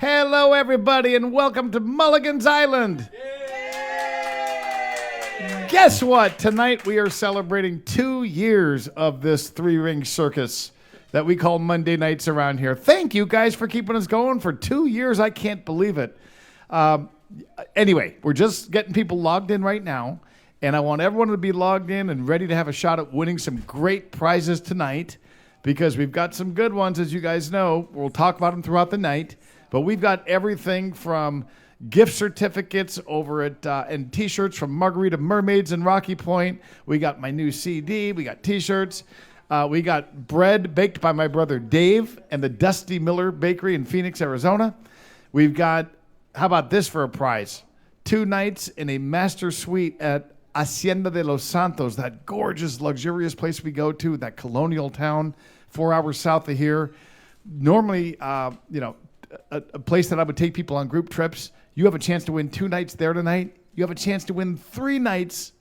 Hello, everybody, and welcome to Mulligan's Island. Guess what? Tonight we are celebrating 2 years of this three-ring circus that we call Monday nights around here. Thank you guys for keeping us going for 2 years. I can't believe it. Anyway, we're just getting people logged in right now, and I want everyone to be logged in and ready to have a shot at winning some great prizes tonight because we've got some good ones, as you guys know. We'll talk about them throughout the night, but we've got everything from gift certificates over at and T-shirts from Margarita Mermaids in Rocky Point. We got my new CD. We got T-shirts. We got bread baked by my brother Dave and the Dusty Miller Bakery in Phoenix, Arizona. We've got, how about this for a prize? 2 nights in a master suite at Hacienda de los Santos, that gorgeous, luxurious place we go to, that colonial town 4 hours south of here. Normally, a place that I would take people on group trips. You have a chance to win 2 nights there tonight. You have a chance to win 3 nights,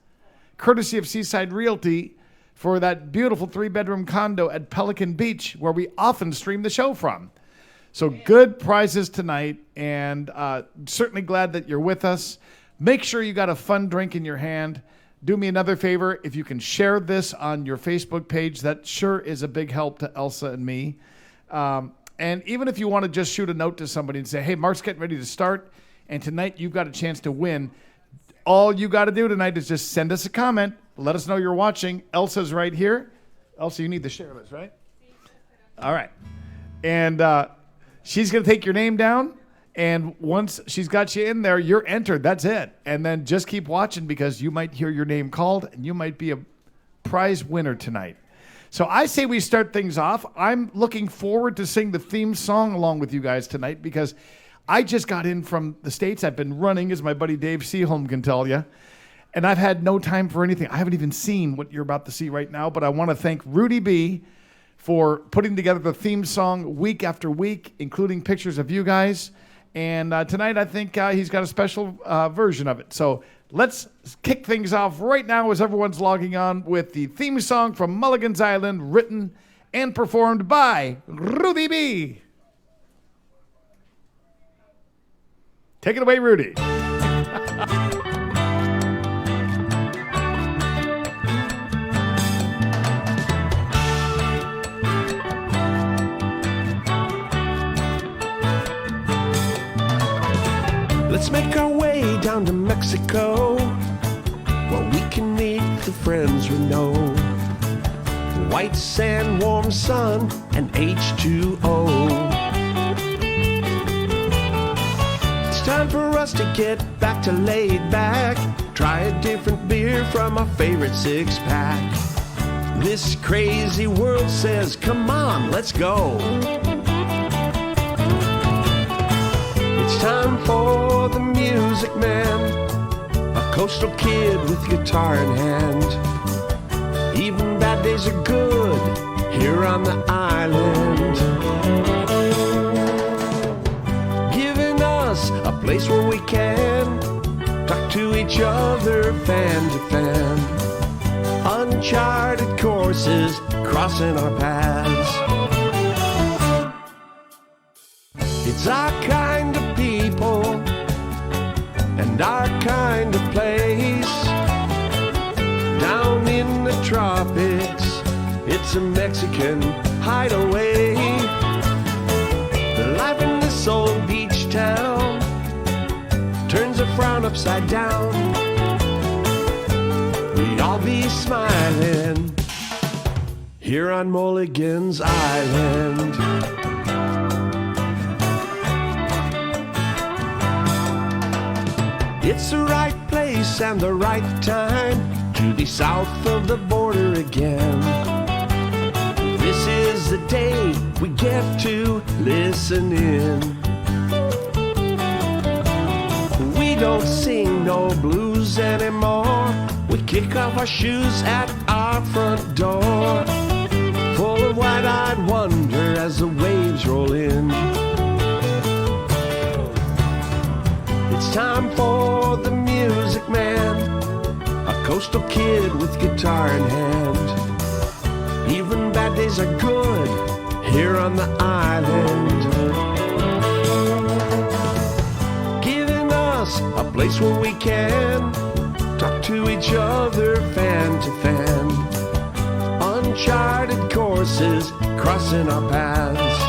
courtesy of Seaside Realty, for that beautiful 3-bedroom condo at Pelican Beach, where we often stream the show from. So good prizes tonight, and certainly glad that you're with us. Make sure you got a fun drink in your hand. Do me another favor. If you can share this on your Facebook page, that sure is a big help to Elsa and me. And even if you want to just shoot a note to somebody and say, hey, Mark's getting ready to start, and tonight you've got a chance to win, all you got to do tonight is just send us a comment. Let us know you're watching. Elsa's right here. Elsa, you need to share this, right? All right. And she's going to take your name down, and once she's got you in there, you're entered. That's it. And then just keep watching because you might hear your name called, and you might be a prize winner tonight. So I say we start things off. I'm looking forward to sing the theme song along with you guys tonight because I just got in from the States. I've been running, as my buddy Dave Seaholm can tell you, and I've had no time for anything. I haven't even seen what you're about to see right now, but I want to thank Rudy B for putting together the theme song week after week, including pictures of you guys. And tonight I think he's got a special version of it. So let's kick things off right now as everyone's logging on with the theme song from Mulligan's Island, written and performed by Rudy B. Take it away, Rudy. Let's make our way down to Mexico, where we can meet the friends we know. White sand, warm sun, and H2O. It's time for us to get back to laid back. Try a different beer from our favorite 6-pack. This crazy world says, come on, let's go. It's time for the music man, a coastal kid with guitar in hand. Even bad days are good here on the island, giving us a place where we can talk to each other fan to fan. Uncharted courses crossing our paths. It's our kind of people and our kind of place. Down in the tropics, it's a Mexican hideaway. The life in this old beach town turns a frown upside down. We'd all be smiling here on Mulligan's Island. It's the right place and the right time to be south of the border again. This is the day we get to listen in. We don't sing no blues anymore. We kick off our shoes at our front door, full of wide-eyed wonder as the waves roll in. It's time for the music man, a coastal kid with guitar in hand. Even bad days are good here on the island. place where we can talk to each other fan to fan. Uncharted courses crossing our paths.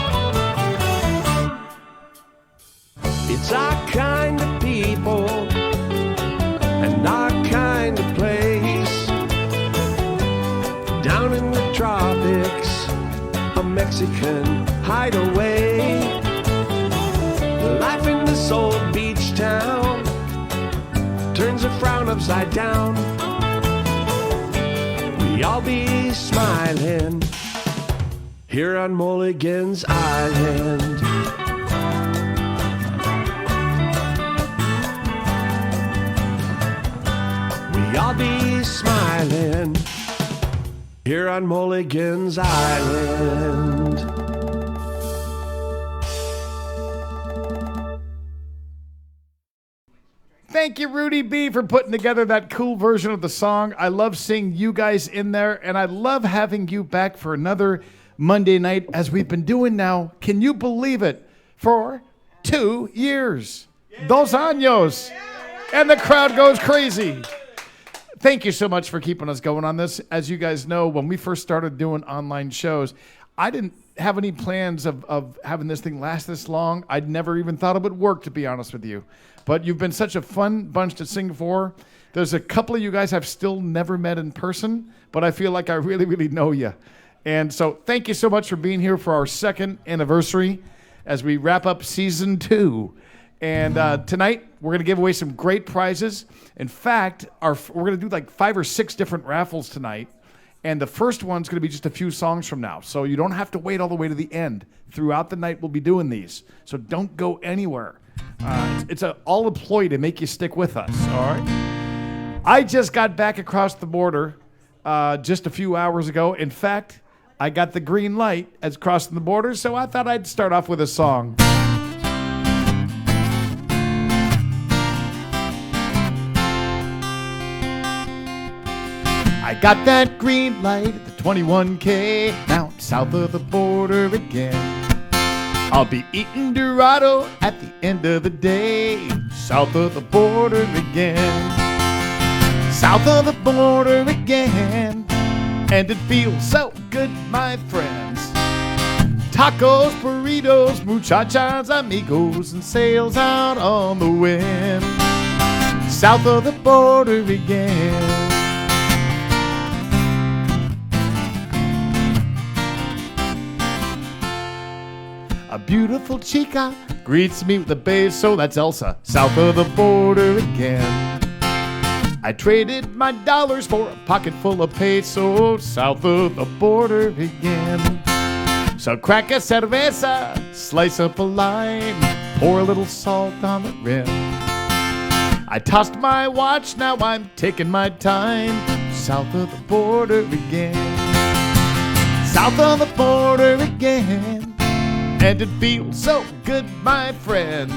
It's our kind of people and our kind of place. Down in the tropics, a Mexican hideaway. Life in this old beach town turns a frown upside down. We all be smiling here on Mulligan's Island. We all be smiling here on Mulligan's Island. Thank you, Rudy B, for putting together that cool version of the song. I love seeing you guys in there, and I love having you back for another Monday night, as we've been doing now, can you believe it, for 2 years. Dos años. And the crowd goes crazy. Thank you so much for keeping us going on this. As you guys know, when we first started doing online shows, I didn't have any plans of having this thing last this long. I'd never even thought it would work, to be honest with you. But you've been such a fun bunch to sing for. There's a couple of you guys I've still never met in person, but I feel like I really, really know you. And so thank you so much for being here for our 2nd anniversary as we wrap up season 2. And tonight, we're going to give away some great prizes. In fact, we're going to do like 5 or 6 different raffles tonight. And the first one's going to be just a few songs from now. So you don't have to wait all the way to the end. Throughout the night, we'll be doing these. So don't go anywhere. It's all a ploy to make you stick with us, all right? I just got back across the border just a few hours ago. In fact, I got the green light as crossing the border, so I thought I'd start off with a song. I got that green light at the 21K, now I'm south of the border again. I'll be eating Dorado at the end of the day, south of the border again. South of the border again, and it feels so good, my friends. Tacos, burritos, muchachas, amigos, and sails out on the wind. South of the border again. A beautiful chica greets me with a beso, that's Elsa, south of the border again. I traded my dollars for a pocket full of pesos, south of the border again. So crack a cerveza, slice up a lime, pour a little salt on the rim. I tossed my watch, now I'm taking my time, south of the border again. South of the border again. And it feels so good, my friends.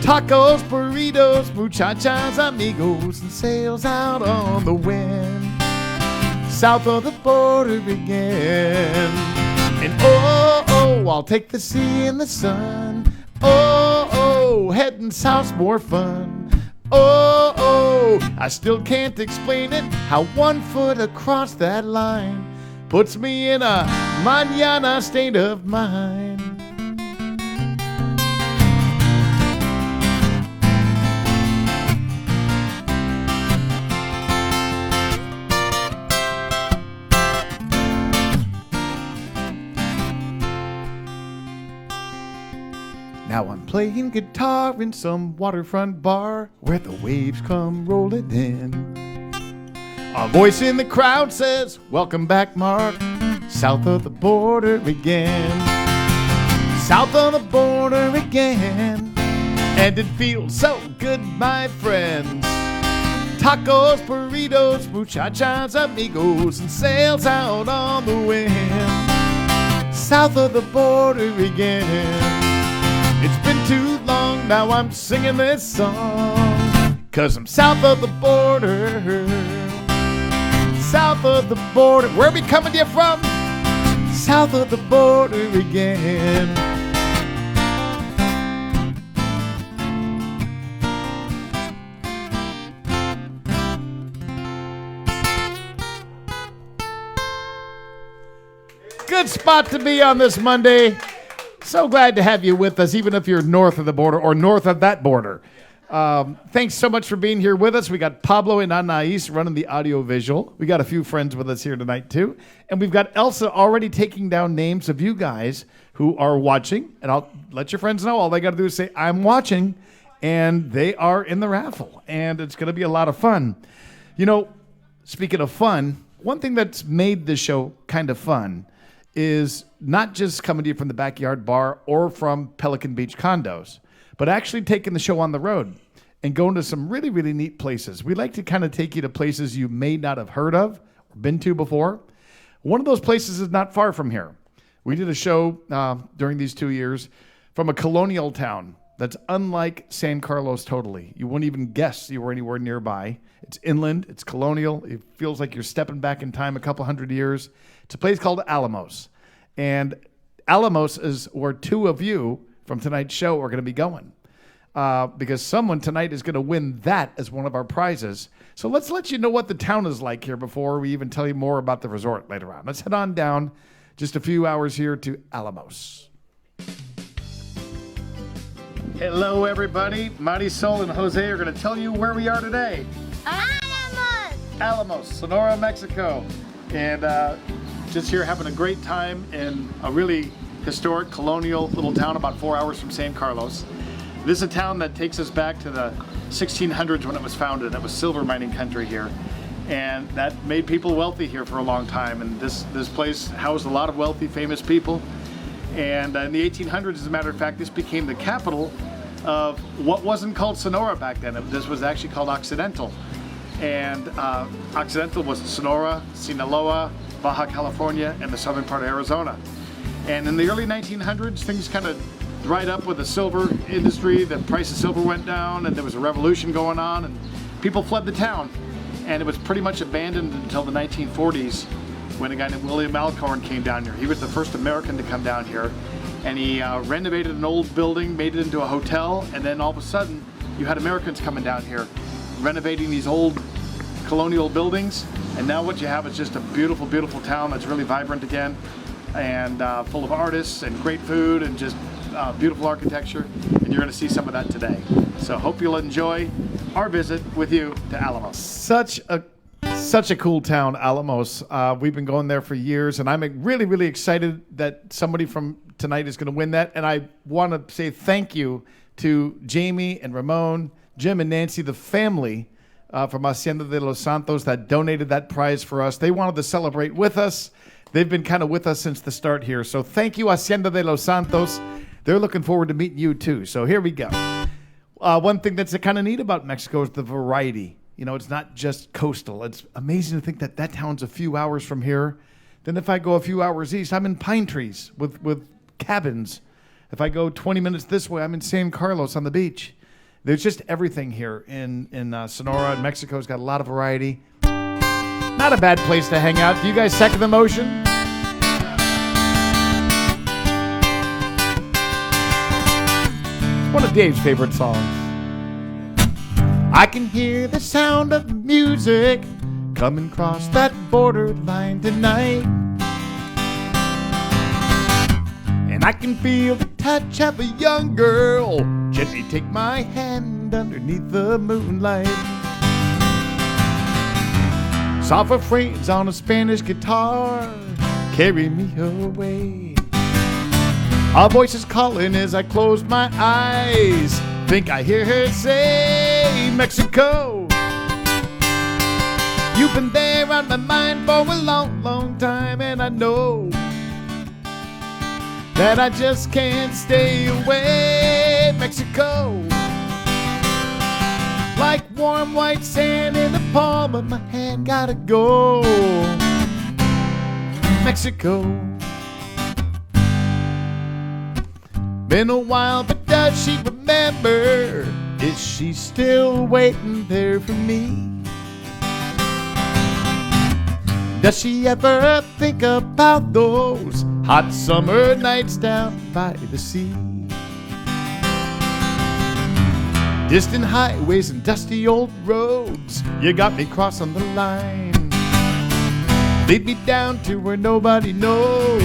Tacos, burritos, muchachas, amigos, and sails out on the wind. South of the border again. And oh, oh, I'll take the sea and the sun. Oh, oh, heading south's more fun. Oh, oh, I still can't explain it, how 1 foot across that line puts me in a mañana state of mind. Now I'm playing guitar in some waterfront bar where the waves come rolling in. A voice in the crowd says, "Welcome back, Mark, south of the border again." South of the border again. And it feels so good, my friends. Tacos, burritos, muchachas, amigos, and sails out on the wind. South of the border again. It's been too long, now I'm singing this song, 'cause I'm south of the border. South of the border. Where are we coming to you from? South of the border again. Good spot to be on this Monday. So glad to have you with us, even if you're north of the border or north of that border. Thanks so much for being here with us. We got Pablo and Anais running the audio visual. We got a few friends with us here tonight, too. And we've got Elsa already taking down names of you guys who are watching. And I'll let your friends know. All they got to do is say, I'm watching. And they are in the raffle. And it's going to be a lot of fun. You know, speaking of fun, one thing that's made this show kind of fun is not just coming to you from the backyard bar or from Pelican Beach condos, but actually taking the show on the road and going to some really, really neat places. We like to kind of take you to places you may not have heard of or been to before. One of those places is not far from here. We did a show during these 2 years from a colonial town that's unlike San Carlos totally. You wouldn't even guess you were anywhere nearby. It's inland, it's colonial. It feels like you're stepping back in time a couple hundred years. It's a place called Alamos. And Alamos is where two of you from tonight's show are going to be going. Because someone tonight is going to win that as one of our prizes. So let's let you know what the town is like here before we even tell you more about the resort later on. Let's head on down just a few hours here to Alamos. Hello, everybody. Marisol and Jose are going to tell you where we are today. Alamos, Sonora, Mexico. And just here having a great time in a really historic colonial little town about 4 hours from San Carlos. This is a town that takes us back to the 1600s when it was founded. It was silver mining country here. And that made people wealthy here for a long time. And this place housed a lot of wealthy, famous people. And in the 1800s, as a matter of fact, this became the capital of what wasn't called Sonora back then. This was actually called Occidental. And Occidental was Sonora, Sinaloa, Baja California, and the southern part of Arizona. And in the early 1900s, things kind of dried up with the silver industry. The price of silver went down, and there was a revolution going on, and people fled the town. And it was pretty much abandoned until the 1940s when a guy named William Alcorn came down here. He was the first American to come down here, and he renovated an old building, made it into a hotel, and then all of a sudden, you had Americans coming down here, renovating these old colonial buildings, and now what you have is just a beautiful, beautiful town that's really vibrant again, and full of artists and great food and just beautiful architecture, and you're going to see some of that today. So hope you'll enjoy our visit with you to Alamos. Such a cool town, Alamos. We've been going there for years, and I'm really, really excited that somebody from tonight is going to win that, and I want to say thank you to Jamie and Ramon, Jim and Nancy, the family from Hacienda de los Santos that donated that prize for us. They wanted to celebrate with us. They've been kind of with us since the start here. So thank you, Hacienda de los Santos. They're looking forward to meeting you too. So here we go. One thing that's kind of neat about Mexico is the variety. You know, it's not just coastal. It's amazing to think that that town's a few hours from here. Then if I go a few hours east, I'm in pine trees with cabins. If I go 20 minutes this way, I'm in San Carlos on the beach. There's just everything here in Sonora, and Mexico's got a lot of variety. Not a bad place to hang out. Do you guys second the motion? It's one of Dave's favorite songs. I can hear the sound of music coming across that borderline tonight. And I can feel the touch of a young girl gently take my hand underneath the moonlight. Soft refrains on a Spanish guitar carry me away. A voice is calling as I close my eyes. Think I hear her say, Mexico. You've been there on my mind for a long, long time, and I know that I just can't stay away, Mexico. Like warm white sand in the palm of my hand, gotta go, Mexico. Been a while, but does she remember? Is she still waiting there for me? Does she ever think about those hot summer nights down by the sea? Distant highways and dusty old roads, you got me crossing the line. Lead me down to where nobody knows.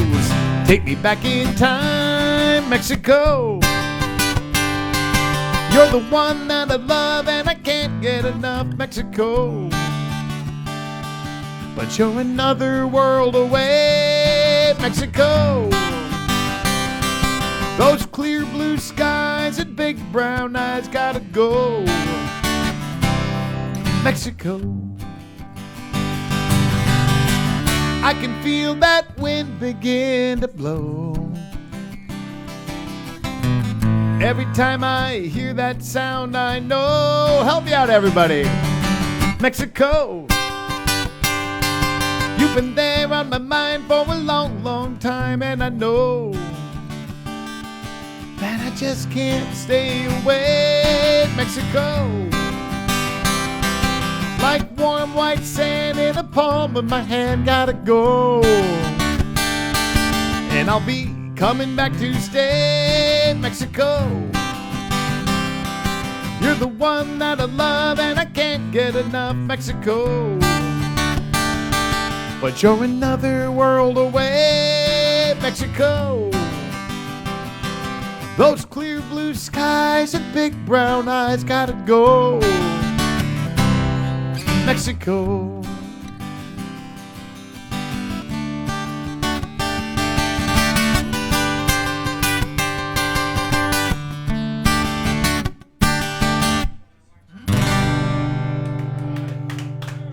Take me back in time, Mexico. You're the one that I love and I can't get enough, Mexico. But you're another world away, Mexico. Those clear blue skies and big brown eyes gotta go, Mexico. I can feel that wind begin to blow. Every time I hear that sound, I know. Help me out, everybody. Mexico. You've been there on my mind for a long, long time, and I know that I just can't stay away, Mexico. Like warm white sand in the palm of my hand, gotta go. And I'll be coming back to stay, Mexico. You're the one that I love and I can't get enough, Mexico. But you're another world away, Mexico. Those clear blue skies and big brown eyes gotta go, Mexico.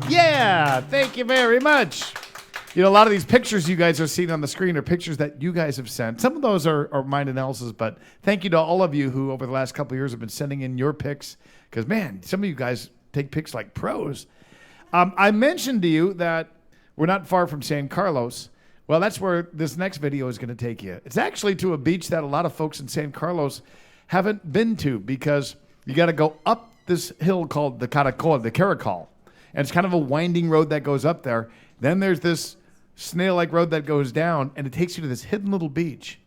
Yeah, thank you very much. You know, a lot of these pictures you guys are seeing on the screen are pictures that you guys have sent. Some of those are mine and Elsa's, but thank you to all of you who over the last couple of years have been sending in your pics. Because, man, some of you guys take pics like pros. I mentioned to you that we're not far from San Carlos. Well, that's where this next video is going to take you. It's actually to a beach that a lot of folks in San Carlos haven't been to, because you got to go up this hill called the Caracol. And it's kind of a winding road that goes up there. Then there's this snail-like road that goes down, and it takes you to this hidden little beach.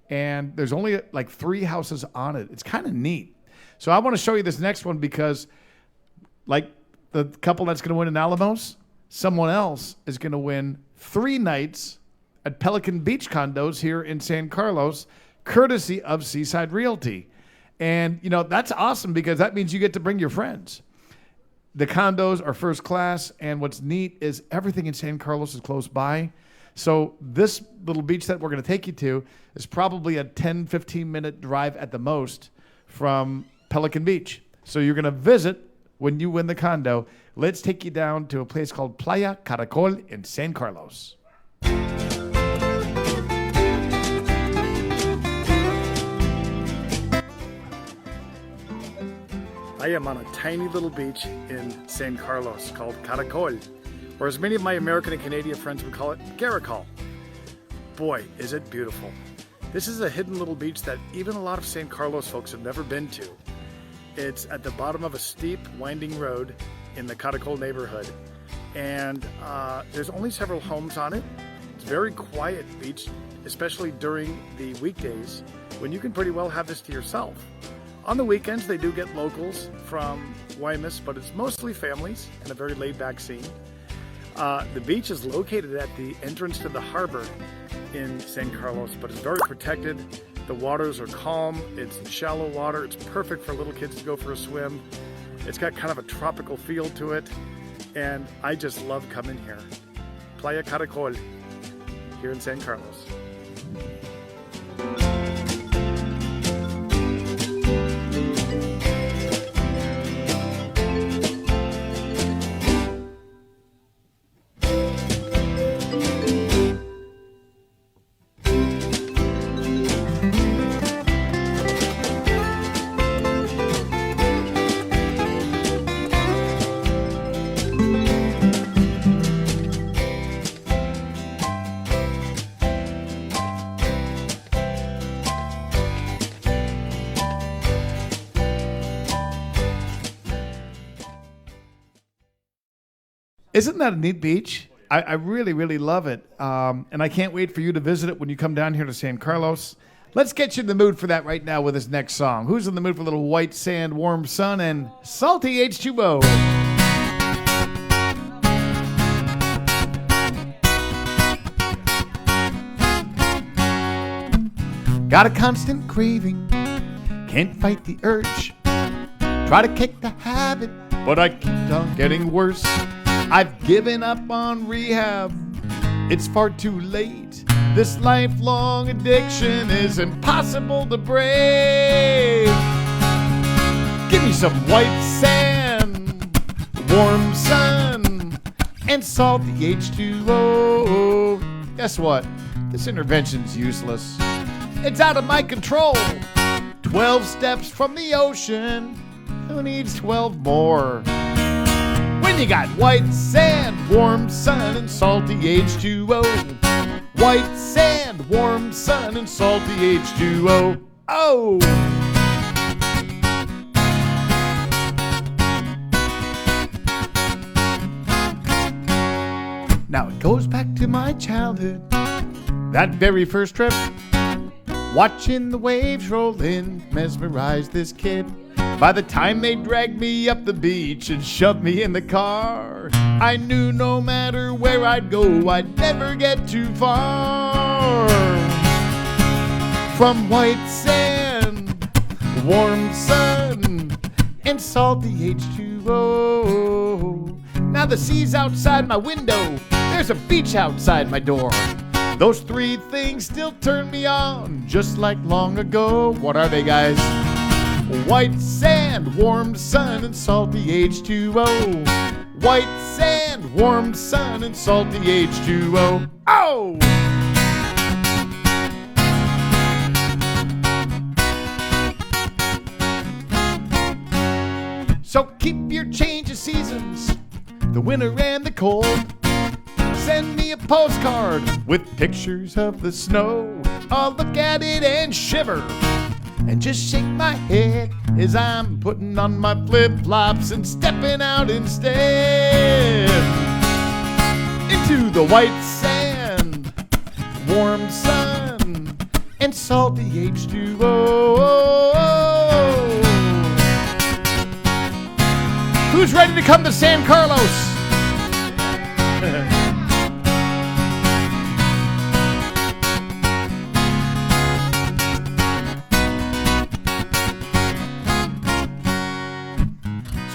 And there's only like 3 houses on it. It's kind of neat. So I want to show you this next one because, like the couple that's going to win in Alamos, someone else is going to win 3 nights at Pelican Beach condos here in San Carlos, courtesy of Seaside Realty. And, you know, that's awesome because that means you get to bring your friends. The condos are first class, and what's neat is everything in San Carlos is close by. So this little beach that we're going to take you to is probably a 10, 15-minute drive at the most from Pelican Beach. So you're going to visit when you win the condo. Let's take you down to a place called Playa Caracol in San Carlos. I am on a tiny little beach in San Carlos called Caracol, or as many of my American and Canadian friends would call it, Caracol. Boy, is it beautiful. This is a hidden little beach that even a lot of San Carlos folks have never been to. It's at the bottom of a steep, winding road in the Caracol neighborhood, and there's only several homes on it. It's a very quiet beach, especially during the weekdays when you can pretty well have this to yourself. On the weekends, they do get locals from Guaymas, but it's mostly families and a very laid-back scene. The beach is located at the entrance to the harbor in San Carlos, but it's very protected. The waters are calm. It's shallow water. It's perfect for little kids to go for a swim. It's got kind of a tropical feel to it, and I just love coming here. Playa Caracol, here in San Carlos. Isn't that a neat beach? I really, really love it. And I can't wait for you to visit it when you come down here to San Carlos. Let's get you in the mood for that right now with this next song. Who's in the mood for a little white sand, warm sun, and salty H2O? Got a constant craving, can't fight the urge. Try to kick the habit, but I keep on getting worse. I've given up on rehab, it's far too late. This lifelong addiction is impossible to break. Give me some white sand, warm sun, and salty H2O. Guess what? This intervention's useless. It's out of my control. 12 steps from the ocean. Who needs 12 more? When you got white sand, warm sun, and salty H2O. White sand, warm sun, and salty H2O. Oh! Now it goes back to my childhood, that very first trip. Watching the waves roll in mesmerized this kid. By the time they dragged me up the beach and shoved me in the car, I knew no matter where I'd go, I'd never get too far. From white sand, warm sun, and salty H2O. Now the sea's outside my window, there's a beach outside my door. Those three things still turn me on, just like long ago. What are they, guys? White sand, warm sun, and salty H2O. White sand, warm sun, and salty H2O. Oh! So keep your change of seasons, the winter and the cold. Send me a postcard with pictures of the snow. I'll look at it and shiver and just shake my head as I'm putting on my flip-flops and stepping out instead into the white sand, warm sun, and salty H2O. Who's ready to come to San Carlos?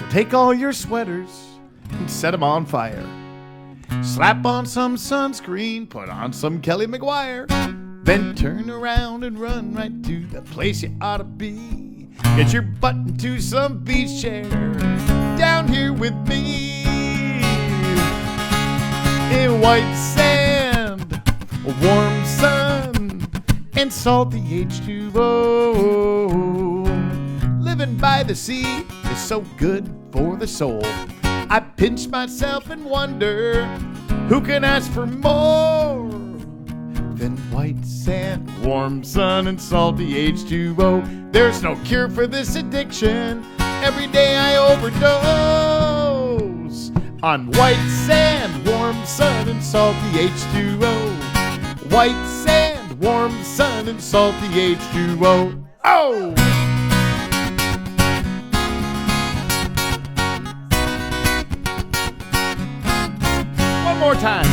Take all your sweaters and set them on fire. Slap on some sunscreen, put on some Kelly McGuire. Then turn around and run right to the place you ought to be. Get your butt into some beach chair down here with me. In white sand, warm sun, and salty H2O. Living by the sea is so good for the soul. I pinch myself and wonder who can ask for more than white sand, warm sun, and salty H2O. There's no cure for this addiction. Every day I overdose on white sand, warm sun, and salty H2O. White sand, warm sun, and salty H2O. Oh! More time.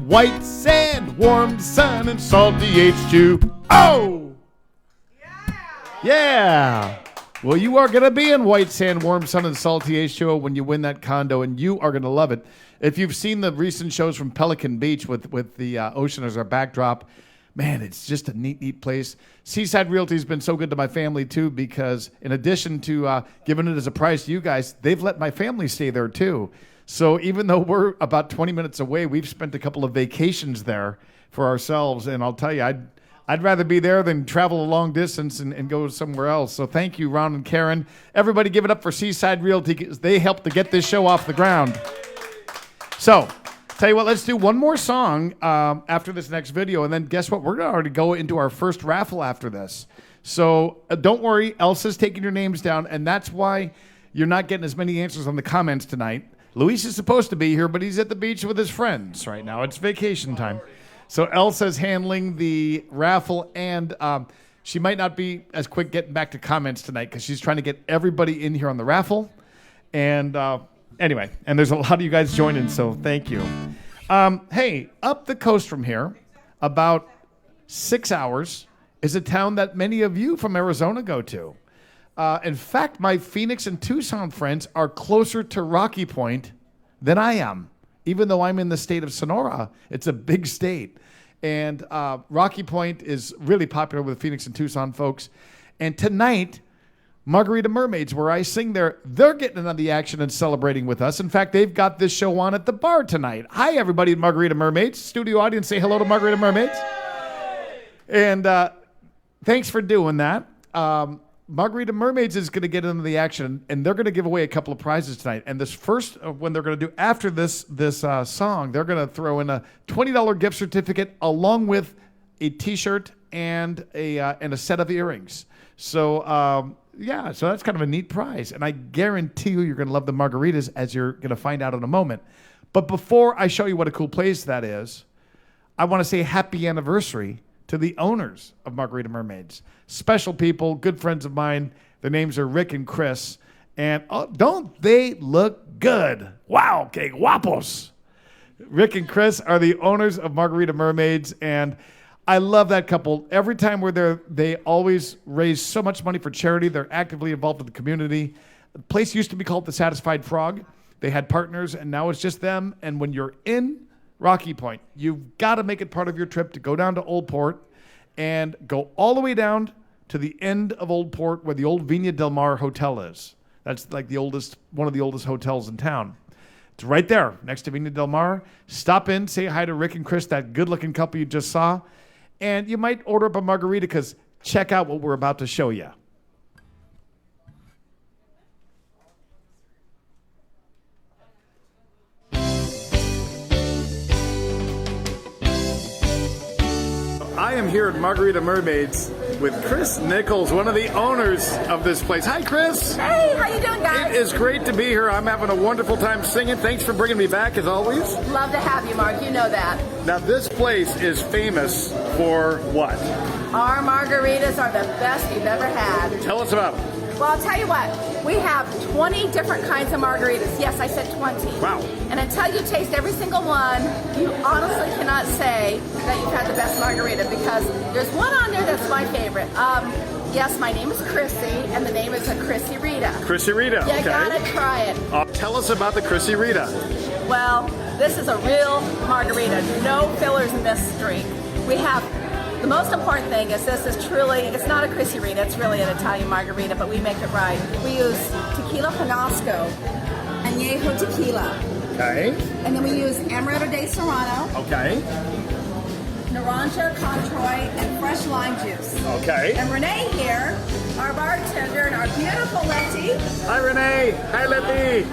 White sand, warm sun, and salty H2O. Yeah. Well, you are going to be in white sand, warm sun, and salty H2O when you win that condo, and you are going to love it. If you've seen the recent shows from Pelican Beach with the ocean as our backdrop, man, it's just a neat place. Seaside Realty's been so good to my family, too, because in addition to giving it as a prize to you guys, they've let my family stay there, too. So even though we're about 20 minutes away, we've spent a couple of vacations there for ourselves. And I'll tell you, I'd rather be there than travel a long distance and go somewhere else. So thank you, Ron and Karen. Everybody give it up for Seaside Realty, because they helped to get this show off the ground. So tell you what, let's do one more song after this next video, and then guess what? We're going to already go into our first raffle after this. So don't worry, Elsa's taking your names down, and that's why you're not getting as many answers on the comments tonight. Luis is supposed to be here, but he's at the beach with his friends right now. It's vacation time. So Elsa's handling the raffle, and she might not be as quick getting back to comments tonight because she's trying to get everybody in here on the raffle. And anyway, and there's a lot of you guys joining, so thank you. Hey, up the coast from here, about 6 hours, is a town that many of you from Arizona go to. In fact, my Phoenix and Tucson friends are closer to Rocky Point than I am. Even though I'm in the state of Sonora, it's a big state. And Rocky Point is really popular with Phoenix and Tucson folks. And tonight, Margarita Mermaids, where I sing there, they're getting into the action and celebrating with us. In fact, they've got this show on at the bar tonight. Hi, everybody at Margarita Mermaids. Studio audience, say hello to Margarita Mermaids. And thanks for doing that. Margarita Mermaids is going to get into the action, and they're going to give away a couple of prizes tonight. And this first one they're going to do after this song, they're going to throw in a $20 gift certificate along with a T-shirt and a set of earrings. So so that's kind of a neat prize. And I guarantee you're going to love the margaritas, as you're going to find out in a moment. But before I show you what a cool place that is, I want to say happy anniversary to the owners of Margarita Mermaids. Special people, good friends of mine. Their names are Rick and Chris. And don't they look good? Wow, que guapos. Rick and Chris are the owners of Margarita Mermaids, and I love that couple. Every time we're there, they always raise so much money for charity. They're actively involved in the community. The place used to be called the Satisfied Frog. They had partners, and now it's just them. And when you're in Rocky Point, you've got to make it part of your trip to go down to Old Port and go all the way down to the end of Old Port where the old Viña del Mar Hotel is. That's like one of the oldest hotels in town. It's right there next to Viña del Mar. Stop in, say hi to Rick and Chris, that good-looking couple you just saw. And you might order up a margarita because check out what we're about to show you. I am here at Margarita Mermaids with Chris Nichols, one of the owners of this place. Hi, Chris. Hey, how you doing, guys? It is great to be here. I'm having a wonderful time singing. Thanks for bringing me back, as always. Love to have you, Mark. You know that. Now, this place is famous for what? Our margaritas are the best we've ever had. Tell us about them. Well, I'll tell you what. We have 20 different kinds of margaritas. Yes, I said 20. Wow. And until you taste every single one, you honestly cannot say that you've had the best margarita, because there's one on there that's my favorite. Yes, my name is Chrissy, and the name is a Chrissy Rita. Chrissy Rita, You okay. gotta try it. Tell us about the Chrissy Rita. Well, this is a real margarita. No fillers in this drink. We have, the most important thing is this is truly, it's not a Chrissy Rita, it's really an Italian margarita, but we make it right. We use tequila Penasco, añejo tequila. Okay. And then we use Amaretto de Serrano, Okay. Naranja, Controy, and fresh lime juice. Okay. And Renee here, our bartender, and our beautiful Letty. Hi, Renee. Hi, Letty.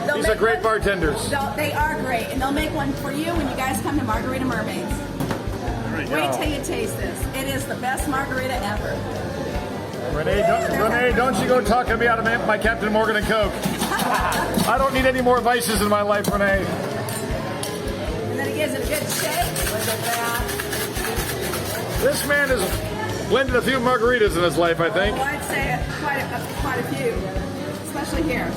They'll These make are great one- bartenders. They are great, and they'll make one for you when you guys come to Margarita Mermaids. There we Wait go. till you taste this. It is the best margarita ever. Renee, don't you go talking me out of my Captain Morgan and Coke. I don't need any more vices in my life, Renee. And then it gives it a good shake. Look at that. This man has blended a few margaritas in his life, I think. Well, I'd say quite a few, especially here.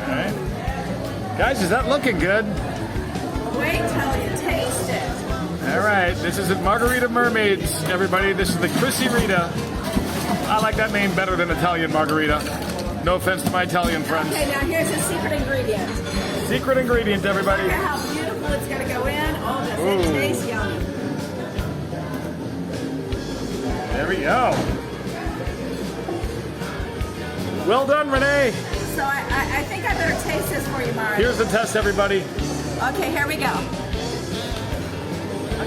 Okay. Guys, is that looking good? Wait till you taste it. All right, this is at Margarita Mermaids, everybody. This is the Chrissy Rita. I like that name better than Italian margarita. No offense to my Italian friends. Okay, now here's the secret ingredient. Secret ingredient, everybody. Look at how beautiful it's going to go in. Oh, does Ooh. it taste yummy? There we go. Well done, Renee. So I think I better taste this for you, Mark. Here's the test, everybody. Okay, here we go.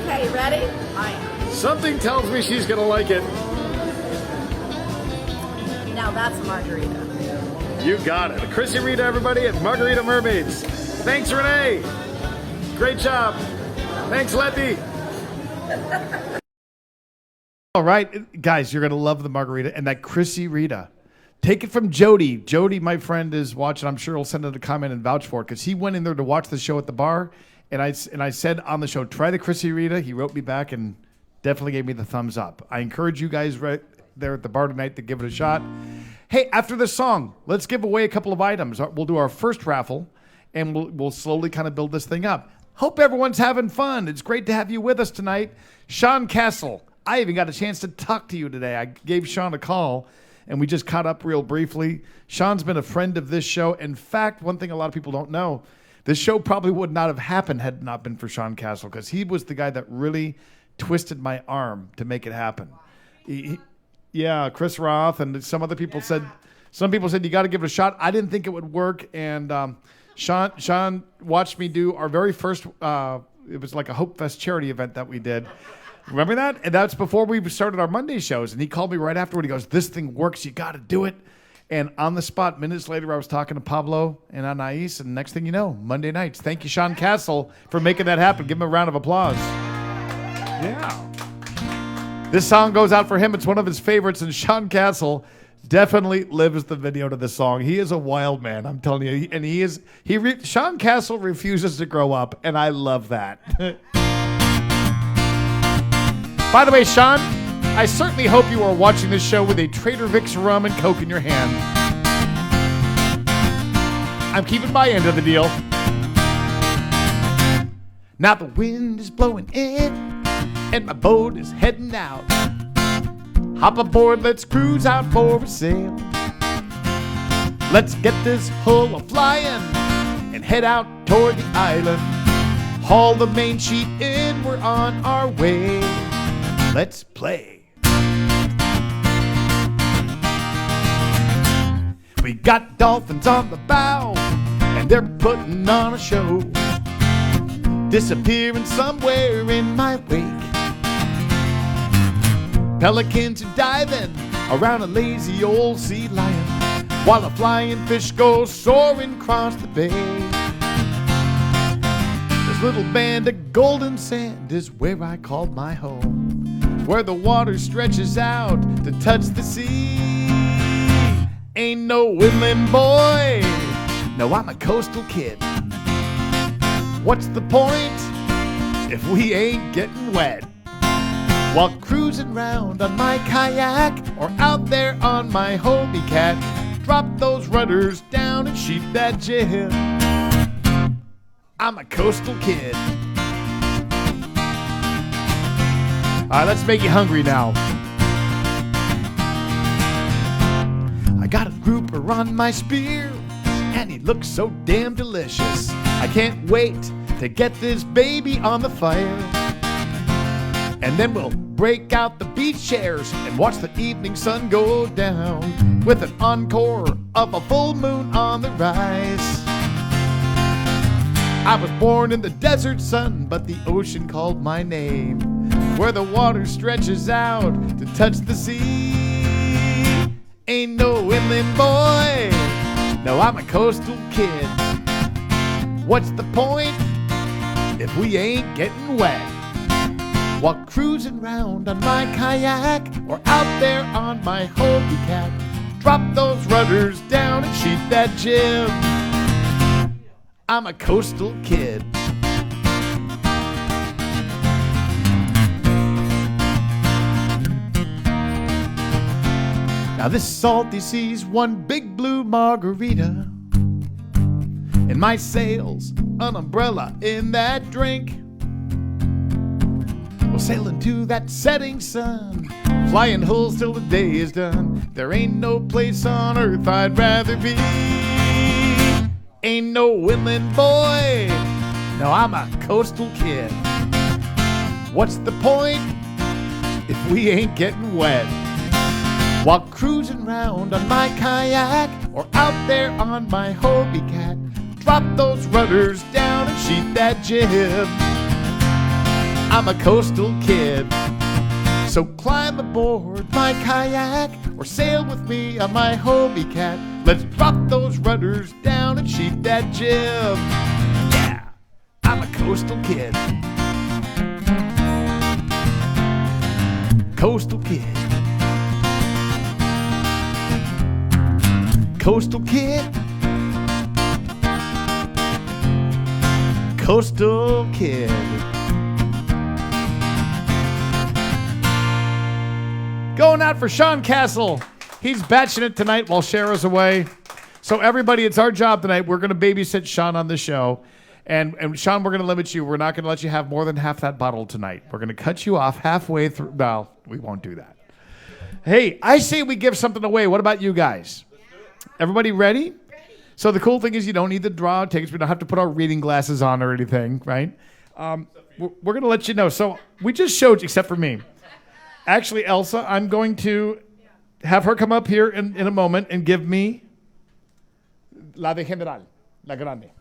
Okay, you ready? I am. Something tells me she's going to like it. Now that's a margarita. You got it. Chrissy Rita, everybody, at Margarita Mermaids. Thanks, Renee. Great job. Thanks, Letty. All right, guys, you're going to love the margarita and that Chrissy Rita. Take it from Jody. Jody, my friend, is watching. I'm sure he'll send it a comment and vouch for it because he went in there to watch the show at the bar. And I said on the show, try the Chrissy Rita. He wrote me back and definitely gave me the thumbs up. I encourage you guys right there at the bar tonight to give it a shot. Hey, after this song, let's give away a couple of items. We'll do our first raffle. and we'll slowly kind of build this thing up. Hope everyone's having fun. It's great to have you with us tonight. Sean Castle, I even got a chance to talk to you today. I gave Sean a call, and we just caught up real briefly. Sean's been a friend of this show. In fact, one thing a lot of people don't know, this show probably would not have happened had it not been for Sean Castle, because he was the guy that really twisted my arm to make it happen. Yeah, Chris Roth and some other people said, some people said you got to give it a shot. I didn't think it would work, and Sean watched me do our very first, it was like a Hope Fest charity event that we did. Remember that? And that's before we started our Monday shows, and he called me right afterward. He goes, this thing works, you got to do it. And on the spot, minutes later, I was talking to Pablo and Anais, and next thing you know, Monday nights. Thank you, Sean Castle, for making that happen. Give him a round of applause. Yeah. This song goes out for him. It's one of his favorites, and Sean Castle definitely lives the video to this song. He is a wild man, I'm telling you. And Sean Castle refuses to grow up, and I love that. By the way, Sean, I certainly hope you are watching this show with a Trader Vic's rum and Coke in your hand. I'm keeping my end of the deal. Now the wind is blowing in, and my boat is heading out. Hop aboard, let's cruise out for a sail. Let's get this hull a-flying and head out toward the island. Haul the main sheet in, we're on our way. Let's play. We got dolphins on the bow, and they're putting on a show, disappearing somewhere in my wake. Pelicans are diving around a lazy old sea lion, while a flying fish goes soaring across the bay. This little band of golden sand is where I called my home, where the water stretches out to touch the sea. Ain't no inland boy, no, I'm a coastal kid. What's the point if we ain't getting wet? While cruising round on my kayak or out there on my Hobie Cat, drop those rudders down and sheet that jib. I'm a coastal kid. All right, let's make you hungry now. I got a grouper on my spear, and he looks so damn delicious. I can't wait to get this baby on the fire. And then we'll break out the beach chairs and watch the evening sun go down, with an encore of a full moon on the rise. I was born in the desert sun, but the ocean called my name, where the water stretches out to touch the sea. Ain't no inland boy, no, I'm a coastal kid. What's the point if we ain't getting wet? While cruising round on my kayak or out there on my Hobie Cat, drop those rudders down and sheet that jib. I'm a coastal kid. Now this salty sea's one big blue margarita, and my sail's an umbrella in that drink. We'll sail into that setting sun, flying hulls till the day is done. There ain't no place on earth I'd rather be. Ain't no inland boy, no, I'm a coastal kid. What's the point if we ain't getting wet? While cruising round on my kayak or out there on my Hobie Cat, drop those rudders down and sheet that jib. I'm a coastal kid. So climb aboard my kayak or sail with me on my Hobie Cat. Let's drop those rudders down and sheet that jib. Yeah, I'm a coastal kid. Coastal kid. Coastal kid. Coastal kid. Going out for Sean Castle. He's batching it tonight while Cheryl's away. So everybody, it's our job tonight. We're going to babysit Sean on the show. And Sean, we're going to limit you. We're not going to let you have more than half that bottle tonight. We're going to cut you off halfway through. Well, we won't do that. Hey, I say we give something away. What about you guys? Everybody ready? So the cool thing is you don't need to draw tickets. We don't have to put our reading glasses on or anything, right? We're going to let you know. So we just showed you, except for me. Actually, Elsa, I'm going to have her come up here in a moment and give me La de General, La Grande.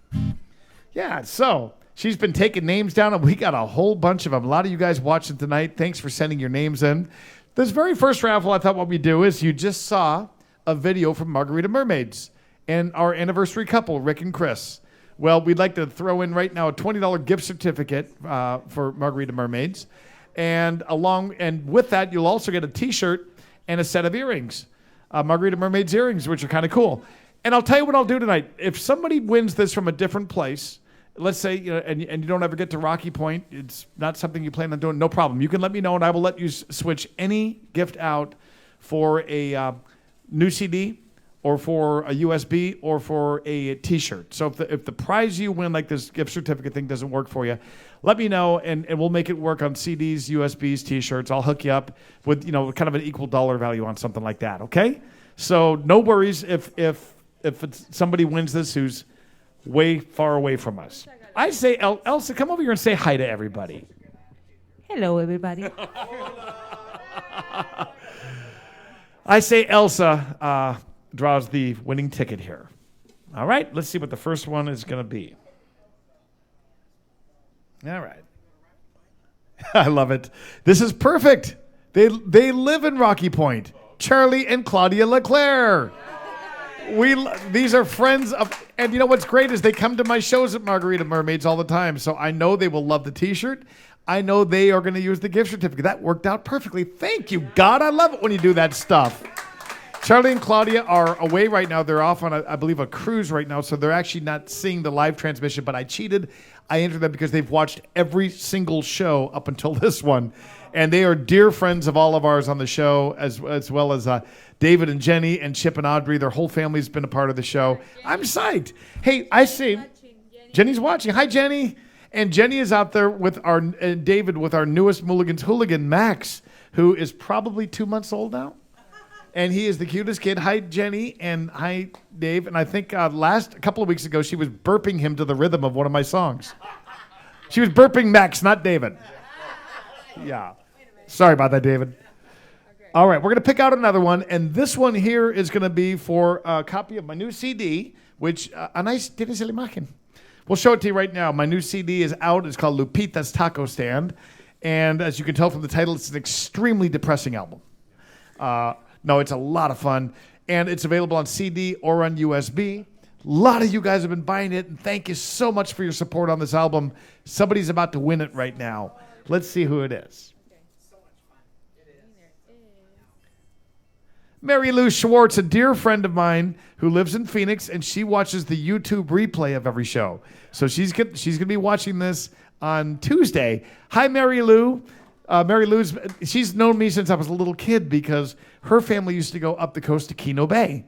Yeah, so she's been taking names down, and we got a whole bunch of them. A lot of you guys watching tonight, thanks for sending your names in. This very first raffle, I thought what we do is you just saw a video from Margarita Mermaids and our anniversary couple, Rick and Chris. Well, we'd like to throw in right now a $20 gift certificate for Margarita Mermaids. And with that, you'll also get a T-shirt and a set of earrings, Margarita Mermaids earrings, which are kind of cool. And I'll tell you what I'll do tonight. If somebody wins this from a different place, let's say, and you don't ever get to Rocky Point, it's not something you plan on doing, no problem. You can let me know, and I will let you switch any gift out for a new CD or for a USB or for a T-shirt. So if the prize you win, like this gift certificate thing, doesn't work for you, let me know, and we'll make it work on CDs, USBs, T-shirts. I'll hook you up with kind of an equal dollar value on something like that, okay? So no worries if somebody wins this who's way far away from us. I say, Elsa, come over here and say hi to everybody. Hello, everybody. I say Elsa draws the winning ticket here. All right, let's see what the first one is going to be. All right. I love it. This is perfect. They live in Rocky Point. Charlie and Claudia LeClaire. These are friends of, and you know what's great is they come to my shows at Margarita Mermaids all the time, so I know they will love the T-shirt. I know they are going to use the gift certificate. That worked out perfectly. Thank you, God. I love it when you do that stuff. Charlie and Claudia are away right now. They're off on, I believe, a cruise right now, so they're actually not seeing the live transmission, but I cheated. I entered them because they've watched every single show up until this one, and they are dear friends of all of ours on the show, as well as David and Jenny and Chip and Audrey. Their whole family's been a part of the show. I'm psyched. Hey, I see Jenny's watching. Hi, Jenny. And Jenny is out there with David with our newest Mulligan's hooligan, Max, who is probably 2 months old now. And he is the cutest kid. Hi, Jenny, and hi, Dave. And I think a couple of weeks ago, she was burping him to the rhythm of one of my songs. She was burping Max, not David. Yeah. Sorry about that, David. All right, we're going to pick out another one. And this one here is going to be for a copy of my new CD, which, ¿tienes la imagen? We'll show it to you right now. My new CD is out. It's called Lupita's Taco Stand. And as you can tell from the title, it's an extremely depressing album. No, it's a lot of fun, and it's available on CD or on USB. A lot of you guys have been buying it, and thank you so much for your support on this album. Somebody's about to win it right now. Let's see who it is. Mary Lou Schwartz, a dear friend of mine who lives in Phoenix, and she watches the YouTube replay of every show. So she's going to be watching this on Tuesday. Hi, Mary Lou. Mary Lou's, she's known me since I was a little kid because her family used to go up the coast to Keno Bay.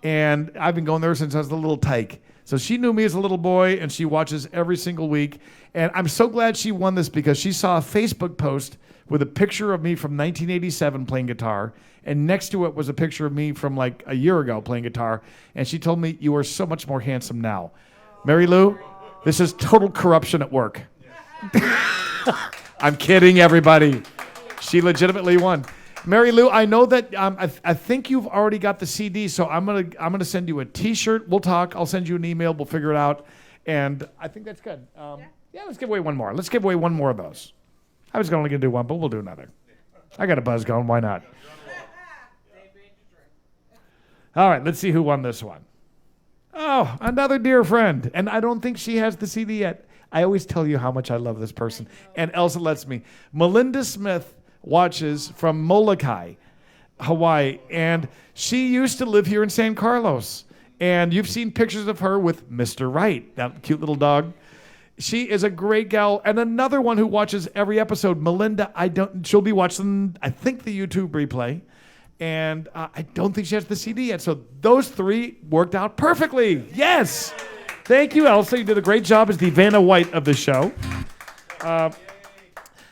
And I've been going there since I was a little tyke. So she knew me as a little boy, and she watches every single week. And I'm so glad she won this because she saw a Facebook post with a picture of me from 1987 playing guitar. And next to it was a picture of me from like a year ago playing guitar. And she told me, "You are so much more handsome now." Mary Lou, this is total corruption at work. I'm kidding, everybody. She legitimately won. Mary Lou, I know that I think you've already got the CD, so I'm gonna send you a T-shirt. We'll talk. I'll send you an email. We'll figure it out, and I think that's good. Yeah, let's give away one more. Let's give away one more of those. I was only gonna do one, but we'll do another. I got a buzz going. Why not? All right, let's see who won this one. Oh, another dear friend, and I don't think she has the CD yet. I always tell you how much I love this person, and Elsa lets me. Melinda Smith watches from Molokai, Hawaii, and she used to live here in San Carlos, and you've seen pictures of her with Mr. Wright, that cute little dog. She is a great gal, and another one who watches every episode, Melinda, she'll be watching, I think, the YouTube replay, And I don't think she has the CD yet. So those three worked out perfectly. Yes. Thank you, Elsa. You did a great job as the Vanna White of the show.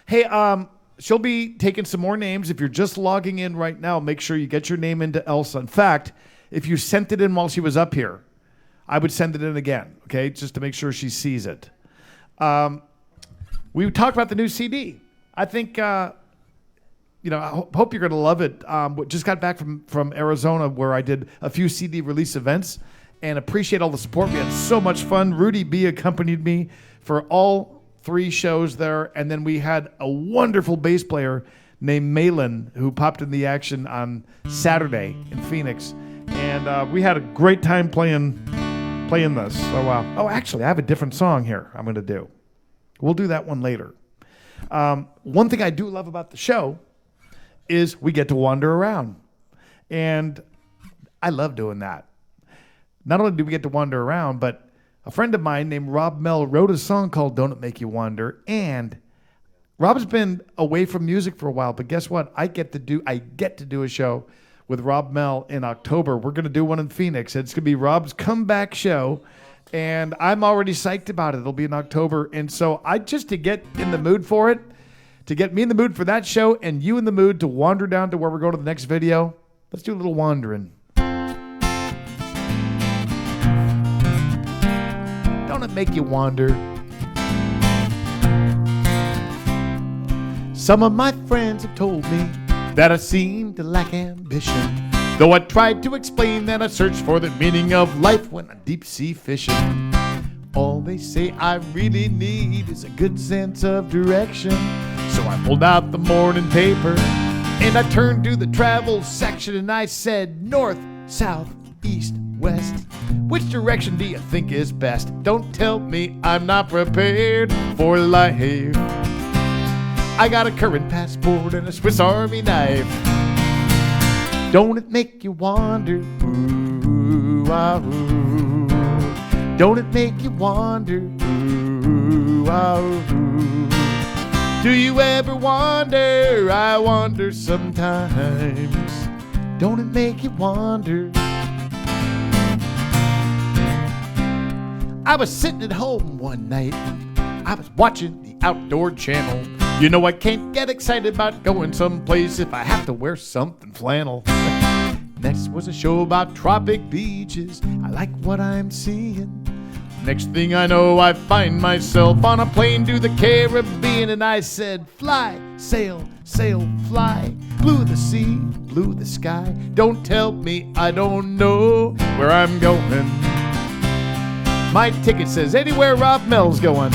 Hey, she'll be taking some more names. If you're just logging in right now, make sure you get your name into Elsa. In fact, if you sent it in while she was up here, I would send it in again, okay, just to make sure she sees it. We talked about the new CD. I think, I hope you're going to love it. Just got back from Arizona where I did a few CD release events and appreciate all the support. We had so much fun. Rudy B accompanied me for all 3 shows there. And then we had a wonderful bass player named Malin who popped in the action on Saturday in Phoenix. And we had a great time playing this. So, actually, I have a different song here I'm going to do. We'll do that one later. One thing I do love about the show is we get to wander around. And I love doing that. Not only do we get to wander around, but a friend of mine named Rob Mell wrote a song called Don't It Make You Wonder. And Rob's been away from music for a while, but guess what? I get to do a show with Rob Mell in October. We're going to do one in Phoenix. It's going to be Rob's comeback show. And I'm already psyched about it. It'll be in October. And so to get in the mood for it, to get me in the mood for that show and you in the mood to wander down to where we're going to the next video, let's do a little wandering. Don't it make you wonder? Some of my friends have told me that I seem to lack ambition, though I tried to explain that I search for the meaning of life when I'm deep sea fishing. All they say I really need is a good sense of direction. So I pulled out the morning paper and I turned to the travel section and I said, north, south, east, west. Which direction do you think is best? Don't tell me I'm not prepared for life. I got a current passport and a Swiss Army knife. Don't it make you wonder? Ooh, ah, ooh. Don't it make you wonder? Ooh, ah, ooh. Do you ever wonder? I wonder sometimes. Don't it make you wonder? I was sitting at home one night. I was watching the Outdoor Channel. You know I can't get excited about going someplace if I have to wear something flannel. Next was a show about tropic beaches. I like what I'm seeing. Next thing I know, I find myself on a plane to the Caribbean, and I said, fly, sail, sail, fly. Blue the sea, blue the sky. Don't tell me I don't know where I'm going. My ticket says anywhere Rob Mell's going.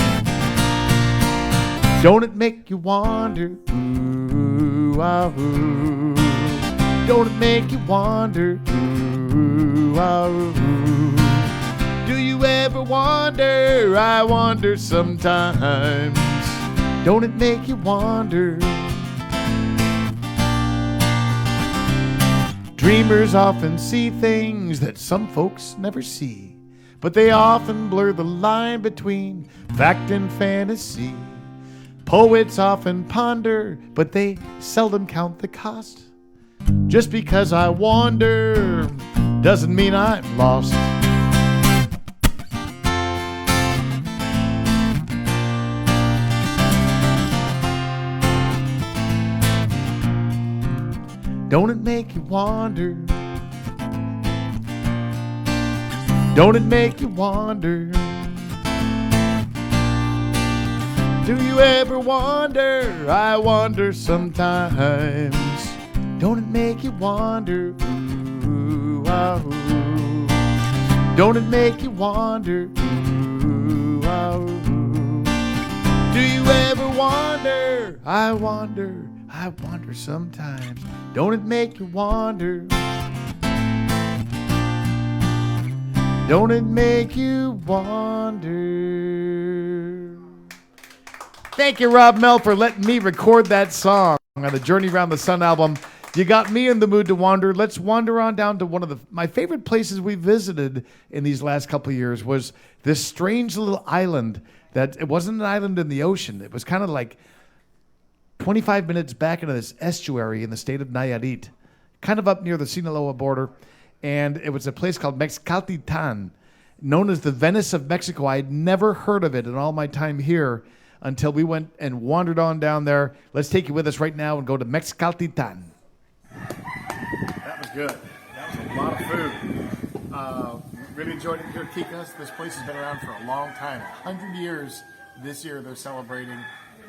Don't it make you wonder? Ooh, ah, ooh. Don't it make you wonder? Ooh, ah, ooh. Do you ever wonder? I wonder sometimes. Don't it make you wonder? Dreamers often see things that some folks never see, but they often blur the line between fact and fantasy. Poets often ponder, but they seldom count the cost. Just because I wander doesn't mean I'm lost. Don't it make you wonder? Don't it make you wonder? Do you ever wonder? I wonder sometimes. Don't it make you wonder? Ooh, ah, ooh. Don't it make you wonder? Ooh, ah, ooh. Do you ever wonder? I wonder sometimes. Don't it make you wonder? Don't it make you wonder? Thank you, Rob Mell, for letting me record that song on the Journey Around the Sun album. You got me in the mood to wander. Let's wander on down to one of my favorite places we visited in these last couple of years was this strange little island that it wasn't an island in the ocean. It was kind of like 25 minutes back into this estuary in the state of Nayarit kind of up near the Sinaloa border. And it was a place called Mexcaltitan, known as the Venice of Mexico. I had never heard of it in all my time here until we went and wandered on down there. Let's take you with us right now and go to Mexcaltitan. That was good. That was a lot of food. Really enjoyed it here at Kika's. This place has been around for a long time. 100 years this year they're celebrating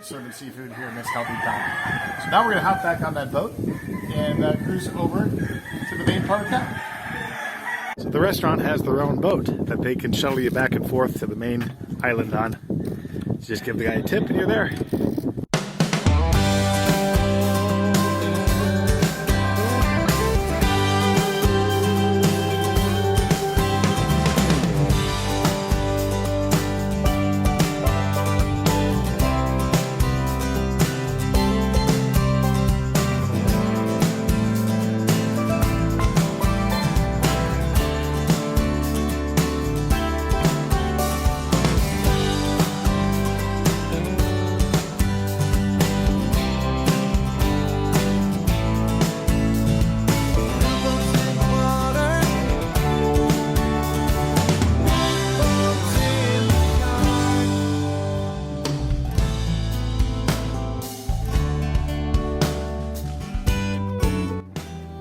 serving seafood here in Mexcaltitan. So now we're going to hop back on that boat and cruise over to the main part of town. So the restaurant has their own boat that they can shuttle you back and forth to the main island on. So just give the guy a tip and you're there.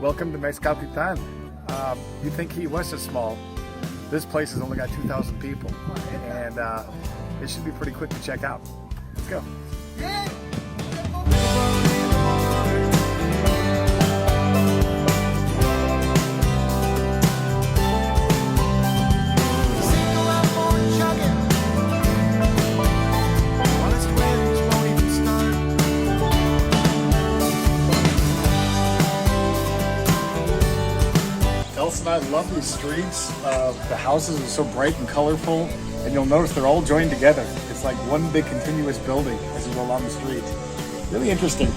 Welcome to Mexcaltitan. You think Key West is small. This place has only got 2,000 people, and it should be pretty quick to check out. Let's go. Elsa and I love these streets. The houses are so bright and colorful, and you'll notice they're all joined together. It's like one big continuous building as you go along the street. Really interesting.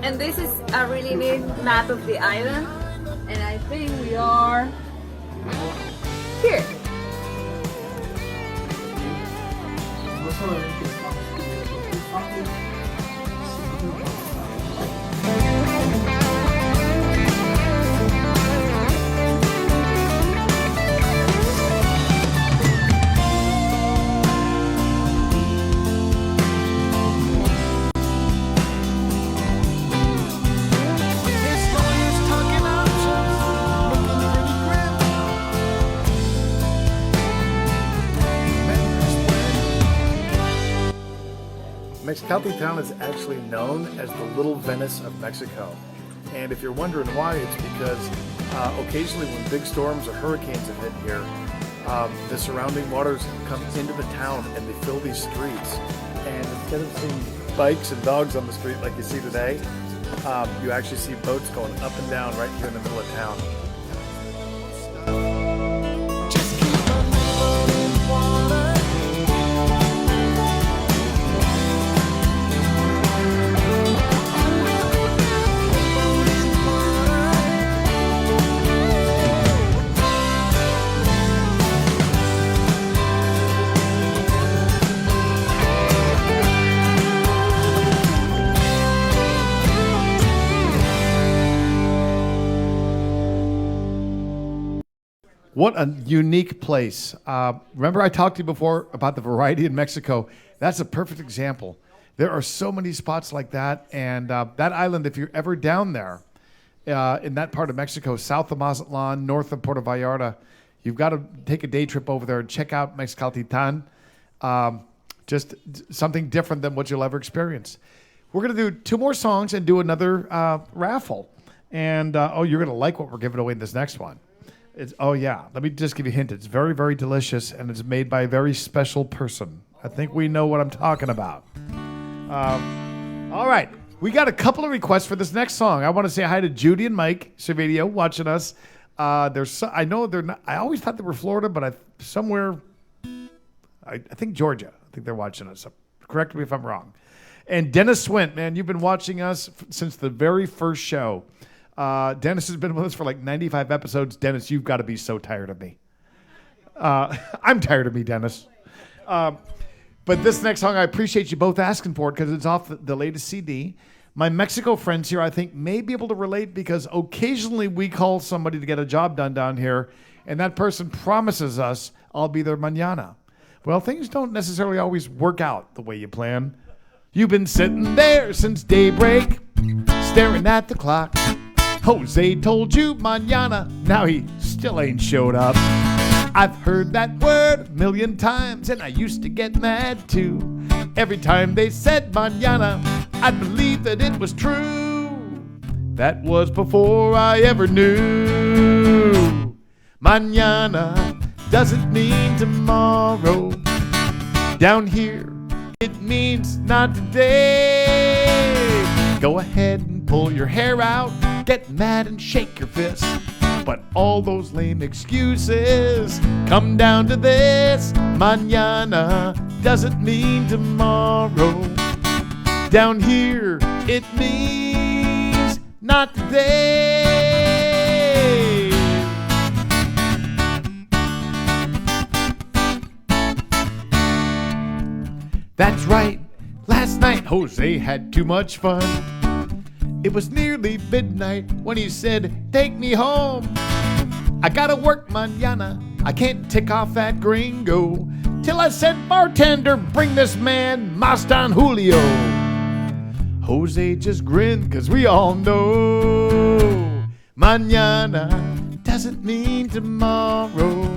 And this is a really neat map of the island, and I think we are here. Mexcaltitan is actually known as the Little Venice of Mexico. And if you're wondering why, it's because occasionally when big storms or hurricanes have hit here, the surrounding waters come into the town and they fill these streets. And instead of seeing bikes and dogs on the street like you see today, you actually see boats going up and down right here in the middle of town. What a unique place. Remember I talked to you before about the variety in Mexico? That's a perfect example. There are so many spots like that. And that island, if you're ever down there in that part of Mexico, south of Mazatlan, north of Puerto Vallarta, you've got to take a day trip over there and check out Mexcaltitan. Just something different than what you'll ever experience. We're going to do 2 more songs and do another raffle. And, you're going to like what we're giving away in this next one. Let me just give you a hint. It's very, very delicious, and it's made by a very special person. I think we know what I'm talking about. All right. We got a couple of requests for this next song. I want to say hi to Judy and Mike Cervedio watching us. I know they're not. I always thought they were Florida, but I think Georgia. I think they're watching us. So correct me if I'm wrong. And Dennis Swint, man, you've been watching us since the very first show. Dennis has been with us for like 95 episodes. Dennis, you've got to be so tired of me. I'm tired of me, Dennis. But this next song, I appreciate you both asking for it because it's off the latest CD. My Mexico friends here, I think, may be able to relate because occasionally we call somebody to get a job done down here, and that person promises us, I'll be there mañana. Well, things don't necessarily always work out the way you plan. You've been sitting there since daybreak, staring at the clock. Jose told you mañana, now he still ain't showed up. I've heard that word a million times, and I used to get mad too. Every time they said mañana, I'd believe that it was true. That was before I ever knew. Mañana doesn't mean tomorrow. Down here, it means not today. Go ahead and pull your hair out, get mad and shake your fist. But all those lame excuses come down to this. Mañana doesn't mean tomorrow. Down here, it means not today. That's right, last night Jose had too much fun. It was nearly midnight when he said, take me home. I gotta work mañana, I can't tick off that gringo. Till I said, bartender, bring this man Mas Don Julio. Jose just grinned, cause we all know mañana doesn't mean tomorrow.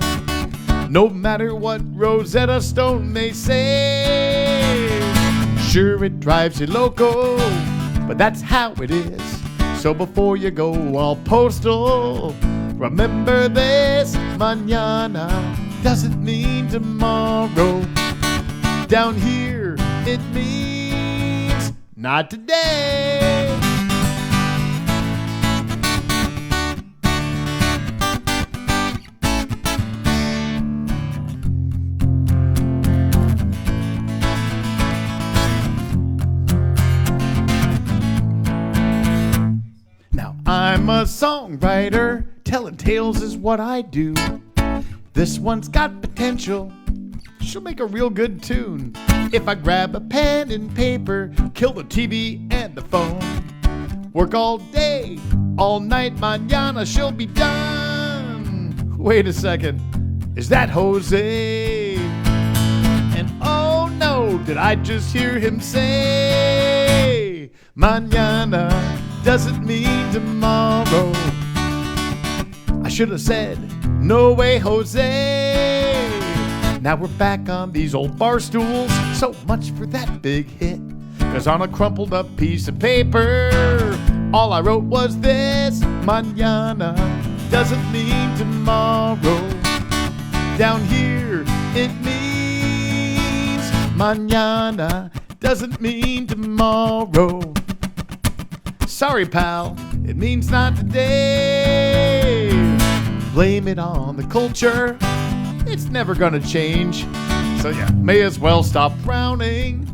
No matter what Rosetta Stone may say, sure it drives you loco, but that's how it is. So before you go all postal, remember this, mañana doesn't mean tomorrow. Down here, it means not today. I'm a songwriter, telling tales is what I do. This one's got potential, she'll make a real good tune. If I grab a pen and paper, kill the TV and the phone, work all day, all night, mañana she'll be done. Wait a second, is that Jose? And oh no, did I just hear him say, mañana doesn't mean tomorrow. I should have said, no way, Jose. Now we're back on these old bar stools. So much for that big hit. Cause on a crumpled up piece of paper, all I wrote was this, mañana doesn't mean tomorrow. Down here, it means mañana doesn't mean tomorrow. Sorry, pal, it means not today. Blame it on the culture, it's never gonna change. So yeah, may as well stop frowning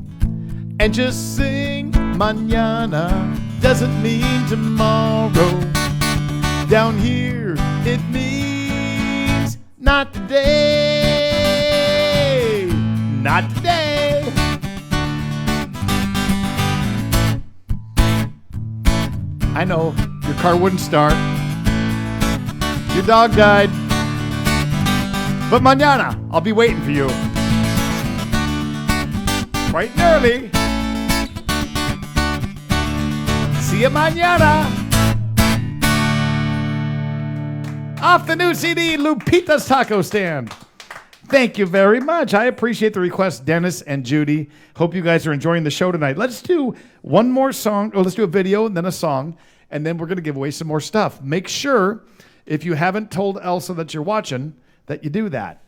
and just sing, mañana doesn't mean tomorrow. Down here, it means not today. Not today. I know, your car wouldn't start. Your dog died. But mañana, I'll be waiting for you. Bright and early. See you mañana. Off the new CD, Lupita's Taco Stand. Thank you very much. I appreciate the request, Dennis and Judy. Hope you guys are enjoying the show tonight. Let's do one more song, or let's do a video and then a song, and then we're going to give away some more stuff. Make sure, if you haven't told Elsa that you're watching, that you do that,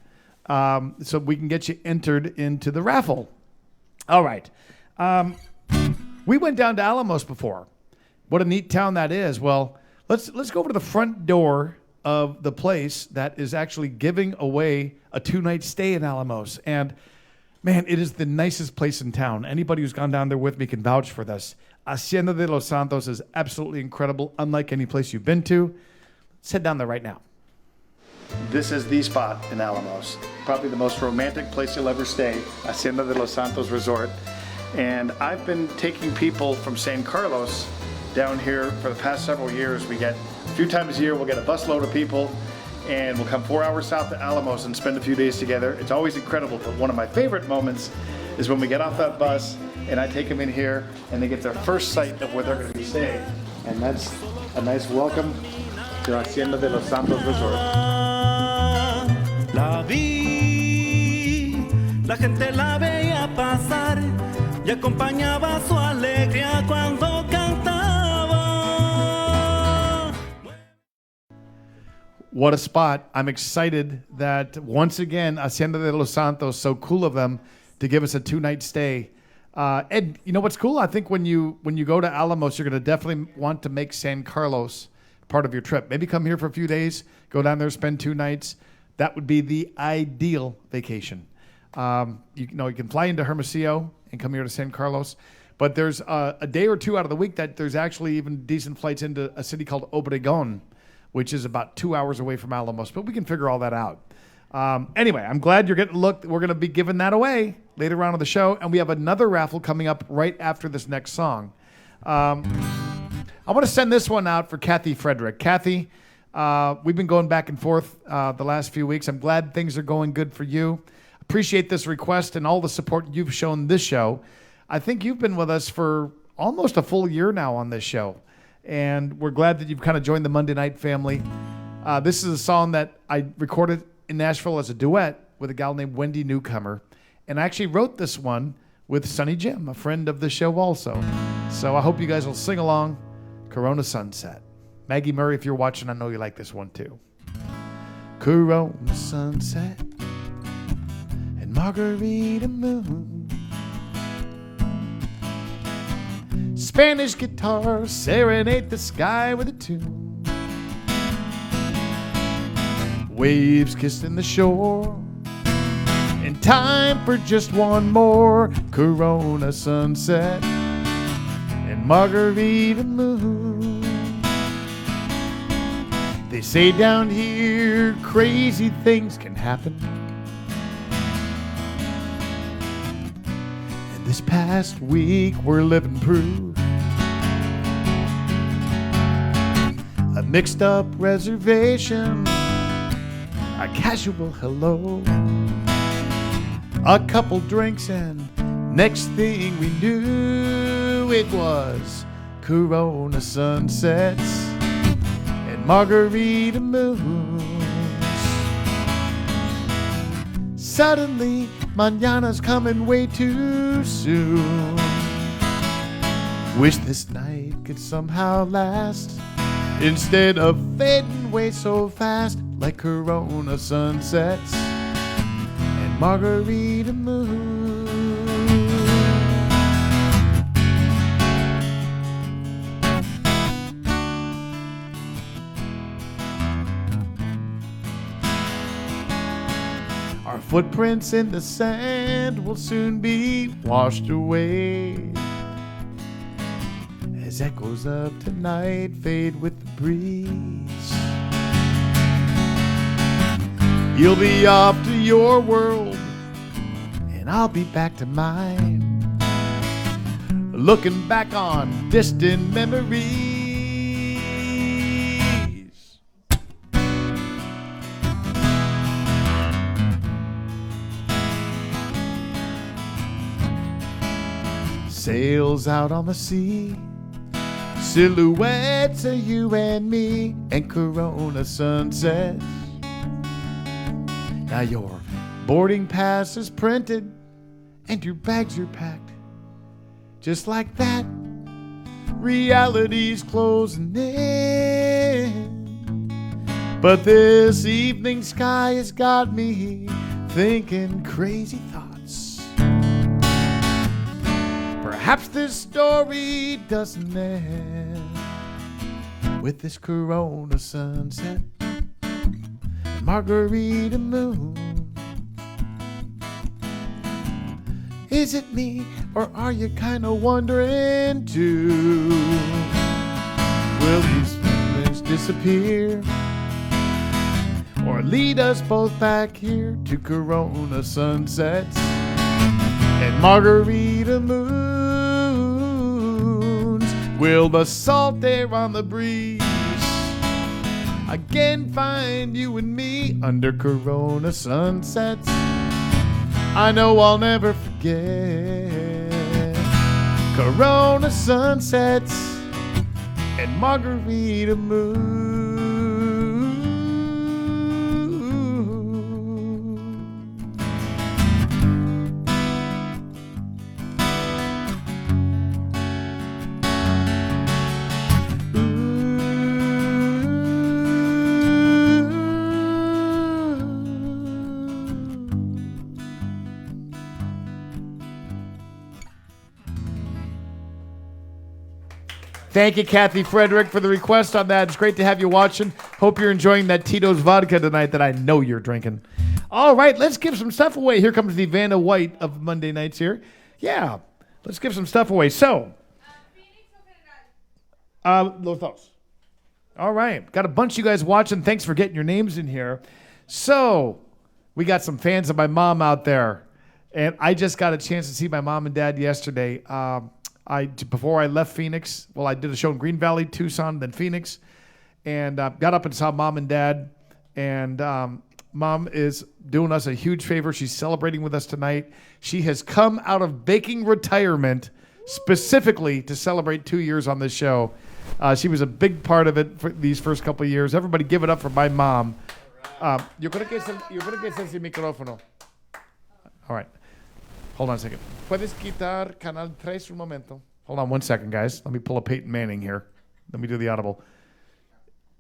so we can get you entered into the raffle. All right. We went down to Alamos before. What a neat town that is. Well, let's go over to the front door of the place that is actually giving away a 2-night stay in Alamos. And man, it is the nicest place in town. Anybody who's gone down there with me can vouch for this. Hacienda de los Santos is absolutely incredible, unlike any place you've been to. Let's head down there right now. This is the spot in Alamos. Probably the most romantic place you'll ever stay, Hacienda de los Santos Resort. And I've been taking people from San Carlos down here for the past several years. We get a few times a year, we'll get a busload of people and we'll come 4 hours south to Alamos and spend a few days together. It's always incredible, but one of my favorite moments is when we get off that bus and I take them in here and they get their first sight of where they're going to be staying. And that's a nice welcome to Hacienda de los Santos Resort. La vi, la gente la veía pasar y acompañaba su alegría cuando cantaba. What a spot. I'm excited that once again, Hacienda de los Santos, so cool of them to give us a 2-night stay. Ed, you know what's cool? I think when you go to Alamos, you're going to definitely want to make San Carlos part of your trip. Maybe come here for a few days, go down there, spend 2 nights. That would be the ideal vacation. You can fly into Hermosillo and come here to San Carlos, but there's a day or two out of the week that there's actually even decent flights into a city called Obregon, which is about 2 hours away from Alamos, but we can figure all that out. Anyway, I'm glad you're getting a look. We're going to be giving that away later on in the show, and we have another raffle coming up right after this next song. I want to send this one out for Kathy Frederick. Kathy, we've been going back and forth the last few weeks. I'm glad things are going good for you. Appreciate this request and all the support you've shown this show. I think you've been with us for almost a full year now on this show, and we're glad that you've kind of joined the Monday Night family. This is a song that I recorded in Nashville as a duet with a gal named Wendy Newcomer, and I actually wrote this one with Sonny Jim, a friend of the show also. So I hope you guys will sing along. Corona Sunset. Maggie Murray, if you're watching, I know you like this one too. Corona Sunset and Margarita Moon. Spanish guitar serenade the sky with a tune. Waves kissing the shore. And time for just one more Corona Sunset and Margarita Moon. They say down here crazy things can happen. And this past week we're living proof. A mixed up reservation, a casual hello, a couple drinks, and next thing we knew it was Corona Sunsets and Margarita Moons. Suddenly, mañana's coming way too soon. Wish this night could somehow last instead of fading away so fast like Corona Sunsets and Margarita Moon. Our footprints in the sand will soon be washed away as echoes of tonight fade with the breeze. You'll be off to your world, and I'll be back to mine, looking back on distant memories. Sails out on the sea, silhouettes of you and me, and Corona sunsets. Now your boarding pass is printed and your bags are packed. Just like that, reality's closing in. But this evening sky has got me thinking crazy thoughts. Perhaps this story doesn't end with this Corona sunset and Margarita Moon. Is it me, or are you kind of wondering too? Will these feelings disappear, or lead us both back here to Corona sunsets and margarita moons? Will the salt air on the breeze again find you and me under Corona sunsets? I know I'll never forget Corona sunsets and margarita moon. Thank you, Kathy Frederick, for the request on that. It's great to have you watching. Hope you're enjoying that Tito's vodka tonight that I know you're drinking. All right, let's give some stuff away. Here comes the Vanna White of Monday nights here. Yeah, let's give some stuff away. So, los dos. All right, got a bunch of you guys watching. Thanks for getting your names in here. So, we got some fans of my mom out there, and I just got a chance to see my mom and dad yesterday. Before I left Phoenix, I did a show in Green Valley, Tucson, then Phoenix, and got up and saw mom and dad. And mom is doing us a huge favor. She's celebrating with us tonight. She has come out of baking retirement specifically to celebrate 2 years on this show. She was a big part of it for these first couple of years. Everybody give it up for my mom. Yo creo que es el micrófono. All right. Hold on a second. Puedes quitar Canal 3 un momento. Hold on one second, guys. Let me pull a Peyton Manning here. Let me do the audible.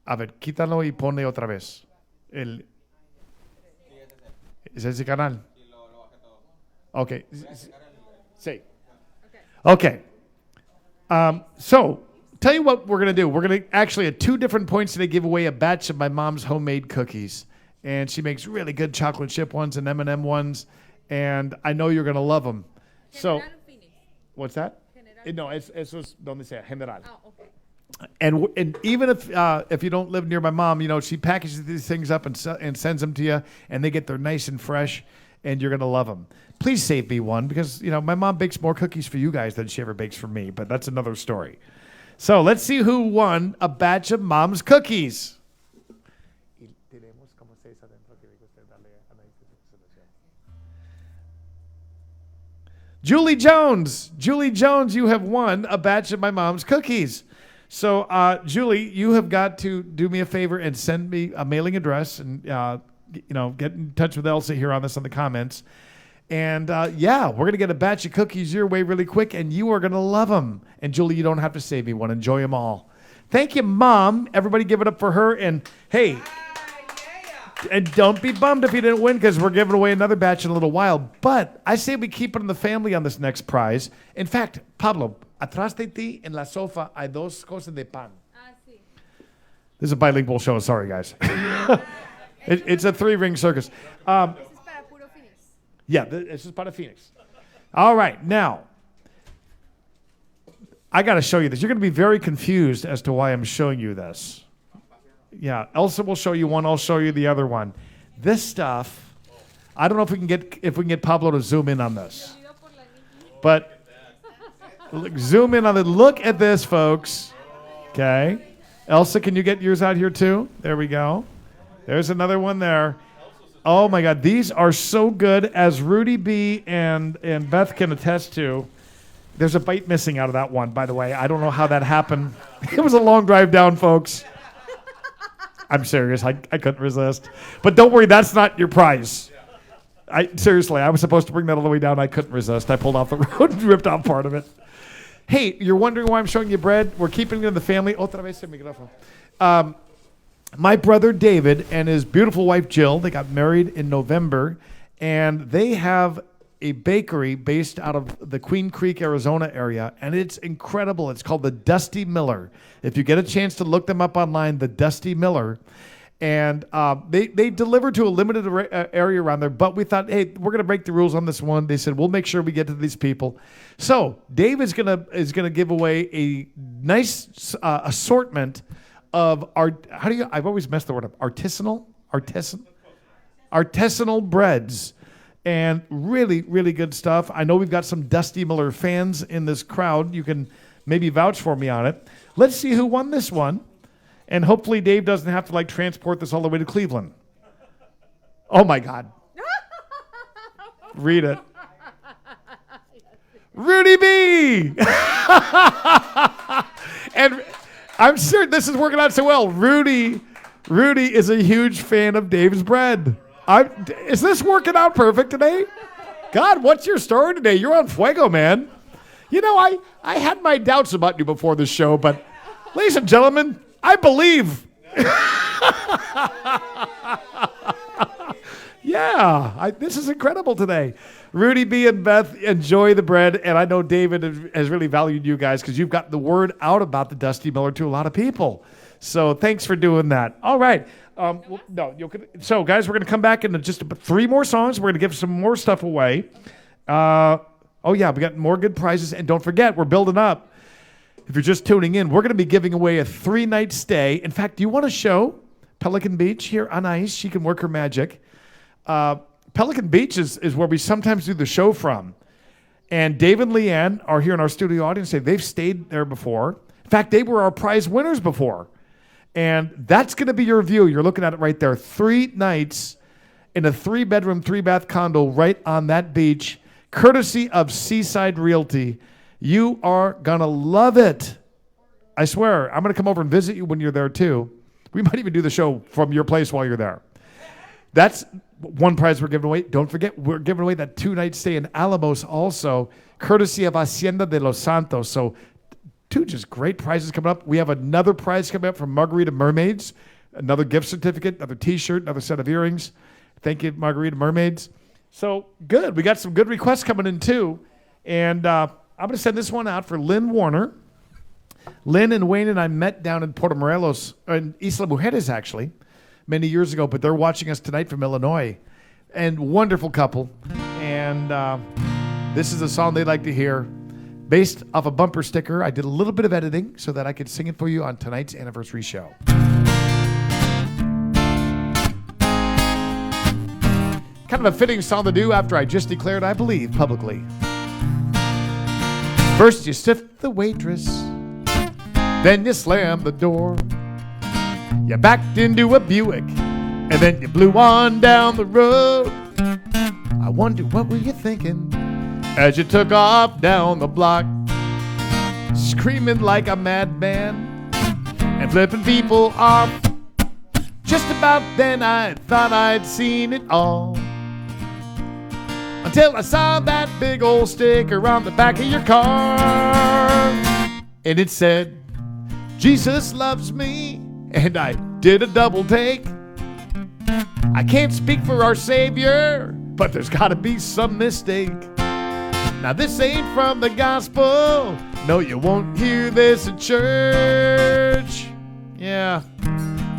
A ver, quítalo y ponle otra vez. ¿Es ese canal? Okay. Sí. Okay. So, tell you what we're going to do. We're going to actually, at 2 different points today, give away a batch of my mom's homemade cookies. And she makes really good chocolate chip ones and M&M ones. And I know you're going to love them. So, what's that? No, eso es donde sea, general. Oh, okay. And even if you don't live near my mom, she packages these things up and sends them to you, and they get there nice and fresh, and you're going to love them. Please save me one, because, my mom bakes more cookies for you guys than she ever bakes for me, but that's another story. So let's see who won a batch of mom's cookies. Julie Jones, you have won a batch of my mom's cookies. So, Julie, you have got to do me a favor and send me a mailing address and, get in touch with Elsa here on the comments. And, we're going to get a batch of cookies your way really quick, and you are going to love them. And, Julie, you don't have to save me one. Enjoy them all. Thank you, Mom. Everybody give it up for her. And, hey, and don't be bummed if you didn't win, because we're giving away another batch in a little while. But I say we keep it in the family on this next prize. In fact, Pablo, atrás de ti en la sofá hay 2 cosas de pan. Sí. This is a bilingual show. Sorry, guys. It's a 3-ring circus. This is para puro Phoenix. Yeah, this is para Phoenix. All right, now, I got to show you this. You're going to be very confused as to why I'm showing you this. Yeah, Elsa will show you one. I'll show you the other one. This stuff, I don't know if we can get Pablo to zoom in on this, but zoom in on it. Look at this, folks. Okay, Elsa, can you get yours out here too? There we go. There's another one there. Oh my God, these are so good, as Rudy B and Beth can attest to. There's a bite missing out of that one, by the way. I don't know how that happened. It was a long drive down, folks. I'm serious. I couldn't resist. But don't worry, that's not your prize. Seriously, I was supposed to bring that all the way down. I couldn't resist. I pulled off the road and ripped off part of it. Hey, you're wondering why I'm showing you bread? We're keeping it in the family. Otra vez el micrófono. My brother David and his beautiful wife Jill, they got married in November, and they have a bakery based out of the Queen Creek, Arizona area, and it's incredible. It's called the Dusty Miller. If you get a chance to look them up online, the Dusty Miller. And they delivered to a limited area around there, but we thought, hey, we're going to break the rules on this one. They said, we'll make sure we get to these people. So Dave is gonna give away a nice assortment of I've always messed the word up, artisanal breads, and really, really good stuff. I know we've got some Dusty Miller fans in this crowd. You can maybe vouch for me on it. Let's see who won this one. And hopefully Dave doesn't have to transport this all the way to Cleveland. Oh my God. Read it. Rudy B. And I'm sure this is working out so well. Rudy is a huge fan of Dave's bread. Is this working out perfect today? God, what's your story today? You're on fuego, man. You know, I had my doubts about you before the show, but ladies and gentlemen, I believe. Yeah, this is incredible today. Rudy B and Beth enjoy the bread, and I know David has really valued you guys because you've got the word out about the Dusty Miller to a lot of people. So thanks for doing that. All right. So, guys, we're going to come back into just 3 more songs. We're going to give some more stuff away. We got more good prizes. And don't forget, we're building up. If you're just tuning in, we're going to be giving away a 3-night stay. In fact, do you want to show Pelican Beach here on ice? She can work her magic. Pelican Beach is where we sometimes do the show from. And Dave and Leanne are here in our studio audience. They've stayed there before. In fact, they were our prize winners before. And that's going to be your view. You're looking at it right there. 3 nights in a 3-bedroom, 3-bath condo right on that beach, courtesy of Seaside Realty. You are going to love it. I swear, I'm going to come over and visit you when you're there too. We might even do the show from your place while you're there. That's one prize we're giving away. Don't forget, we're giving away that 2-night stay in Alamos also, courtesy of Hacienda de los Santos. So 2 just great prizes coming up. We have another prize coming up from Margarita Mermaids, another gift certificate, another T-shirt, another set of earrings. Thank you, Margarita Mermaids. So good. We got some good requests coming in too. And I'm going to send this one out for Lynn Warner. Lynn and Wayne and I met down in Puerto Morelos, in Isla Mujeres actually, many years ago, but they're watching us tonight from Illinois. And wonderful couple. And this is a song they like to hear. Based off a bumper sticker, I did a little bit of editing so that I could sing it for you on tonight's anniversary show. Kind of a fitting song to do after I just declared I believe publicly. First you stiffed the waitress, then you slammed the door. You backed into a Buick, and then you blew on down the road. I wonder what were you thinking as you took off down the block, screaming like a madman and flipping people off. Just about then I thought I'd seen it all, until I saw that big old sticker on the back of your car. And it said, Jesus loves me. And I did a double take. I can't speak for our Savior, but there's got to be some mistake. Now this ain't from the gospel. No, you won't hear this in church. Yeah,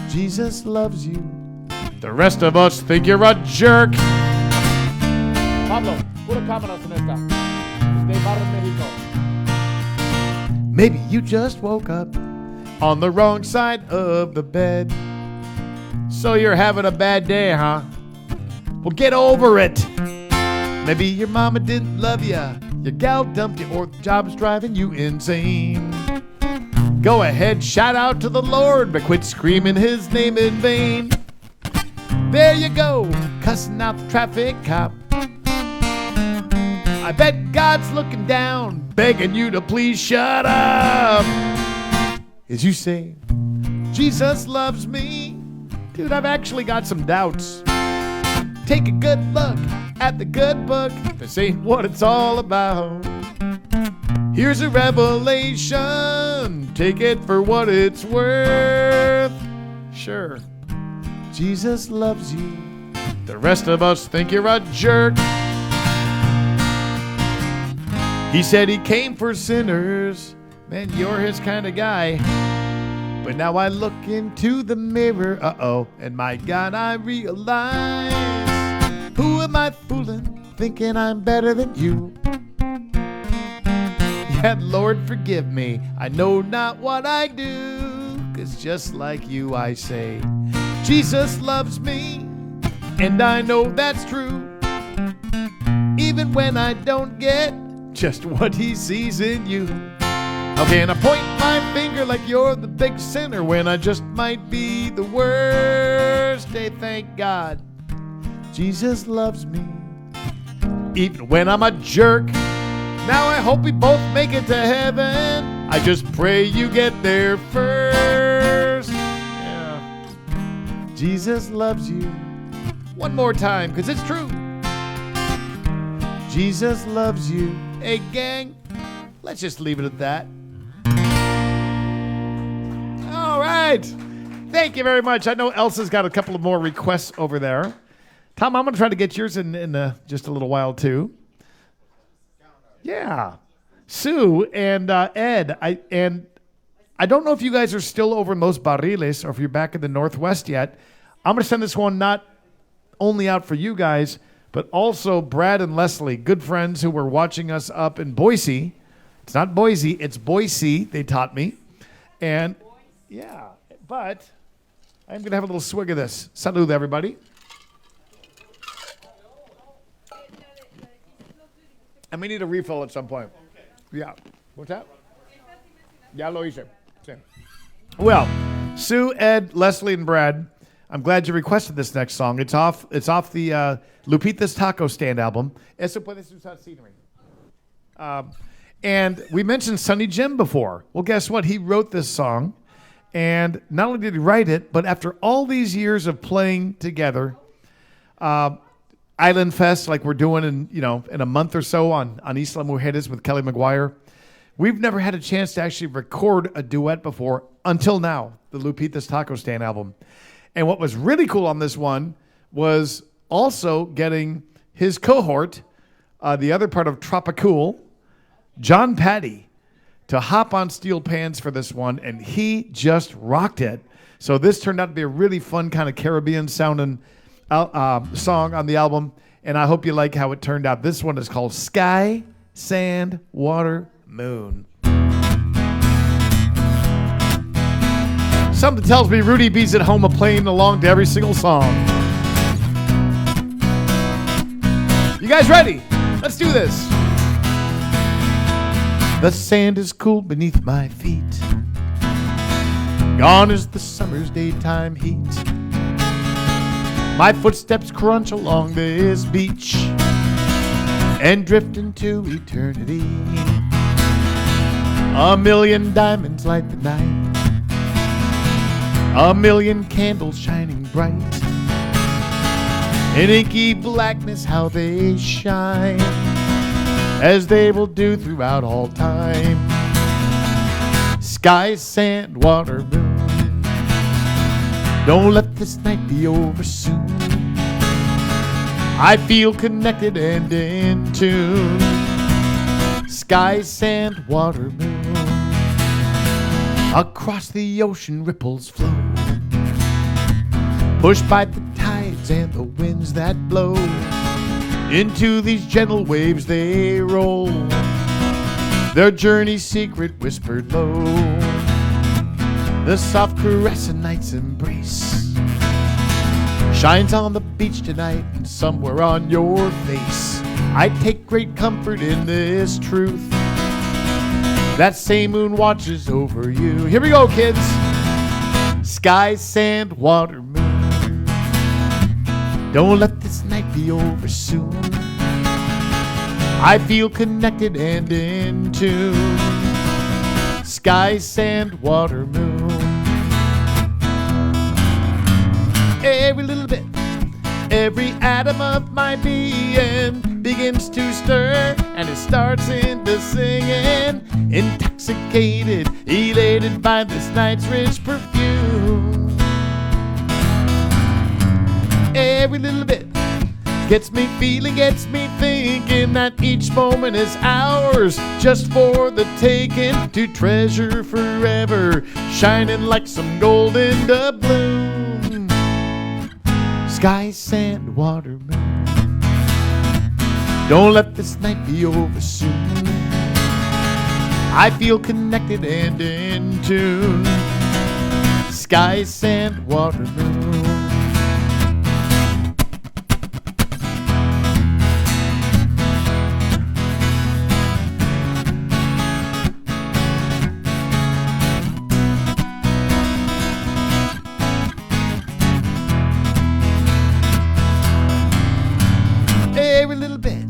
Jesus loves you. The rest of us think you're a jerk. Pablo, puro cámaras en esta. Desde Barrio México. Maybe you just woke up on the wrong side of the bed, so you're having a bad day, huh? Well, get over it. Maybe your mama didn't love ya, your gal dumped you, or the job's driving you insane. Go ahead, shout out to the Lord, but quit screaming his name in vain. There you go, cussing out the traffic cop. I bet God's looking down, begging you to please shut up. As you say, Jesus loves me. Dude, I've actually got some doubts. Take a good look at the good book. This ain't what it's all about. Here's a revelation. Take it for what it's worth. Sure, Jesus loves you. The rest of us think you're a jerk. He said he came for sinners. Man, you're his kind of guy. But now I look into the mirror, and my God, I realize, who am I fooling, thinking I'm better than you? Yet, Lord, forgive me, I know not what I do, 'cause just like you, I say, Jesus loves me, and I know that's true, even when I don't get just what he sees in you. Okay, and I point my finger like you're the big sinner when I just might be the worst. Hey, thank God, Jesus loves me, even when I'm a jerk. Now I hope we both make it to heaven. I just pray you get there first. Yeah. Jesus loves you. One more time, because it's true. Jesus loves you. Hey, gang, let's just leave it at that. All right. Thank you very much. I know Elsa's got a couple of more requests over there. Tom, I'm going to try to get yours in just a little while, too. Yeah. Sue and Ed, I don't know if you guys are still over in Los Barriles or if you're back in the Northwest yet. I'm going to send this one not only out for you guys, but also Brad and Leslie, good friends who were watching us up in Boise. It's not Boise, it's Boise, they taught me. And, yeah, but I'm going to have a little swig of this. Salud, everybody. And we need a refill at some point. Yeah. What's that? Ya lo hice. Sí. Well, Sue, Ed, Leslie, and Brad, I'm glad you requested this next song. It's off the Lupita's Taco Stand album. Eso puedes usar scenery. And we mentioned Sonny Jim before. Well, guess what? He wrote this song. And not only did he write it, but after all these years of playing together, Island Fest, like we're doing in a month or so on Isla Mujeres with Kelly McGuire. We've never had a chance to actually record a duet before until now, the Lupita's Taco Stand album. And what was really cool on this one was also getting his cohort, the other part of Tropicool, John Patty, to hop on steel pans for this one, and he just rocked it. So this turned out to be a really fun kind of Caribbean sounding song on the album, and I hope you like how it turned out. This one is called Sky, Sand, Water, Moon. Something tells me Rudy B's at home playing along to every single song. You guys ready? Let's do this. The sand is cool beneath my feet. Gone is the summer's daytime heat. My footsteps crunch along this beach and drift into eternity. A million diamonds light the night, a million candles shining bright. In inky blackness how they shine, as they will do throughout all time. Sky, sand, water, moon, don't let this night be over soon. I feel connected and in tune. Sky, sand, water, moon. Across the ocean ripples flow, pushed by the tides and the winds that blow. Into these gentle waves they roll, their journey's secret whispered low. The soft caress of night's embrace shines on the beach tonight and somewhere on your face. I take great comfort in this truth, that same moon watches over you. Here we go, kids. Sky, sand, water, moon, don't let this night be over soon. I feel connected and in tune. Sky, sand, water, moon. Every little bit, every atom of my being begins to stir, and it starts into singing. Intoxicated, elated by this night's rich perfume. Every little bit, Gets me feeling, gets me thinking that each moment is ours, just for the taking, to treasure forever, shining like some golden doubloon. Sky, sand, water, moon. Don't let this night be over soon. I feel connected and in tune. Sky, sand, water, moon. Every little bit,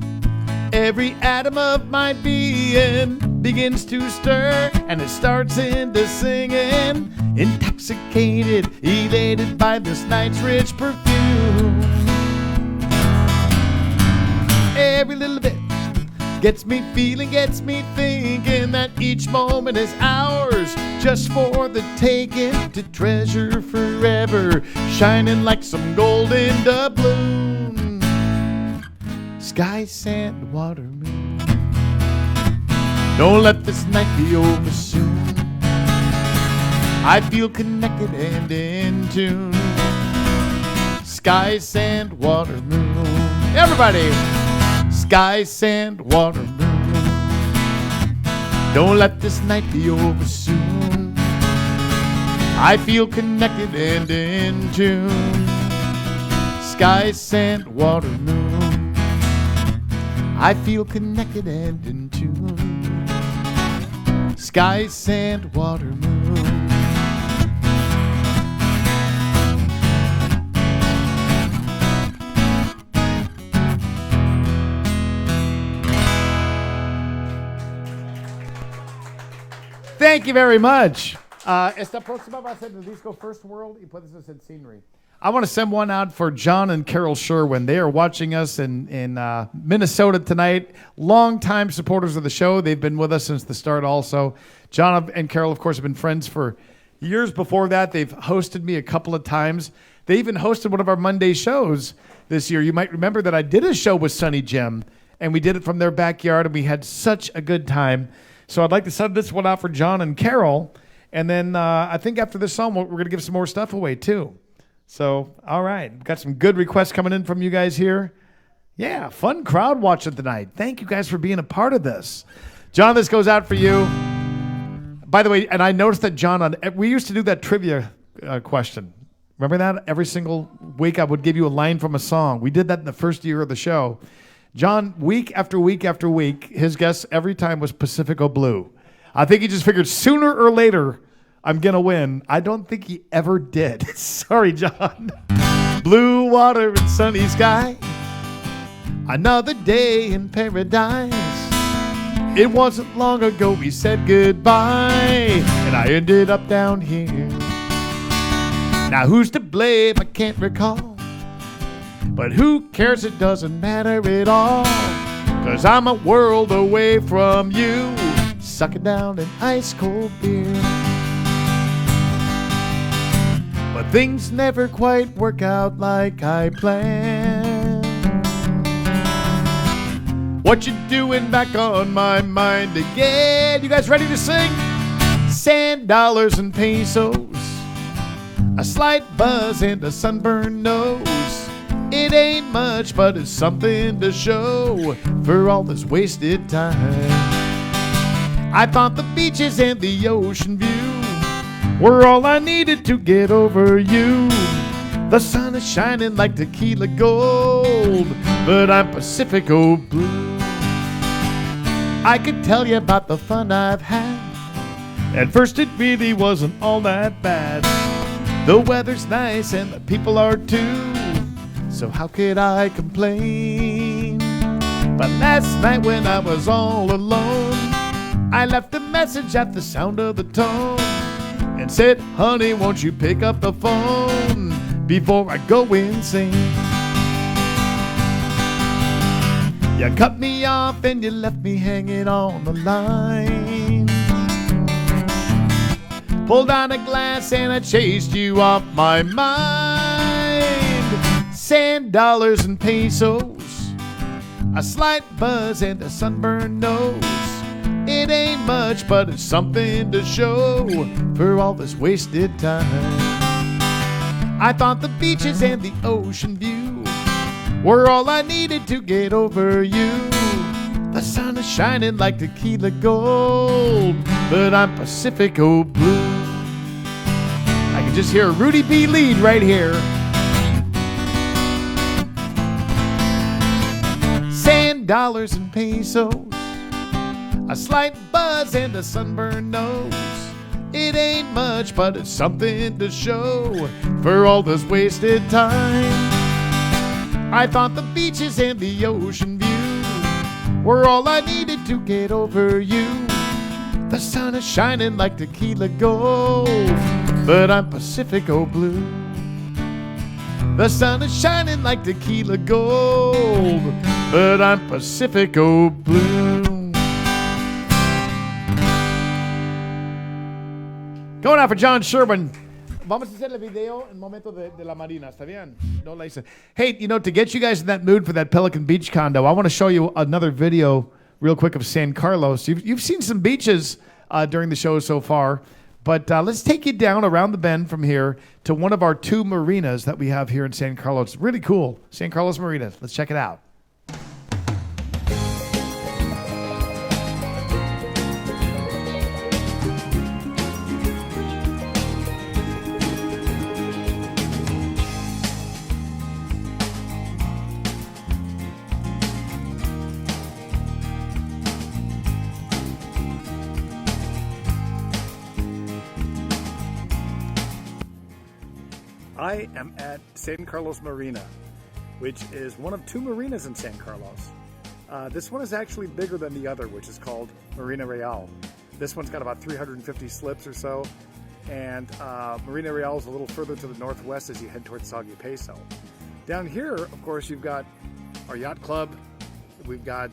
every atom of my being begins to stir, and it starts into singing, intoxicated, elated by this night's rich perfume. Every little bit gets me feeling, gets me thinking that each moment is ours, just for the taking, to treasure forever, shining like some golden doubloon. Sky, sand, water, moon. Don't let this night be over soon. I feel connected and in tune. Sky, sand, water, moon. Everybody! Sky, sand, water, moon. Don't let this night be over soon. I feel connected and in tune. Sky, sand, water, moon. I feel connected and in tune. Sky, sand, water, moon. Thank you very much. Esta próxima va a ser el disco First World y puede ser scenery. I want to send one out for John and Carol Sherwin. They are watching us in Minnesota tonight. Long-time supporters of the show. They've been with us since the start also. John and Carol, of course, have been friends for years before that. They've hosted me a couple of times. They even hosted one of our Monday shows this year. You might remember that I did a show with Sonny Jim, and we did it from their backyard, and we had such a good time. So I'd like to send this one out for John and Carol. And then I think after this song, we're going to give some more stuff away, too. So, all right. Got some good requests coming in from you guys here. Yeah, fun crowd watching tonight. Thank you guys for being a part of this. John, this goes out for you. By the way, and I noticed that John, we used to do that trivia question. Remember that? Every single week I would give you a line from a song. We did that in the first year of the show. John, week after week after week, his guess every time was Pacifico Blue. I think he just figured sooner or later I'm going to win. I don't think he ever did. Sorry, John. Blue water and sunny sky. Another day in paradise. It wasn't long ago we said goodbye, and I ended up down here. Now who's to blame? I can't recall. But who cares? It doesn't matter at all. 'Cause I'm a world away from you, sucking down an ice cold beer. But things never quite work out like I planned. What you doing back on my mind again? You guys ready to sing? Sand, dollars, and pesos. A slight buzz and a sunburned nose. It ain't much, but it's something to show for all this wasted time. I thought the beaches and the ocean view were all I needed to get over you. The sun is shining like tequila gold, but I'm Pacifico Blue. I could tell you about the fun I've had. At first it really wasn't all that bad. The weather's nice and the people are too, so how could I complain? But last night when I was all alone, I left a message at the sound of the tone and said, honey, won't you pick up the phone before I go insane? You cut me off and you left me hanging on the line. Pulled out a glass and I chased you off my mind. Sand, dollars, and pesos. A slight buzz and a sunburned nose. It ain't much, but it's something to show for all this wasted time. I thought the beaches and the ocean view were all I needed to get over you. The sun is shining like tequila gold, but I'm Pacifico blue. I can just hear Rudy B. lead right here. Sand, dollars, and pesos. A slight buzz and a sunburned nose. It ain't much, but it's something to show for all this wasted time. I thought the beaches and the ocean view were all I needed to get over you. The sun is shining like tequila gold, but I'm Pacifico blue. The sun is shining like tequila gold, but I'm Pacifico blue. Going out for John Sherwin. Vamos a hacer el video en momento de la marina, ¿está bien? No la hice. Hey, to get you guys in that mood for that Pelican Beach condo, I want to show you another video real quick of San Carlos. You've seen some beaches during the show so far, but let's take you down around the bend from here to one of our 2 marinas that we have here in San Carlos. Really cool. San Carlos Marina. Let's check it out. I am at San Carlos Marina, which is one of 2 marinas in San Carlos. This one is actually bigger than the other, which is called Marina Real. This one's got about 350 slips or so, and Marina Real is a little further to the northwest as you head towards Soggy Peso. Down here, of course, you've got our yacht club. We've got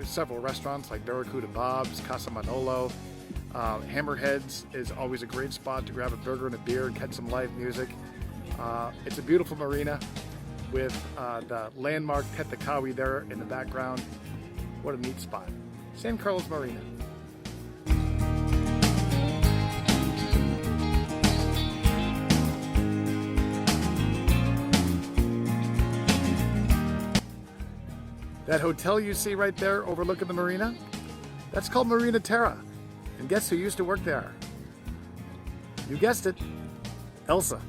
several restaurants like Barracuda Bob's, Casa Manolo. Hammerheads is always a great spot to grab a burger and a beer and catch some live music. It's a beautiful marina with the landmark Petakawi there in the background. What a neat spot. San Carlos Marina. That hotel you see right there overlooking the marina, that's called Marina Terra. And guess who used to work there? You guessed it, Elsa.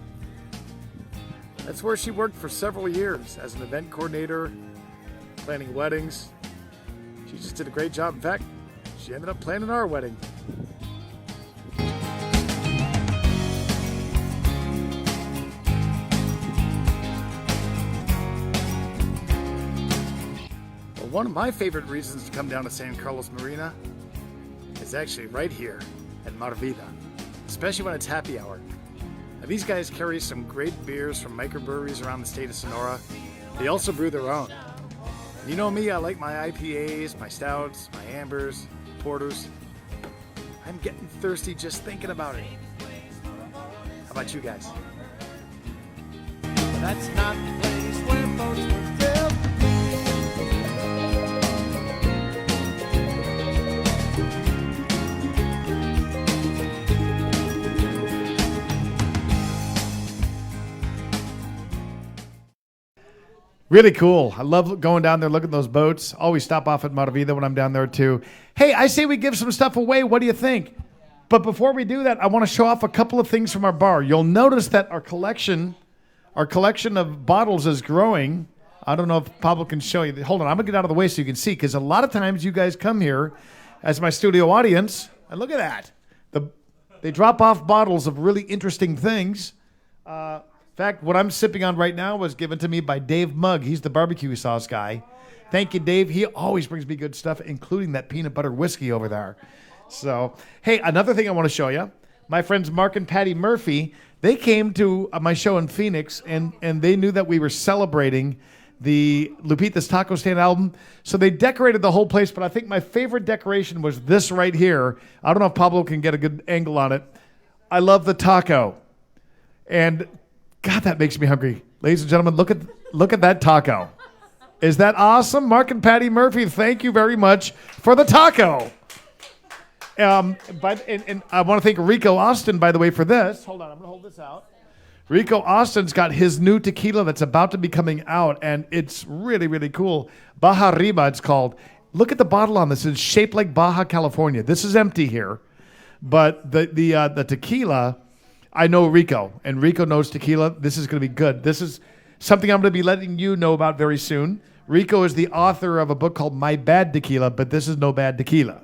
That's where she worked for several years as an event coordinator, planning weddings. She just did a great job. In fact, she ended up planning our wedding. Well, one of my favorite reasons to come down to San Carlos Marina is actually right here at Mar Vida, especially when it's happy hour. Now, these guys carry some great beers from microbreweries around the state of Sonora. They also brew their own. You know me, I like my IPAs, my stouts, my ambers, porters. I'm getting thirsty just thinking about it. How about you guys? That's not the place where folks were built. Really cool. I love going down there, looking at those boats. Always stop off at Mar Vida when I'm down there too. Hey, I say we give some stuff away. What do you think? But before we do that, I want to show off a couple of things from our bar. You'll notice that our collection of bottles is growing. I don't know if Pablo can show you. Hold on, I'm going to get out of the way so you can see, because a lot of times you guys come here as my studio audience, and look at that. They drop off bottles of really interesting things. In fact, what I'm sipping on right now was given to me by Dave Mugg. He's the barbecue sauce guy. Thank you, Dave. He always brings me good stuff, including that peanut butter whiskey over there. So, hey, another thing I want to show you. My friends Mark and Patty Murphy, they came to my show in Phoenix, and they knew that we were celebrating the Lupita's Taco Stand album. So they decorated the whole place, but I think my favorite decoration was this right here. I don't know if Pablo can get a good angle on it. I love the taco. And God, that makes me hungry. Ladies and gentlemen, look at that taco. Is that awesome? Mark and Patty Murphy, thank you very much for the taco. But I want to thank Rico Austin, by the way, for this. Hold on, I'm going to hold this out. Rico Austin's got his new tequila that's about to be coming out, and it's really, really cool. Baja Riba, it's called. Look at the bottle on this. It's shaped like Baja California. This is empty here, but the tequila, I know Rico, and Rico knows tequila. This is going to be good. This is something I'm going to be letting you know about very soon. Rico is the author of a book called My Bad Tequila, but this is no bad tequila.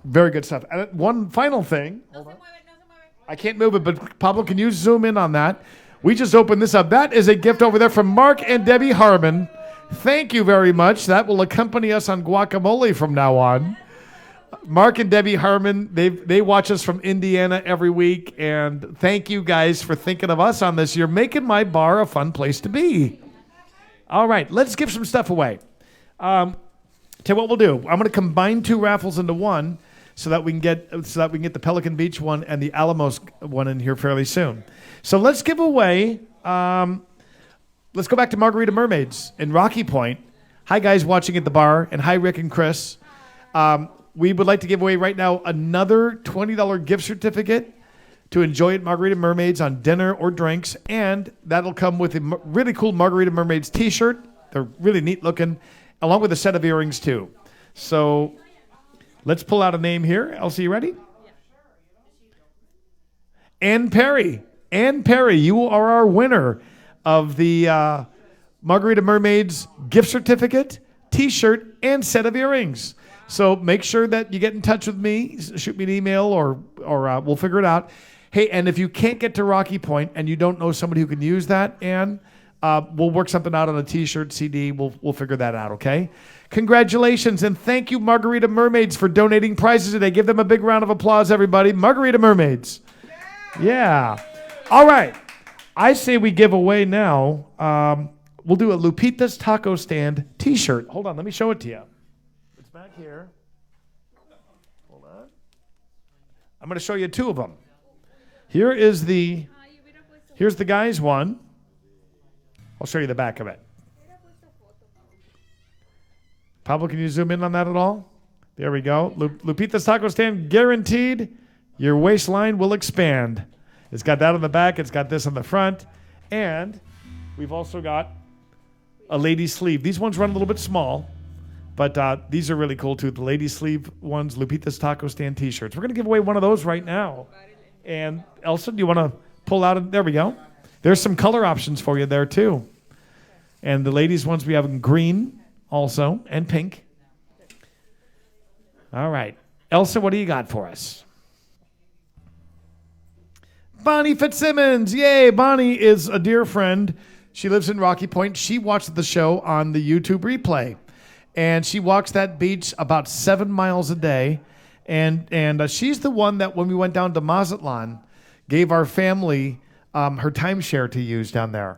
Very good stuff. And one final thing. Hold on. I can't move it, but Pablo, can you zoom in on that? We just opened this up. That is a gift over there from Mark and Debbie Harmon. Thank you very much. That will accompany us on guacamole from now on. Mark and Debbie Harmon, they watch us from Indiana every week, and thank you guys for thinking of us on this. You're making my bar a fun place to be. All right, let's give some stuff away. Tell you what we'll do. I'm going to combine 2 raffles into one so that we can get the Pelican Beach one and the Alamos one in here fairly soon. So let's give away. Let's go back to Margarita Mermaids in Rocky Point. Hi guys watching at the bar, and hi Rick and Chris. We would like to give away right now another $20 gift certificate to enjoy at Margarita Mermaids on dinner or drinks, and that'll come with a really cool Margarita Mermaids t-shirt. They're really neat looking, along with a set of earrings too. So let's pull out a name here. Elsie, you ready? Ann Perry. Ann Perry, you are our winner of the Margarita Mermaids gift certificate, t-shirt, and set of earrings. So make sure that you get in touch with me. Shoot me an email or we'll figure it out. Hey, and if you can't get to Rocky Point and you don't know somebody who can use that, Ann, we'll work something out on a t-shirt, CD. We'll figure that out, okay? Congratulations, and thank you, Margarita Mermaids, for donating prizes today. Give them a big round of applause, everybody. Margarita Mermaids. Yeah. All right. I say we give away now. We'll do a Lupita's Taco Stand t-shirt. Hold on. Let me show it to you. It's back here. Hold on. I'm going to show you 2 of them. Here's the guy's one. I'll show you the back of it. Pablo, can you zoom in on that at all? There we go. Lupita's Taco Stand, guaranteed your waistline will expand. It's got that on the back. It's got this on the front. And we've also got a ladies sleeve. These ones run a little bit small, but these are really cool too. The ladies sleeve ones, Lupita's Taco Stand t-shirts. We're going to give away one of those right now. And Elsa, do you want to pull out? There we go. There's some color options for you there too. And the ladies ones we have in green also and pink. All right. Elsa, what do you got for us? Bonnie Fitzsimmons. Yay. Bonnie is a dear friend. She lives in Rocky Point. She watched the show on the YouTube replay. And she walks that beach about 7 miles a day. And she's the one that when we went down to Mazatlan, gave our family her timeshare to use down there.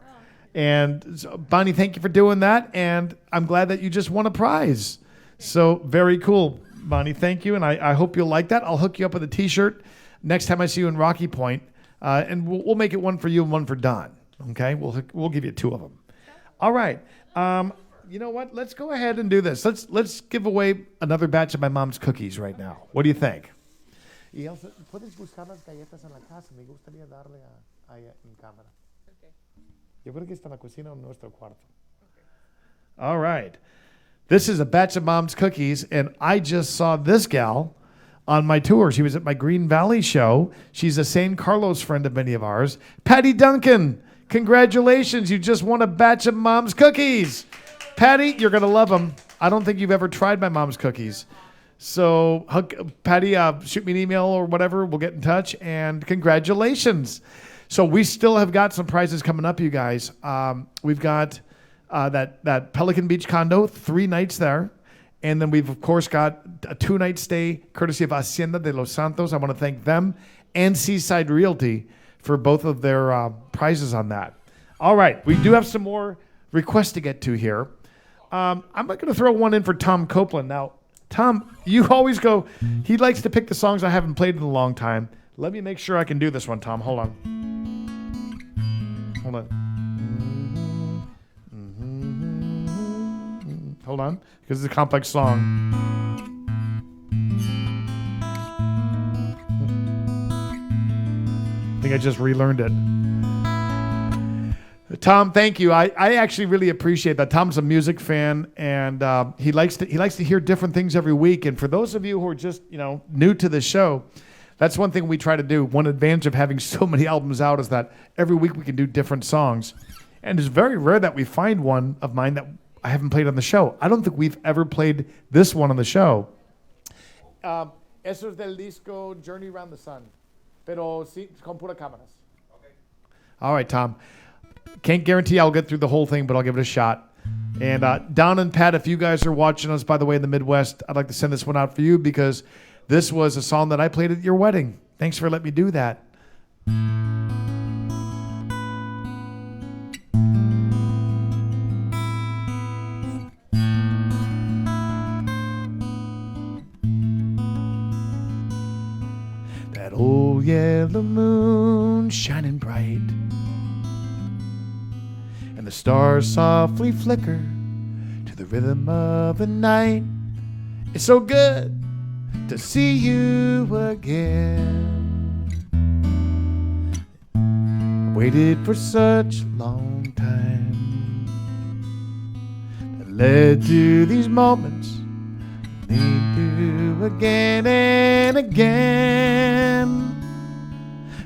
And so, Bonnie, thank you for doing that. And I'm glad that you just won a prize. So very cool, Bonnie. Thank you. And I hope you'll like that. I'll hook you up with a t-shirt next time I see you in Rocky Point. And we'll make it one for you and one for Don. Okay? We'll give you 2 of them. All right. You know what? Let's go ahead and do this. Let's give away another batch of my mom's cookies right now. What do you think? Y Elsa, puedes buscar las galletas en la casa. Me gustaría darle a ella en cámara. Okay. Yo creo que está en la cocina o en nuestro cuarto. Okay. All right. This is a batch of mom's cookies, and I just saw this gal on my tour. She was at my Green Valley show. She's a San Carlos friend of many of ours. Patty Duncan, congratulations. You just won a batch of mom's cookies. Patty, you're going to love them. I don't think you've ever tried my mom's cookies. So, Patty, shoot me an email or whatever. We'll get in touch. And congratulations. So we still have got some prizes coming up, you guys. We've got that Pelican Beach condo, 3 nights there. And then we've, of course, got a 2-night stay courtesy of Hacienda de los Santos. I want to thank them and Seaside Realty for both of their prizes on that. All right. We do have some more requests to get to here. I'm going to throw one in for Tom Copeland. Now, Tom, you always go, he likes to pick the songs I haven't played in a long time. Let me make sure I can do this one, Tom. Hold on. Hold on. Hold on, because it's a complex song. I think I just relearned it. Tom, thank you. I actually really appreciate that. Tom's a music fan, and he likes to hear different things every week. And for those of you who are just new to the show, that's one thing we try to do. One advantage of having so many albums out is that every week we can do different songs. And it's very rare that we find one of mine that I haven't played on the show. I don't think we've ever played this one on the show. Eso es del disco Journey Around the Sun, pero sí, con pura cámaras. Okay. All right, Tom. Can't guarantee I'll get through the whole thing, but I'll give it a shot. And Don and Pat, if you guys are watching us, by the way, in the Midwest, I'd like to send this one out for you because this was a song that I played at your wedding. Thanks for letting me do that. That old yellow moon shining bright, and the stars softly flicker to the rhythm of the night. It's so good to see you again. I waited for such a long time that led to these moments. Need to again and again.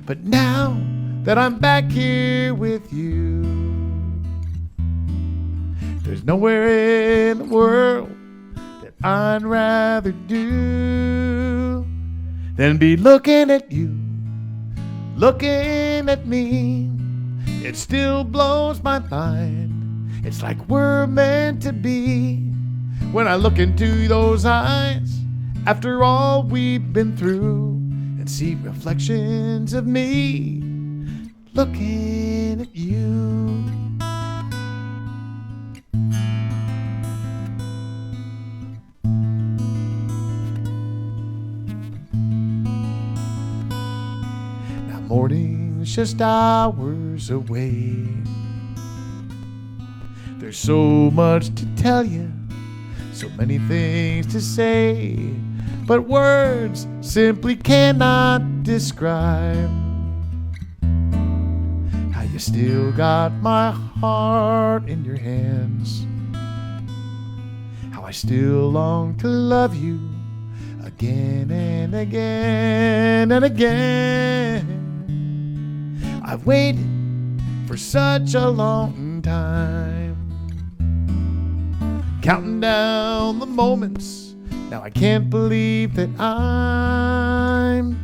But now that I'm back here with you, there's nowhere in the world that I'd rather do than be looking at you, looking at me. It still blows my mind. It's like we're meant to be. When I look into those eyes, after all we've been through, and see reflections of me looking at you. Now morning's just hours away. There's so much to tell you, so many things to say, but words simply cannot describe how you still got my heart in your hands, how I still long to love you again and again and again. I've waited for such a long time, counting down the moments. Now I can't believe that I'm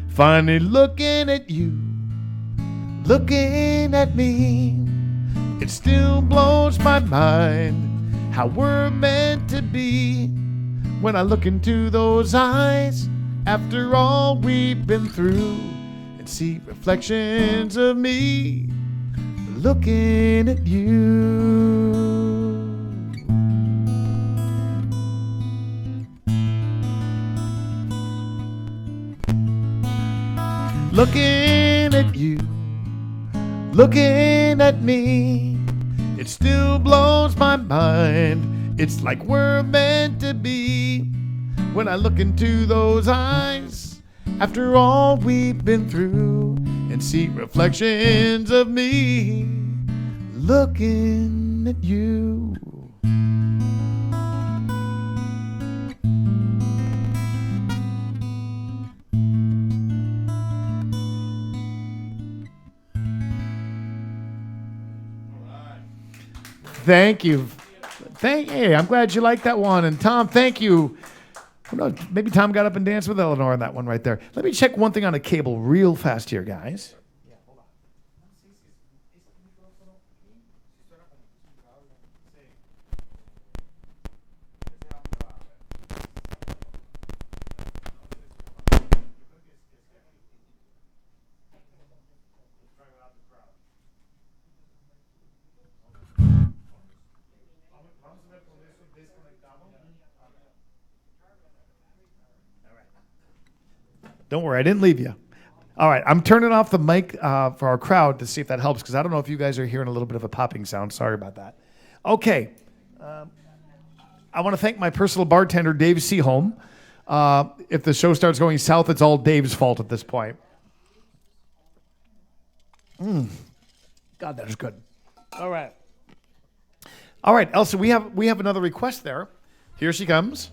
finally looking at you, looking at me. It still blows my mind how we're meant to be. When I look into those eyes, after all we've been through, and see reflections of me looking at you. Looking at you, looking at me, it still blows my mind. It's like we're meant to be. When I look into those eyes, after all we've been through, and see reflections of me looking at you. Thank you. Hey, I'm glad you liked that one. And Tom, thank you. Maybe Tom got up and danced with Eleanor on that one right there. Let me check one thing on a cable real fast here, guys. Don't worry, I didn't leave you. All right, I'm turning off the mic for our crowd to see if that helps, because I don't know if you guys are hearing a little bit of a popping sound. Sorry about that. Okay. I want to thank my personal bartender, Dave Seaholm. If the show starts going south, it's all Dave's fault at this point. God, that is good. All right. All right, Elsa, we have another request there. Here she comes.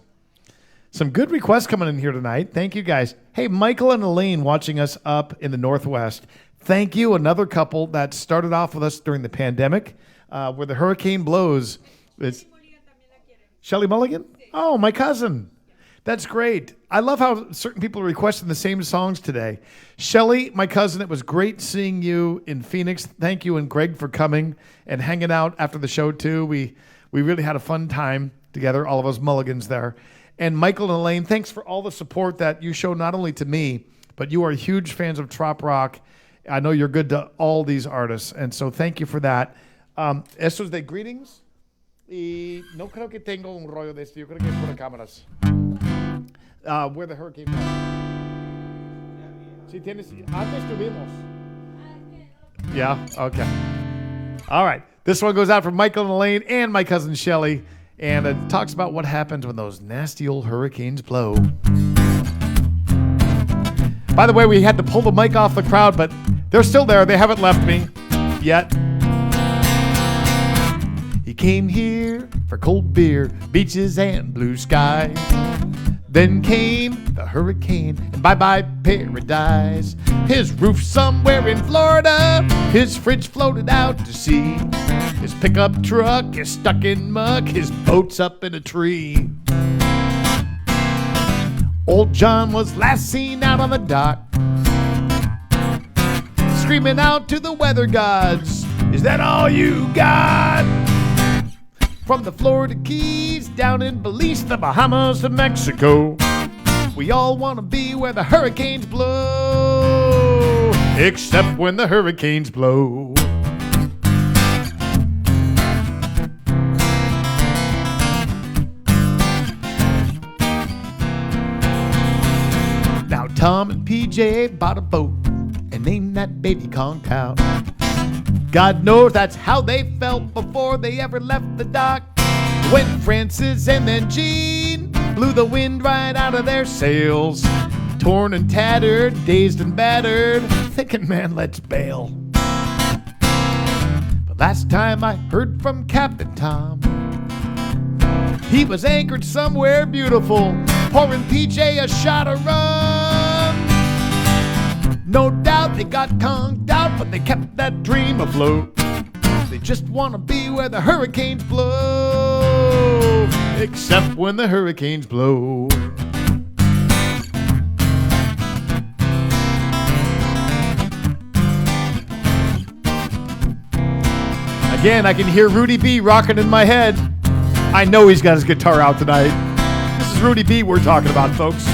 Some good requests coming in here tonight. Thank you, guys. Hey, Michael and Elaine watching us up in the Northwest. Thank you. Another couple that started off with us during the pandemic, where the hurricane blows. It's Shelly Mulligan? Oh, my cousin. That's great. I love how certain people are requesting the same songs today. Shelly, my cousin, it was great seeing you in Phoenix. Thank you and Greg for coming and hanging out after the show, too. We really had a fun time together, all of us Mulligans there. And Michael and Elaine, thanks for all the support that you show not only to me, but you are huge fans of trop rock. I know you're good to all these artists, and so thank you for that. Estos de greetings. Y no creo que tengo un rollo de esto. Yo creo que es por cámaras. Where the hurricane was. Si tienes, antes tuvimos. Yeah, okay. All right. This one goes out from Michael and Elaine and my cousin Shelly. And it talks about what happens when those nasty old hurricanes blow. By the way, we had to pull the mic off the crowd, but they're still there. They haven't left me yet. He came here for cold beer, beaches, and blue skies. Then came the hurricane, and bye-bye paradise. His roof somewhere in Florida, his fridge floated out to sea. His pickup truck is stuck in muck, his boat's up in a tree. Old John was last seen out on the dock, screaming out to the weather gods, "Is that all you got?" From the Florida Keys, down in Belize, the Bahamas, to Mexico, we all want to be where the hurricanes blow, except when the hurricanes blow. Now Tom and PJ bought a boat and named that baby conked out. God knows that's how they felt before they ever left the dock. When Francis and then Jean blew the wind right out of their sails, torn and tattered, dazed and battered, thinking, man, let's bail. But last time I heard from Captain Tom, he was anchored somewhere beautiful, pouring PJ a shot of rum. No doubt they got conked out, but they kept that dream afloat. They just want to be where the hurricanes blow, except when the hurricanes blow. Again, I can hear Rudy B rocking in my head. I know he's got his guitar out tonight. This is Rudy B we're talking about, folks.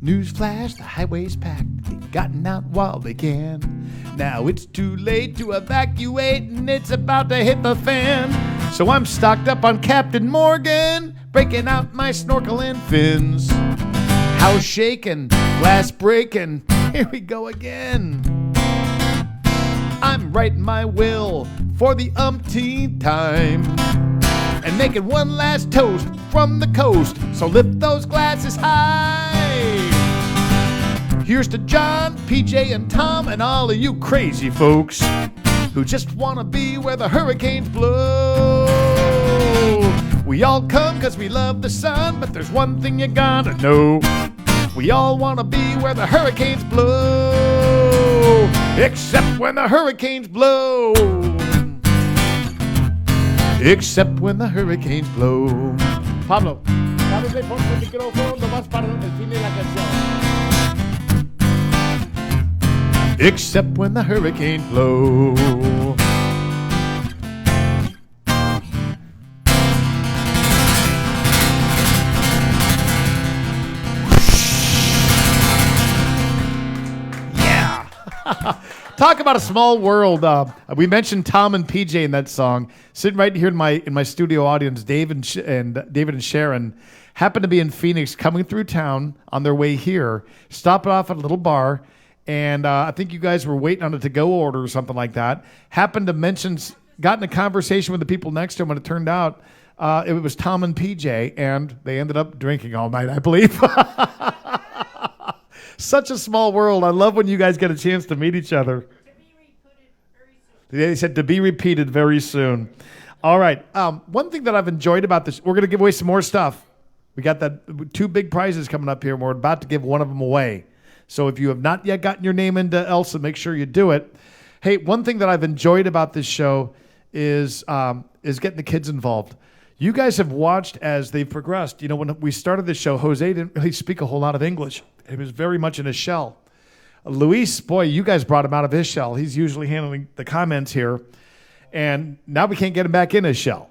Newsflash, the highway's packed. They've gotten out while they can. Now it's too late to evacuate and it's about to hit the fan. So I'm stocked up on Captain Morgan, breaking out my snorkel and fins. House shaking, glass breaking, here we go again. I'm writing my will for the umpteenth time and making one last toast from the coast. So lift those glasses high. Here's to John, PJ, and Tom, and all of you crazy folks who just want to be where the hurricanes blow. We all come because we love the sun, but there's one thing you gotta know. We all want to be where the hurricanes blow, except when the hurricanes blow. Except when the hurricanes blow. Pablo, ¿sabes de por el micrófono nomás para el fin de la canción? Except when the hurricanes blow. Yeah. Talk about a small world. We mentioned Tom and PJ in that song. Sitting right here in my studio audience, David and Sharon happened to be in Phoenix, coming through town on their way here, stopping off at a little bar, and I think you guys were waiting on a to-go order or something like that. Happened to mention, got in a conversation with the people next to him, and it turned out it was Tom and PJ, and they ended up drinking all night, I believe. Such a small world. I love when you guys get a chance to meet each other. They said to be repeated very soon. All right. One thing that I've enjoyed about this, we're going to give away some more stuff. We got that 2 big prizes coming up here, and we're about to give one of them away. So if you have not yet gotten your name into Elsa, make sure you do it. Hey, one thing that I've enjoyed about this show is getting the kids involved. You guys have watched as they've progressed. You know, when we started this show, Jose didn't really speak a whole lot of English. He was very much in his shell. Luis, boy, you guys brought him out of his shell. He's usually handling the comments here. And now we can't get him back in his shell.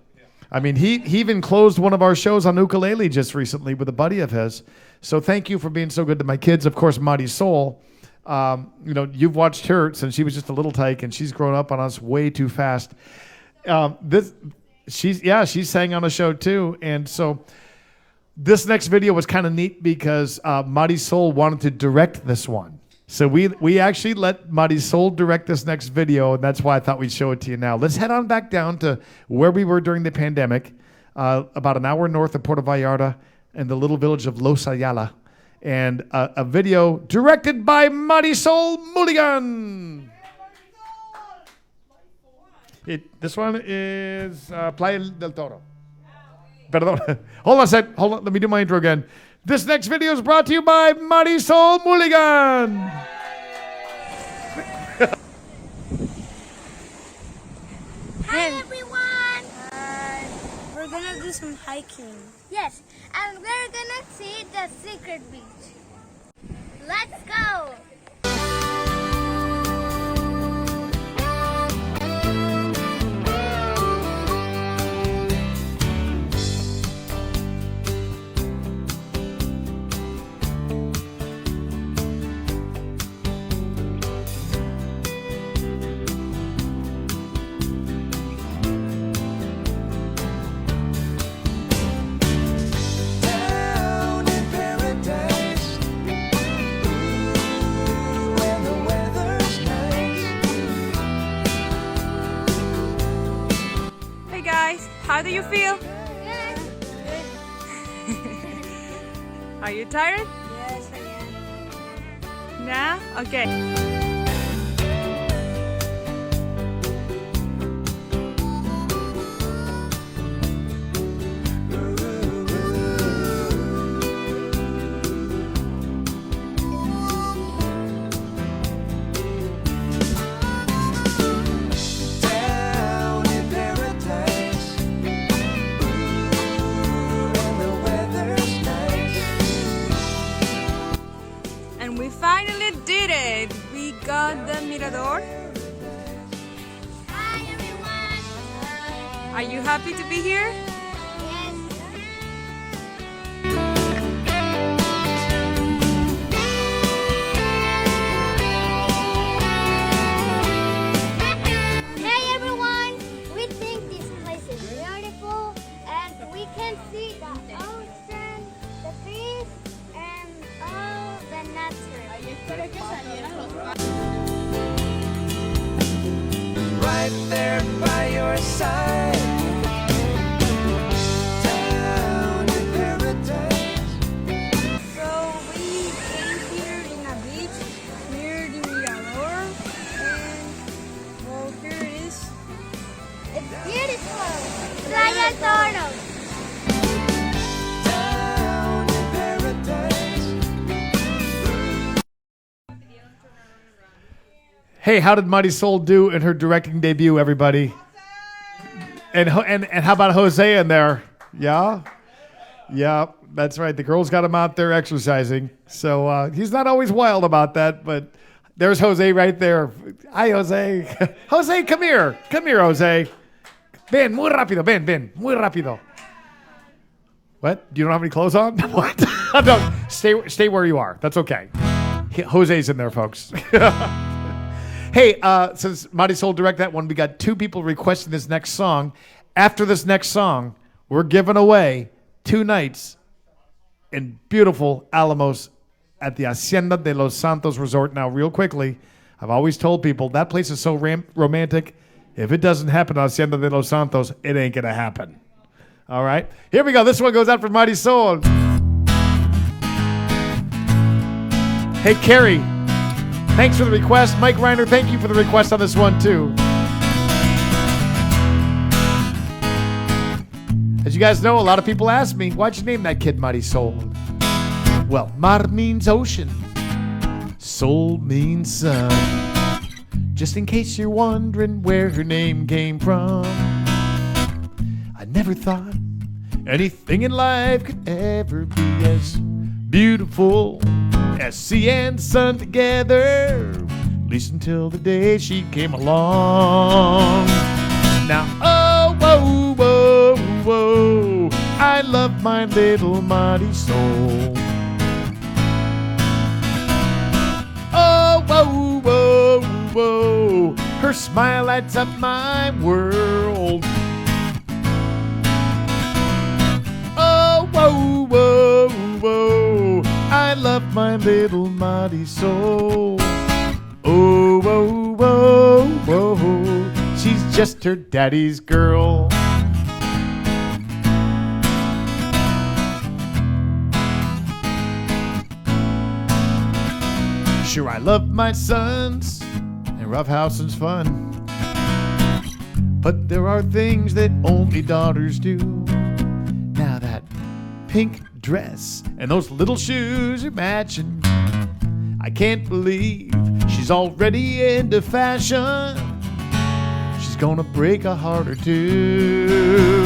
I mean, he even closed one of our shows on ukulele just recently with a buddy of his. So thank you for being so good to my kids. Of course, Marisol, you know, you've watched her since she was just a little tyke, and she's grown up on us way too fast. She sang on a show too. And so this next video was kind of neat because Marisol wanted to direct this one. So we actually let Marisol direct this next video, and that's why I thought we'd show it to you now. Let's head on back down to where we were during the pandemic, about an hour north of Puerto Vallarta in the little village of Los Ayala, and a video directed by Marisol Mulligan. This one is Playa del Toro. Perdón. Hold on a sec. Hold on. Let me do my intro again. This next video is brought to you by Marisol Mulligan. Hi everyone! We're gonna do some hiking. Yes, and we're gonna see the secret beach. Let's go! How do you feel? Good. Are you tired? Yes, I am. Nah? Okay. We finally did it! We got the mirador. Hi everyone! Are you happy to be here? Yes. Hey everyone! We think this place is beautiful and we can see the ocean, the trees, and all the nature. Right there by your side. Down in paradise. So we came here in a beach near the mirador, and well, here it is. It's beautiful! Playa Toro! Down in paradise. Hey, how did Marisol do in her directing debut, everybody? And how about Jose in there? Yeah? Yeah, that's right. The girls got him out there exercising. So he's not always wild about that, but there's Jose right there. Hi, Jose. Jose, come here. Come here, Jose. Ven, muy rápido. Ven, muy rápido. What? You don't have any clothes on? What? No, stay where you are. That's okay. Jose's in there, folks. Hey, since Marisol direct that one, we got 2 people requesting this next song. After this next song, we're giving away 2 nights in beautiful Alamos at the Hacienda de los Santos Resort. Now, real quickly, I've always told people that place is so romantic. If it doesn't happen at Hacienda de los Santos, it ain't going to happen. All right? Here we go. This one goes out for Marisol. Hey, Carrie, thanks for the request. Mike Reiner, thank you for the request on this one, too. As you guys know, a lot of people ask me, why'd you name that kid Marisol? Well, mar means ocean. Sol means sun. Just in case you're wondering where her name came from. I never thought anything in life could ever be as beautiful as sea and sun together, at least until the day she came along. Now, oh, whoa, whoa, whoa, I love my little Marisol. Oh, whoa, whoa, whoa, her smile lights up my world. Oh, whoa, whoa, whoa, I love my little Marisol. Oh, whoa, whoa, whoa, she's just her daddy's girl. Sure, I love my sons and roughhousing's fun, but there are things that only daughters do. Now that pink dress and those little shoes are matching. I can't believe she's already into fashion. She's gonna break a heart or two.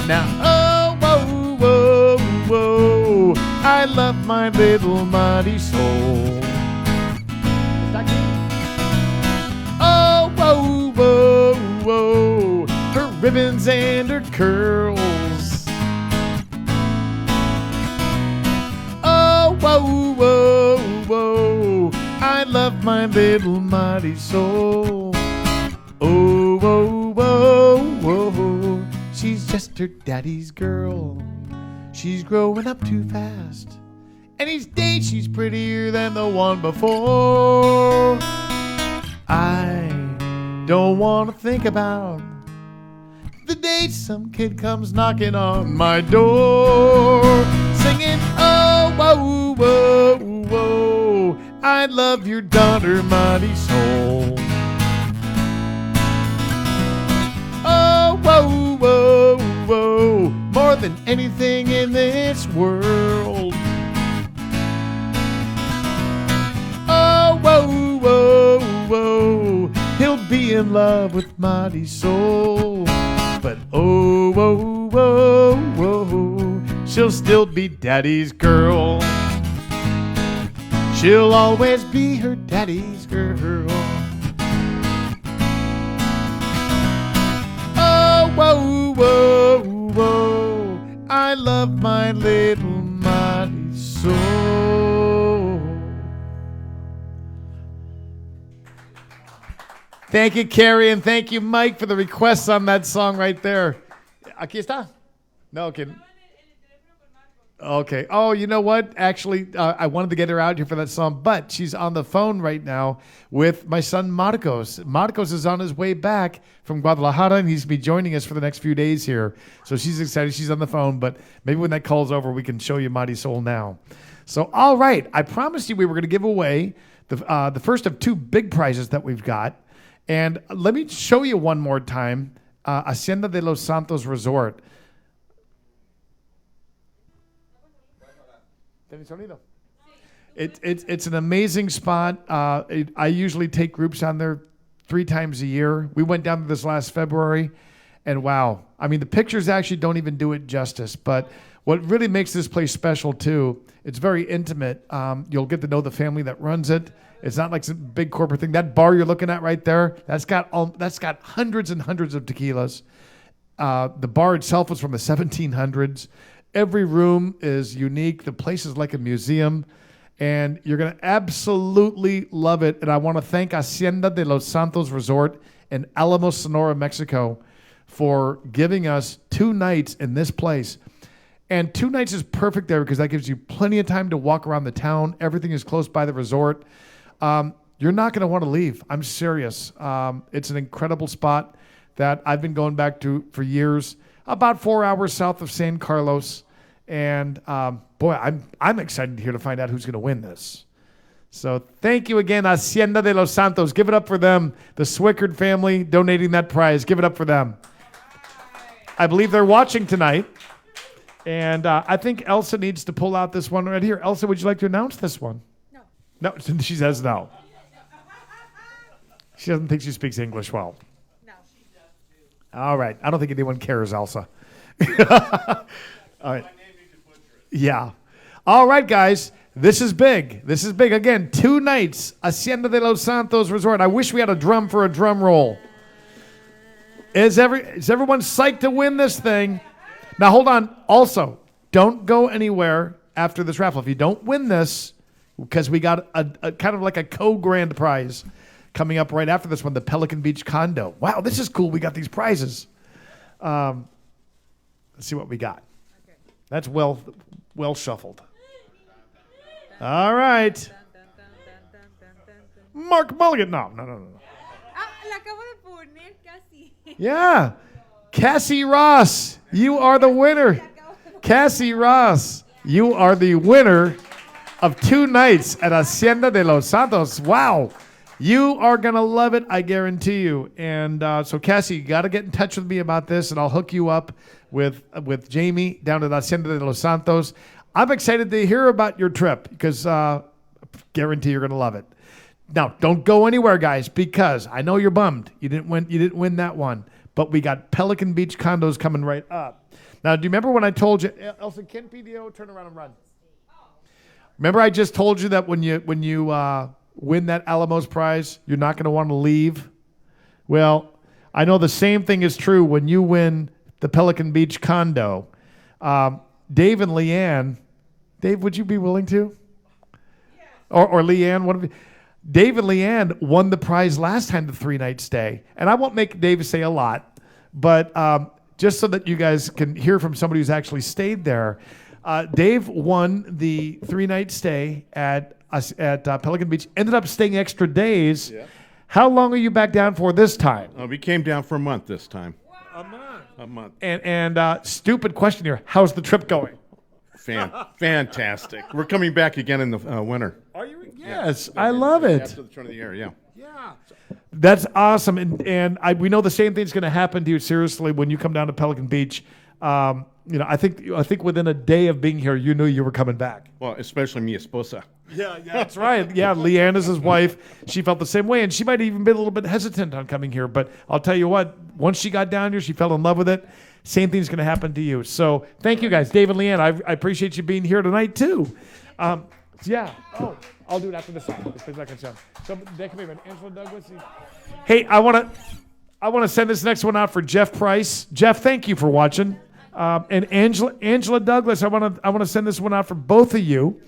Now, oh, whoa, whoa, whoa, I love my little Marisol. Oh, whoa, whoa, whoa, her ribbons and her curls. Oh, whoa, whoa, whoa, I love my little Marisol. Oh, whoa, whoa, whoa, she's just her daddy's girl. She's growing up too fast, and each day she's prettier than the one before. I don't want to think about the day some kid comes knocking on my door, singing, oh, whoa, whoa, whoa, I love your daughter, Marisol. Oh, whoa, whoa, whoa, more than anything in this world. Oh, whoa, whoa, whoa, he'll be in love with Marisol. But oh, whoa, whoa, whoa, she'll still be daddy's girl. She'll always be her daddy's girl. Oh, whoa, whoa, whoa, I love my little Marisol. Thank you, Carrie, and thank you, Mike, for the requests on that song right there. Aquí está? No, okay. Okay. Oh, you know what? Actually, I wanted to get her out here for that song, but she's on the phone right now with my son, Marcos. Marcos is on his way back from Guadalajara, and he's going to be joining us for the next few days here. So she's excited. She's on the phone, but maybe when that call's over, we can show you Marisol now. So, all right. I promised you we were going to give away the first of 2 big prizes that we've got. And let me show you one more time, Hacienda de los Santos Resort. It's an amazing spot. I usually take groups on there 3 times a year. We went down to this last February, and wow. I mean, the pictures actually don't even do it justice, but what really makes this place special, too, it's very intimate. You'll get to know the family that runs it. It's not like some big corporate thing. That bar you're looking at right there, that's got hundreds and hundreds of tequilas. The bar itself was from the 1700s. Every room is unique. The place is like a museum. And you're going to absolutely love it. And I want to thank Hacienda de los Santos Resort in Alamos, Sonora, Mexico, for giving us 2 nights in this place. And 2 nights is perfect there because that gives you plenty of time to walk around the town. Everything is close by the resort. You're not going to want to leave. I'm serious. It's an incredible spot that I've been going back to for years, about 4 hours south of San Carlos. And boy, I'm excited here to find out who's going to win this. So thank you again, Hacienda de los Santos. Give it up for them. The Swickard family donating that prize. Give it up for them. I believe they're watching tonight. And I think Elsa needs to pull out this one right here. Elsa, would you like to announce this one? No. No, she says no. She doesn't think she speaks English well. No. All right. I don't think anyone cares, Elsa. All right. Yeah. All right, guys. This is big. This is big. Again, 2 nights, Hacienda de los Santos Resort. I wish we had a drum for a drum roll. Is everyone psyched to win this thing? Now, hold on. Also, don't go anywhere after this raffle. If you don't win this, because we got a kind of like a co-grand prize coming up right after this one, the Pelican Beach condo. Wow, this is cool. We got these prizes. Let's see what we got. Okay. That's well shuffled. All right. Mark Mulligan. No. La acabo de poner casi. Yeah. Cassie Ross, you are the winner. Cassie Ross, you are the winner of 2 nights at Hacienda de los Santos. Wow. You are going to love it, I guarantee you. And so, Cassie, you got to get in touch with me about this, and I'll hook you up with Jamie down at Hacienda de los Santos. I'm excited to hear about your trip because I guarantee you're going to love it. Now, don't go anywhere, guys, because I know you're bummed. You didn't win that one. But we got Pelican Beach condos coming right up. Now, do you remember when I told you, Elsa, can PDO turn around and run? Remember I just told you that when you win that Alamos prize, you're not going to want to leave? Well, I know the same thing is true when you win the Pelican Beach condo. Dave and Leanne, Dave, would you be willing to? Yes. Or Leanne, one of you. Dave and Leanne won the prize last time, the 3-night stay. And I won't make Dave say a lot, but just so that you guys can hear from somebody who's actually stayed there, Dave won the 3-night stay at Pelican Beach, ended up staying extra days. Yeah. How long are you back down for this time? We came down for a month this time. A month. And stupid question here. How's the trip going? Fantastic. We're coming back again in the winter. Are you? Yes, I love it. After the turn of the year, yeah. Yeah. That's awesome. And we know the same thing's going to happen to you, seriously, when you come down to Pelican Beach. I think within a day of being here, you knew you were coming back. Well, especially mi esposa. Yeah, that's right. Yeah, Leanne is his wife. She felt the same way, and she might have even been a little bit hesitant on coming here. But I'll tell you what, once she got down here, she fell in love with it. Same thing's going to happen to you. So thank you, guys. Dave and Leanne, I appreciate you being here tonight, too. Yeah. Oh, I'll do it after this song. So they come here, Angela Douglas. Hey, I want to send this next one out for Jeff Price. Jeff, thank you for watching. And Angela Douglas, I want to send this one out for both of you.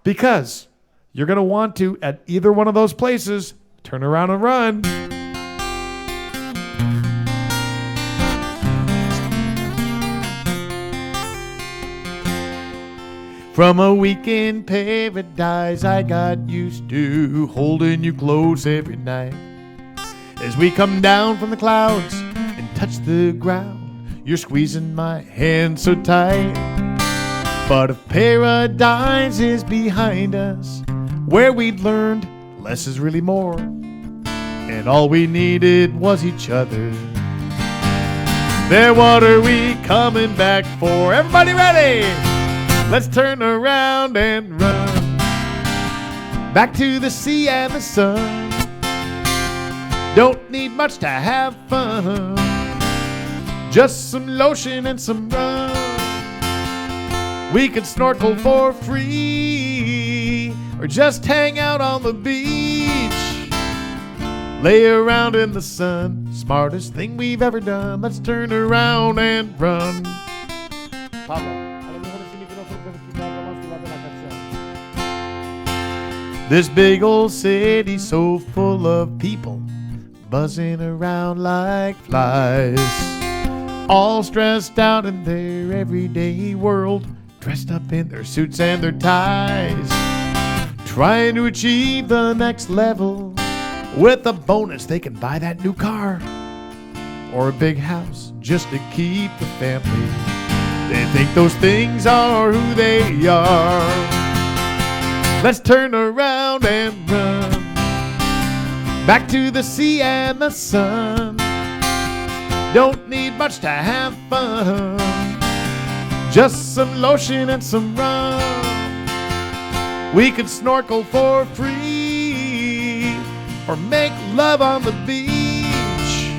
Because you're going to want to, at either one of those places, turn around and run. From a week in paradise, I got used to holding you close every night. As we come down from the clouds and touch the ground, you're squeezing my hand so tight. But if paradise is behind us, where we'd learned less is really more, and all we needed was each other, then what are we coming back for? Everybody ready? Let's turn around and run back to the sea and the sun. Don't need much to have fun, just some lotion and some rum. We could snorkel for free, or just hang out on the beach, lay around in the sun. Smartest thing we've ever done. Let's turn around and run. Pablo. This big old city so full of people buzzing around like flies, all stressed out in their everyday world, dressed up in their suits and their ties, trying to achieve the next level. With a bonus, they can buy that new car or a big house just to keep the family. They think those things are who they are. Let's turn around and run back to the sea and the sun. Don't need much to have fun, just some lotion and some rum. We could snorkel for free or make love on the beach,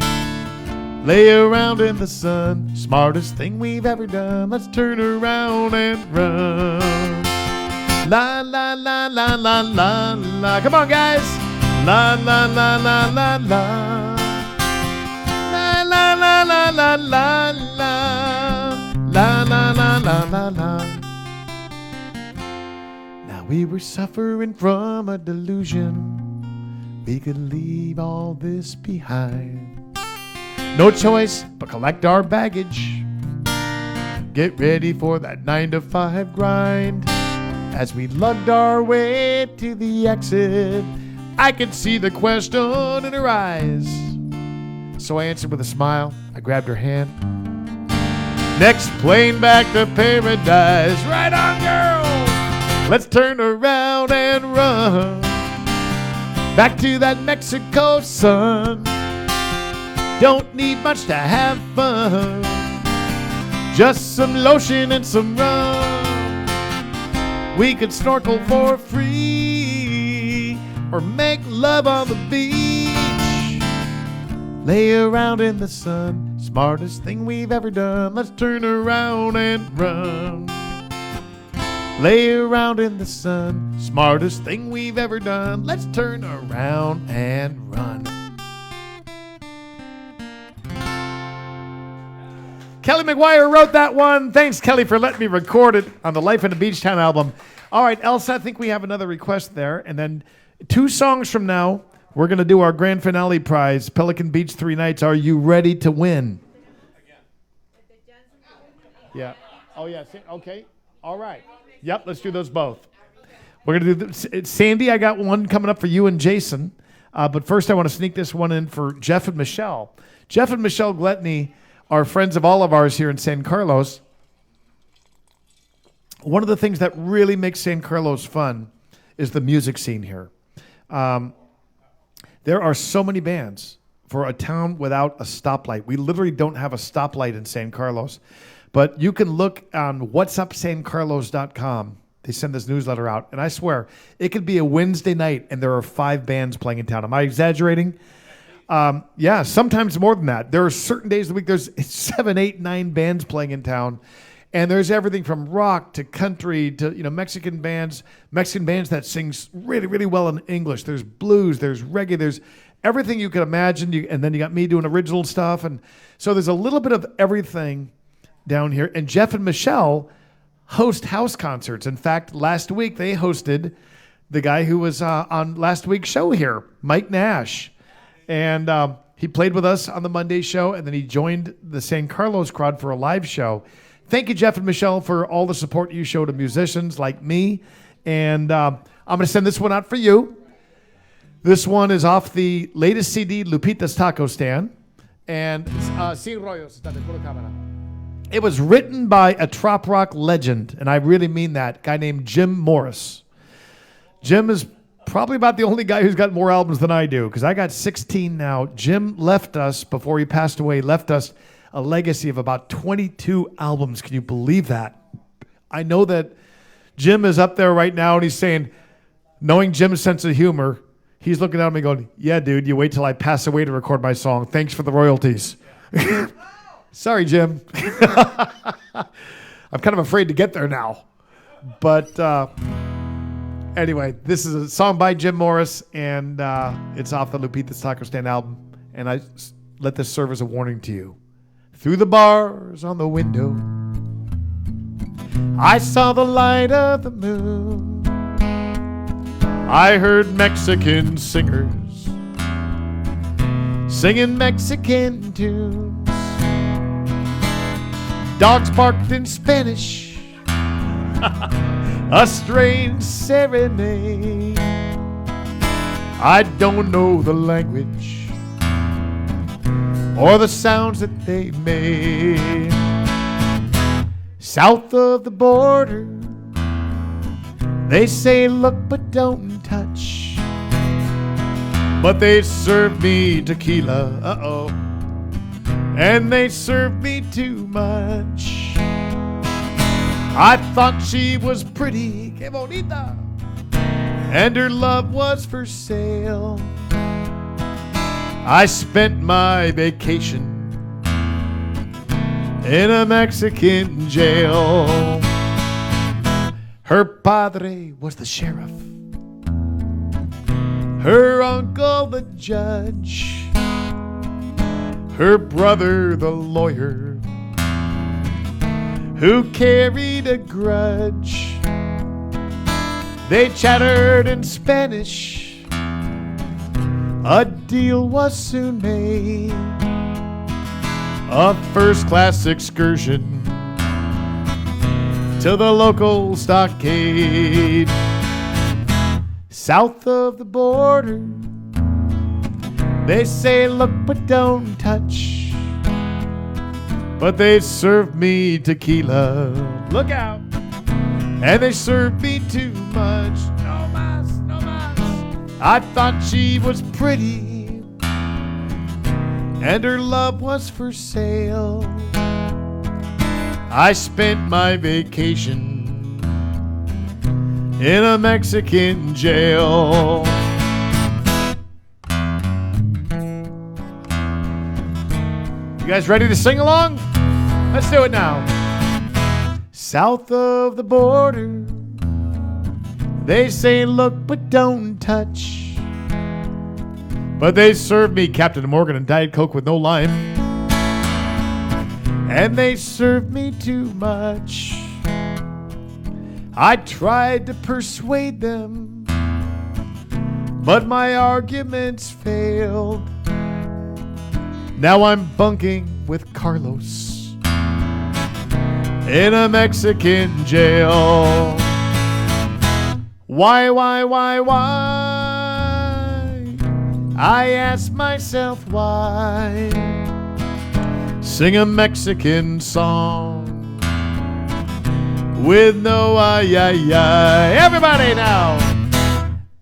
lay around in the sun. Smartest thing we've ever done. Let's turn around and run. La la la la la la la. Come on, guys. La la la la la la. La la la la la la la. La la la la la la. Now we were suffering from a delusion. We could leave all this behind. No choice but collect our baggage. Get ready for that 9-to-5 grind. As we lugged our way to the exit, I could see the question in her eyes. So I answered with a smile. I grabbed her hand. Next plane back to paradise. Right on, girl. Let's turn around and run back to that Mexico sun. Don't need much to have fun, just some lotion and some rum. We could snorkel for free or make love on the beach, lay around in the sun. Smartest thing we've ever done. Let's turn around and run. Lay around in the sun. Smartest thing we've ever done. Let's turn around and run. Kelly McGuire wrote that one. Thanks, Kelly, for letting me record it on the Life in the Beach Town album. All right, Elsa, I think we have another request there. And then 2 songs from now, we're going to do our grand finale prize, Pelican Beach 3 Nights. Are you ready to win? Yeah. Oh, yeah. Okay. All right. Yep, let's do those both. We're going to do Sandy, I got one coming up for you and Jason. But first, I want to sneak this one in for Jeff and Michelle. Jeff and Michelle Gletney are friends of all of ours here in San Carlos. One of the things that really makes San Carlos fun is the music scene here. There are so many bands for a town without a stoplight. We literally don't have a stoplight in San Carlos. But you can look on whatsupsancarlos.com. They send this newsletter out. And I swear, it could be a Wednesday night and there are 5 bands playing in town. Am I exaggerating? Yeah, sometimes more than that. There are certain days of the week, there's 7, 8, 9 bands playing in town. And there's everything from rock to country to, Mexican bands that sing really, really well in English. There's blues, there's reggae, there's everything you can imagine. And then you got me doing original stuff. And so there's a little bit of everything down here. And Jeff and Michelle host house concerts. In fact, last week they hosted the guy who was on last week's show here, Mike Nash. And he played with us on the Monday show, and then he joined the San Carlos crowd for a live show. Thank you, Jeff and Michelle, for all the support you show to musicians like me. And I'm going to send this one out for you. This one is off the latest CD, Lupita's Taco Stand. And it was written by a trop rock legend, and I really mean that, a guy named Jim Morris. Jim is probably about the only guy who's got more albums than I do, because I got 16 now. Jim left us, before he passed away, left us a legacy of about 22 albums. Can you believe that? I know that Jim is up there right now, and he's saying, knowing Jim's sense of humor, he's looking at me going, yeah, dude, you wait till I pass away to record my song. Thanks for the royalties. Sorry, Jim. I'm kind of afraid to get there now. But anyway, this is a song by Jim Morris, and it's off the Lupita's Taco Stand album. And I let this serve as a warning to you. Through the bars on the window, I saw the light of the moon. I heard Mexican singers singing Mexican tunes. Dogs barked in Spanish, a strange serenade. I don't know the language or the sounds that they made. South of the border, they say look but don't touch, but they serve me tequila, and they serve me too much. I thought she was pretty, que bonita, and her love was for sale. I spent my vacation in a Mexican jail. Her padre was the sheriff, her uncle the judge, her brother the lawyer who carried a grudge. They chattered in Spanish, a deal was soon made, a first-class excursion to the local stockade. South of the border, they say look but don't touch, but they serve me tequila, look out, and they serve me too much. No mas, no mas. I thought she was pretty, and her love was for sale. I spent my vacation in a Mexican jail. You guys ready to sing along? Let's do it now. South of the border, they say look but don't touch, but they serve me Captain Morgan and Diet Coke with no lime, and they serve me too much. I tried to persuade them, but my arguments failed. Now I'm bunking with Carlos in a Mexican jail. Why? I ask myself why. Sing a Mexican song with no ay, ay, ay. Everybody now.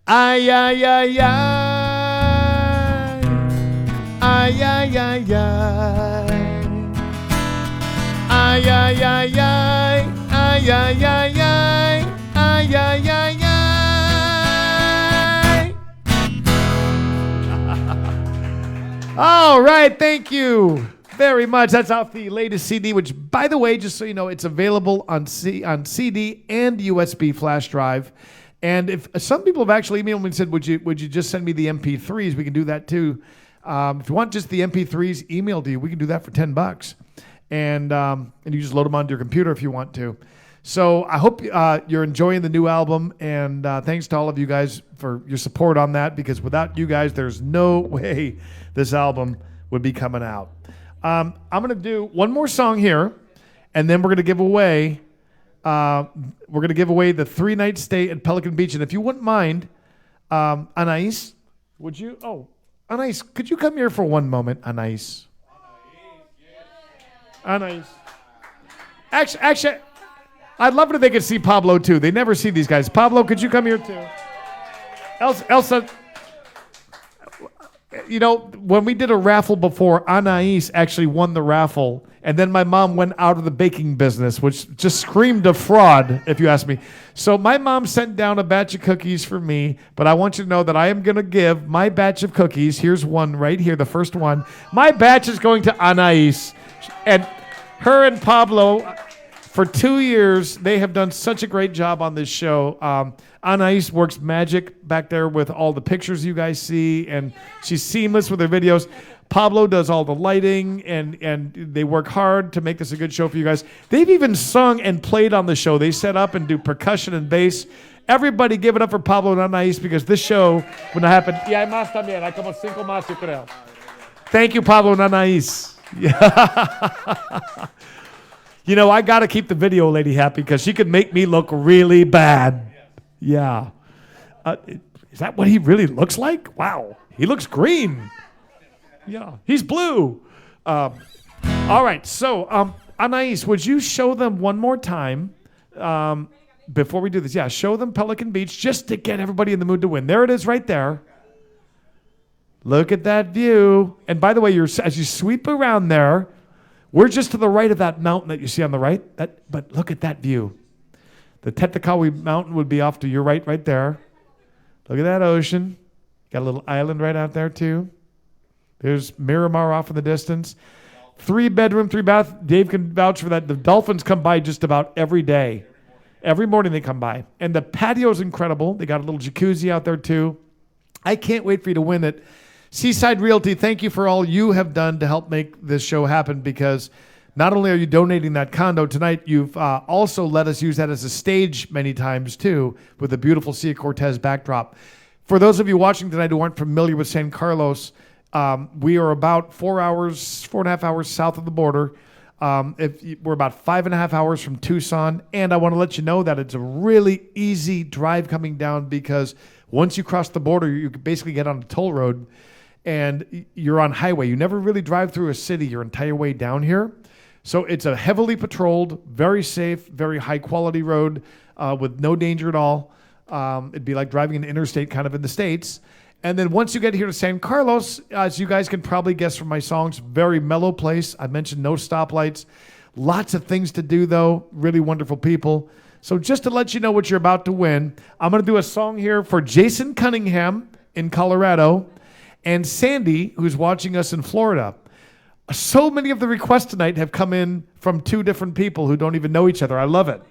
Ay, ay, ay, ay. Ay, ay, ay, ay. Ay, ay, ay, ay. Ay, ay, ay, ay. Ay, ay, ay, ay. All right, thank you very much. That's off the latest CD, which, by the way, just so you know, it's available on CD and USB flash drive. And if some people have actually emailed me and said, would you just send me the MP3s? We can do that too. If you want just the MP3s emailed to you, we can do that for $10. And you just load them onto your computer if you want to. So I hope you're enjoying the new album, and thanks to all of you guys for your support on that, because without you guys, there's no way this album would be coming out. I'm going to do one more song here, and then we're going to give away the 3-night stay at Pelican Beach. And if you wouldn't mind, Anais, would you? Oh, Anais, could you come here for one moment, Anais? Anais. Actually, I'd love it if they could see Pablo too. They never see these guys. Pablo, could you come here too? Elsa, you know, when we did a raffle before, Anais actually won the raffle, and then my mom went out of the baking business, which just screamed of fraud, if you ask me. So my mom sent down a batch of cookies for me, but I want you to know that I am going to give my batch of cookies. Here's one right here, the first one. My batch is going to Anais, and her and Pablo, for 2 years, they have done such a great job on this show. Anais works magic back there with all the pictures you guys see, and she's seamless with her videos. Pablo does all the lighting, and they work hard to make this a good show for you guys. They've even sung and played on the show. They set up and do percussion and bass. Everybody give it up for Pablo and Anais because this show would not happen. Y además también, hay como 5 más, yo creo. Thank you, Pablo and Anais. You know, I got to keep the video lady happy because she could make me look really bad. Yeah. Is that what he really looks like? Wow. He looks green. Yeah. He's blue. All right. So, Anais, would you show them one more time before we do this? Yeah, show them Pelican Beach just to get everybody in the mood to win. There it is right there. Look at that view. And by the way, as you sweep around there, we're just to the right of that mountain that you see on the right. But look at that view. The Tetakawi Mountain would be off to your right there. Look at that ocean. Got a little island right out there, too. There's Miramar off in the distance. 3-bedroom, 3-bath. Dave can vouch for that. The dolphins come by just about every day. Every morning they come by. And the patio's incredible. They got a little jacuzzi out there, too. I can't wait for you to win it. Seaside Realty, thank you for all you have done to help make this show happen because not only are you donating that condo tonight, you've also let us use that as a stage many times too with a beautiful Sea of Cortez backdrop. For those of you watching tonight who aren't familiar with San Carlos, we are about 4.5 hours south of the border. We're about 5.5 hours from Tucson, and I want to let you know that it's a really easy drive coming down because once you cross the border, you basically get on a toll road and you're on highway. You never really drive through a city your entire way down here. So it's a heavily patrolled, very safe, very high quality road with no danger at all. It'd be like driving an interstate kind of in the States. And then once you get here to San Carlos, as you guys can probably guess from my songs, very mellow place. I mentioned no stoplights. Lots of things to do, though. Really wonderful people. So just to let you know what you're about to win, I'm going to do a song here for Jason Cunningham in Colorado and Sandy, who's watching us in Florida. So many of the requests tonight have come in from 2 different people who don't even know each other. I love it.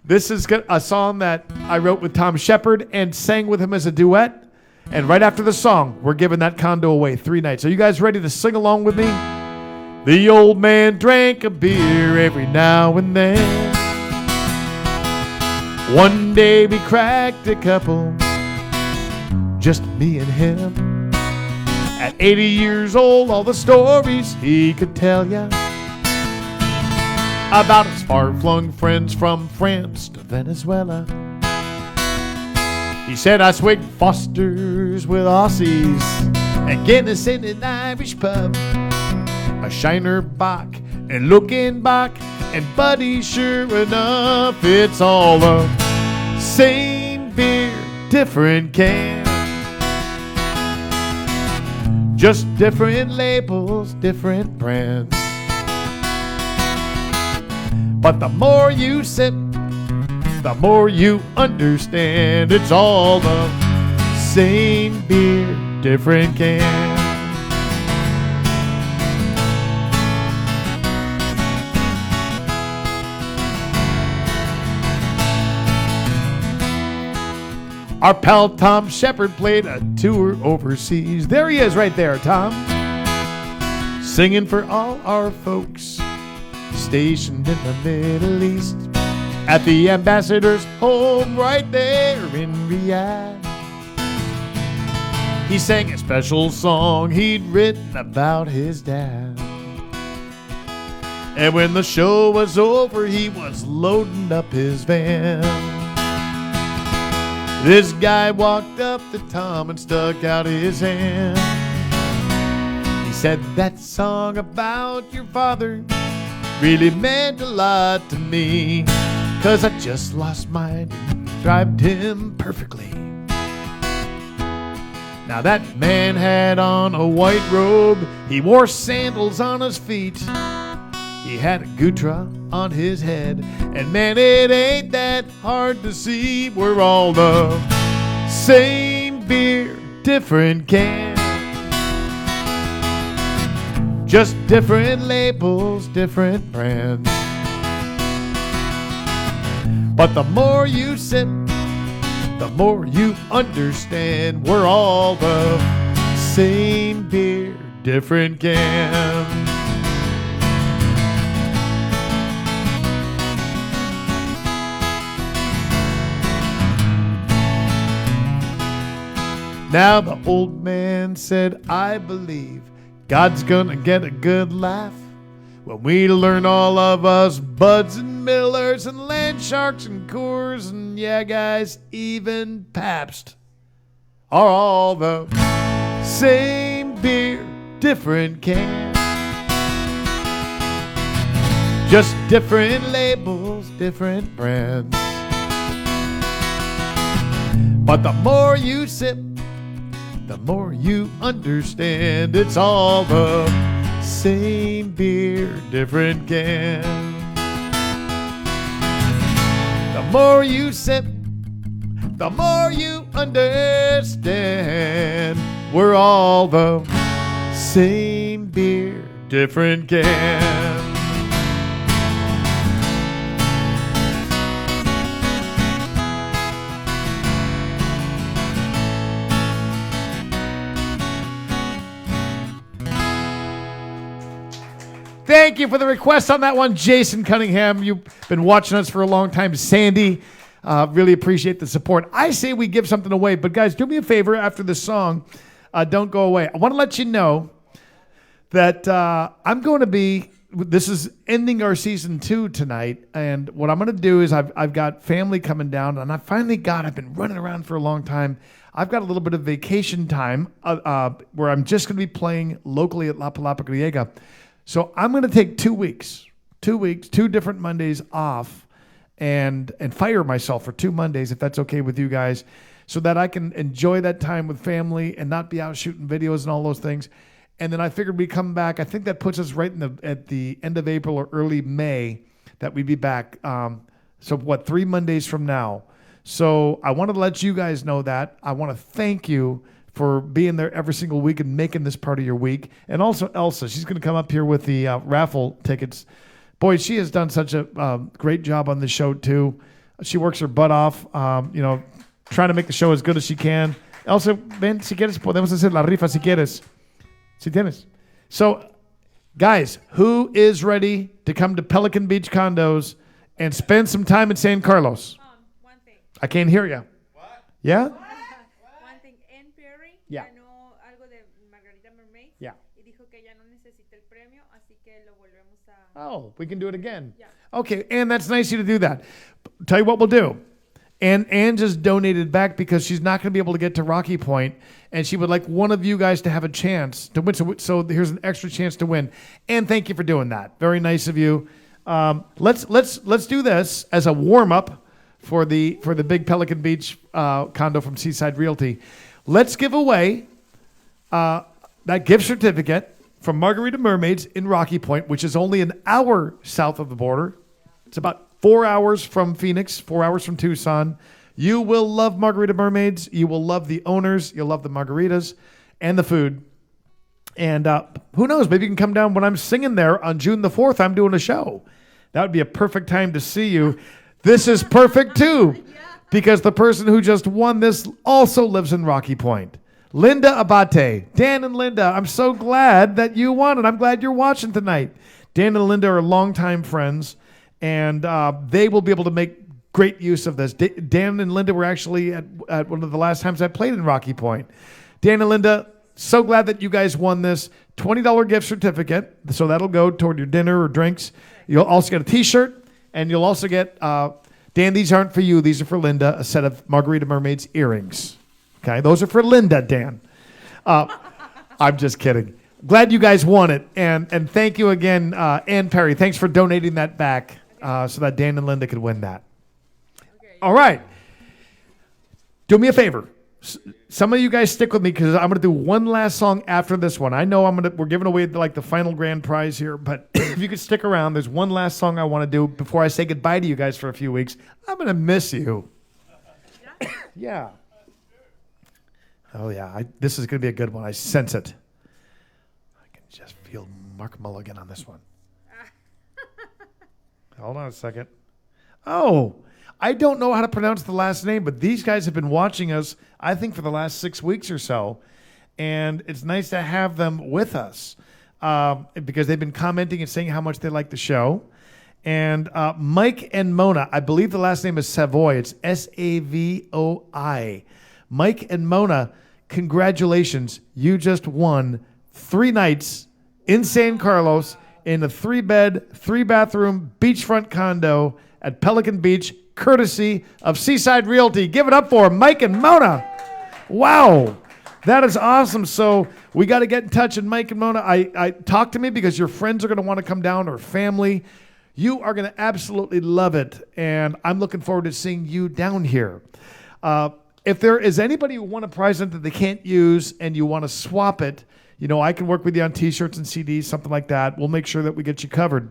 This is a song that I wrote with Tom Shepard and sang with him as a duet. And right after the song, we're giving that condo away 3 nights. Are you guys ready to sing along with me? The old man drank a beer every now and then. One day we cracked a couple, just me and him. At 80 years old, all the stories he could tell ya about his far-flung friends from France to Venezuela. He said I swigged Fosters with Aussies and Guinness in an Irish pub, a Shiner Bock and looking back, and buddy, sure enough, it's all the same beer, different can. Just different labels, different brands. But the more you sip, the more you understand. It's all the same beer, different can. Our pal Tom Shepard played a tour overseas. There he is right there, Tom. Singing for all our folks stationed in the Middle East. At the ambassador's home right there in Riyadh. He sang a special song he'd written about his dad. And when the show was over, he was loading up his van. This guy walked up to Tom and stuck out his hand. He said, that song about your father really meant a lot to me, 'cause I just lost mine and described him perfectly. Now that man had on a white robe, he wore sandals on his feet. He had a gutra on his head, and man, it ain't that hard to see. We're all the same beer, different can. Just different labels, different brands. But the more you sip, the more you understand. We're all the same beer, different can. Now the old man said, I believe God's gonna get a good laugh when we learn all of us Buds and Millers and Land Sharks and Coors and yeah, guys, even Pabst are all the same beer, different can. Just different labels, different brands. But the more you sip, the more you understand. It's all the same beer, different can. The more you sip, the more you understand. We're all the same beer, different can. Thank you for the request on that one, Jason Cunningham. You've been watching us for a long time. Sandy, really appreciate the support. I say we give something away, but guys, do me a favor after this song. Don't go away. I want to let you know that I'm going to be, this is ending our season 2 tonight, and what I'm going to do is I've got family coming down, and I've been running around for a long time. I've got a little bit of vacation time where I'm just going to be playing locally at La Palapa Griega. So I'm going to take 2 weeks, 2 different Mondays off and fire myself for 2 Mondays, if that's okay with you guys, so that I can enjoy that time with family and not be out shooting videos and all those things. And then I figured we'd come back. I think that puts us right at the end of April or early May that we'd be back. 3 Mondays from now. So I wanted to let you guys know that. I want to thank you for being there every single week and making this part of your week. And also Elsa, she's going to come up here with the raffle tickets. Boy, she has done such a great job on the show too. She works her butt off, trying to make the show as good as she can. Elsa, ven, si quieres, podemos hacer la rifa si quieres. Si tienes. So, guys, who is ready to come to Pelican Beach Condos and spend some time in San Carlos? One thing. I can't hear you. What? Yeah? One thing. Ann Perry Yeah. ganó algo de Margarita Mermaid. Yeah. Y dijo que ya no necesita el premio, así que lo volvemos a... Oh, we can do it again. Yeah. Okay, Ann, that's nice of you to do that. Tell you what we'll do. And Ann just donated back because she's not going to be able to get to Rocky Point, and she would like one of you guys to have a chance to win. So here's an extra chance to win. And thank you for doing that. Very nice of you. Let's do this as a warm up for the big Pelican Beach condo from Seaside Realty. Let's give away that gift certificate from Margarita Mermaids in Rocky Point, which is only an hour south of the border. It's about 4 hours from Phoenix, 4 hours from Tucson. You will love Margarita Mermaids. You will love the owners. You'll love the margaritas and the food. And who knows, maybe you can come down when I'm singing there on June the 4th. I'm doing a show. That would be a perfect time to see you. This is perfect too, because the person who just won this also lives in Rocky Point. Linda Abate. Dan and Linda, I'm so glad that you won, and I'm glad you're watching tonight. Dan and Linda are longtime friends, and they will be able to make great use of this. Dan and Linda were actually at one of the last times I played in Rocky Point. Dan and Linda, so glad that you guys won this $20 gift certificate. So that'll go toward your dinner or drinks. You'll also get a T-shirt, and you'll also get, Dan, these aren't for you. These are for Linda, a set of Margarita Mermaids earrings. Okay, those are for Linda, Dan. I'm just kidding. Glad you guys won it, and thank you again, Ann Perry. Thanks for donating that back so that Dan and Linda could win that. Okay. All right. Do me a favor. Some of you guys stick with me because I'm going to do one last song after this one. I know we're giving away like the final grand prize here, but if you could stick around, there's one last song I want to do before I say goodbye to you guys for a few weeks. I'm going to miss you. Yeah. Oh, yeah. This is going to be a good one. I sense it. I can just feel Mark Mulligan on this one. Hold on a second. Oh, I don't know how to pronounce the last name, but these guys have been watching us, I think, for the last 6 weeks or so. And it's nice to have them with us because they've been commenting and saying how much they like the show. And Mike and Mona, I believe the last name is Savoy. It's Savoi. Mike and Mona congratulations. You just won 3 nights in San Carlos in a 3-bed, 3-bathroom beachfront condo at Pelican Beach, courtesy of Seaside Realty. Give it up for Mike and Mona. Wow. That is awesome. So we got to get in touch. And Mike and Mona, I talk to me because your friends are going to want to come down, or family. You are going to absolutely love it. And I'm looking forward to seeing you down here. If there is anybody who won a present that they can't use and you want to swap it, I can work with you on T-shirts and CDs, something like that. We'll make sure that we get you covered.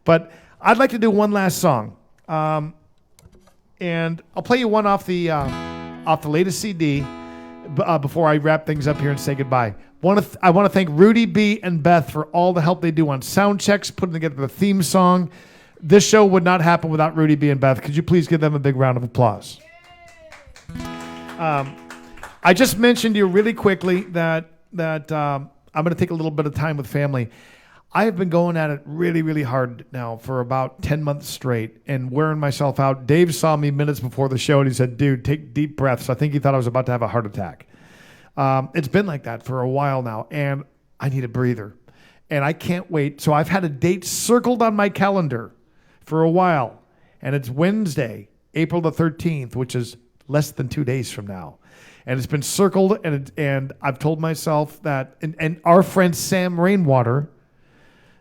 But I'd like to do one last song. And I'll play you one off the latest CD before I wrap things up here and say goodbye. I want to thank Rudy B. and Beth for all the help they do on sound checks, putting together the theme song. This show would not happen without Rudy B. and Beth. Could you please give them a big round of applause? I just mentioned to you really quickly that I'm going to take a little bit of time with family. I have been going at it really, really hard now for about 10 months straight and wearing myself out. Dave saw me minutes before the show and he said, dude, take deep breaths. I think he thought I was about to have a heart attack. It's been like that for a while now, and I need a breather. And I can't wait. So I've had a date circled on my calendar for a while, and it's Wednesday, April the 13th, which is less than 2 days from now. And it's been circled, and I've told myself that, and our friend Sam Rainwater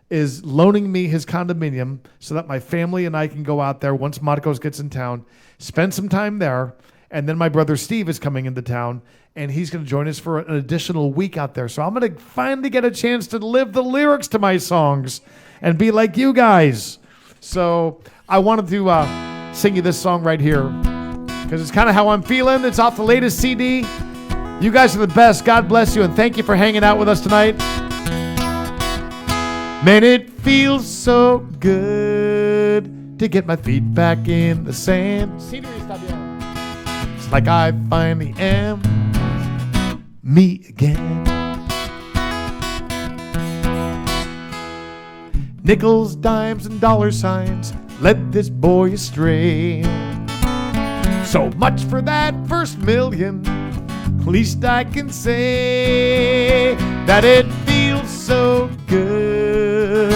is loaning me his condominium so that my family and I can go out there once Marcos gets in town, spend some time there, and then my brother Steve is coming into town, and he's going to join us for an additional week out there. So I'm going to finally get a chance to live the lyrics to my songs and be like you guys. So I wanted to sing you this song right here because it's kind of how I'm feeling. It's off the latest CD. You guys are the best. God bless you, and thank you for hanging out with us tonight. Man, it feels so good to get my feet back in the sand. It's like I finally am me again. Nickels, dimes, and dollar signs led this boy astray. So much for that first million. Least I can say that it feels so good.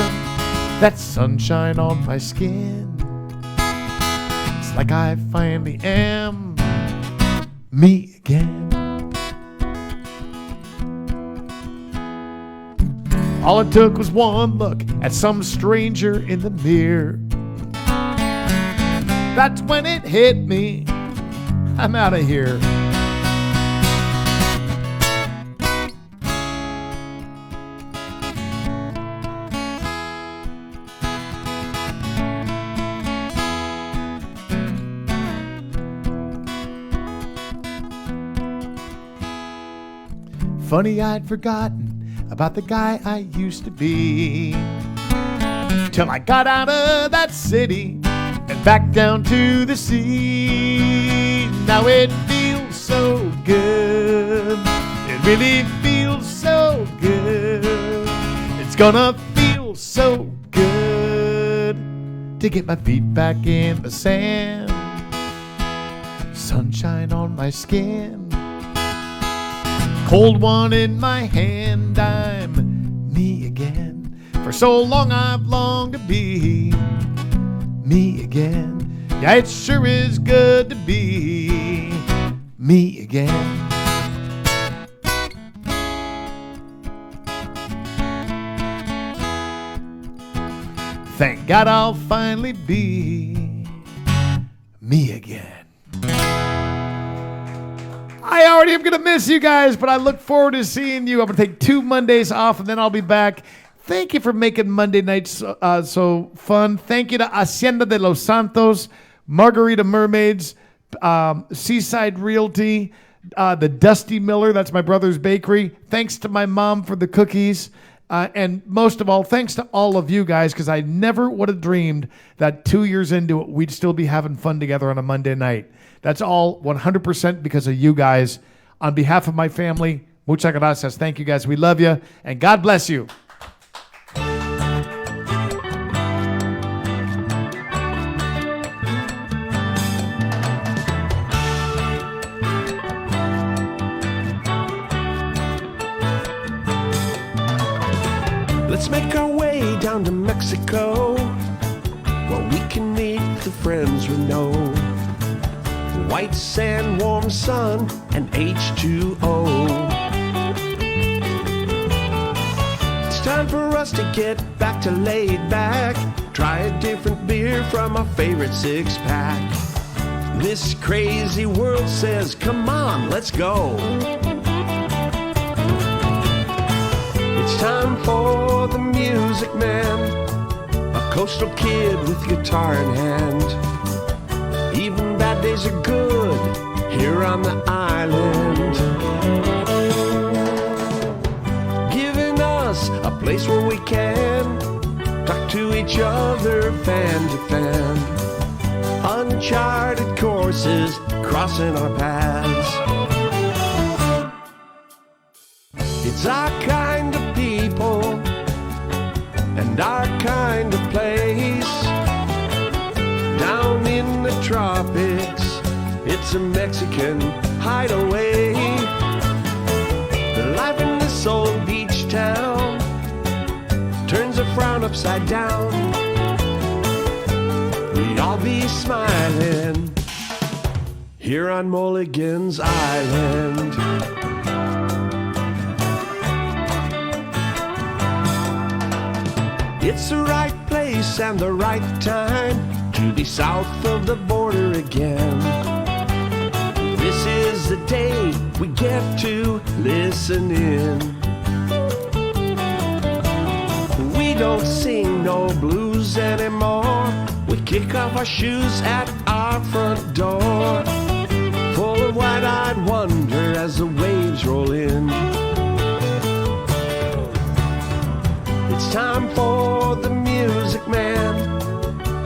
That sunshine on my skin. It's like I finally am me again. All it took was one look at some stranger in the mirror. That's when it hit me. I'm out of here. Funny, I'd forgotten about the guy I used to be, till I got out of that city and back down to the sea. Now it feels so good. It really feels so good. It's gonna feel so good to get my feet back in the sand. Sunshine on my skin. Cold one in my hand, I'm me again. For so long I've longed to be me again. Yeah, it sure is good to be me again. Thank God I'll finally be me again. I already am going to miss you guys, but I look forward to seeing you. I'm going to take 2 Mondays off, and then I'll be back. Thank you for making Monday nights so fun. Thank you to Hacienda de los Santos, Margarita Mermaids, Seaside Realty, the Dusty Miller, that's my brother's bakery. Thanks to my mom for the cookies. And most of all, thanks to all of you guys, because I never would have dreamed that 2 years into it, we'd still be having fun together on a Monday night. That's all 100% because of you guys. On behalf of my family, muchas gracias. Thank you guys. We love you, and God bless you. Let's make our way down to Mexico, where we can meet the friends we know. White sand, warm sun, and H2O. It's time for us to get back to laid back. Try a different beer from our favorite six-pack. This crazy world says, come on, let's go. It's time for the music man, a coastal kid with guitar in hand. Even bad days are good here on the island. Giving us a place where we can talk to each other fan to fan. Uncharted courses crossing our paths. It's our kind of people and our kind of place. Down in the tropics, it's a Mexican hideaway. The life in this old beach town turns a frown upside down. We'd all be smiling here on Mulligan's Island. It's the right place and the right time to be south of the border again. This is the day we get to listen in. We don't sing no blues anymore. We kick off our shoes at our front door, full of wide-eyed wonder as the waves roll in. It's time for the music man,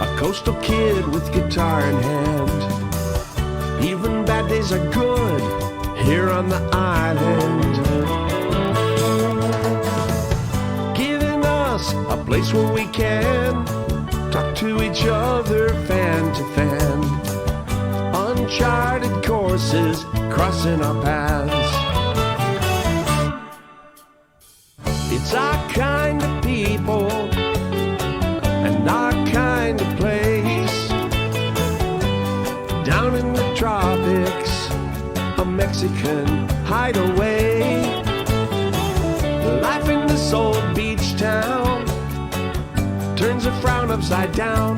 a coastal kid with guitar in hand. Even bad days are good here on the island. Giving us a place where we can talk to each other fan to fan. Uncharted courses crossing our paths. It's our kind of people and our kind of place. Down in the tropics, a Mexican hideaway. Life in this old beach town turns a frown upside down.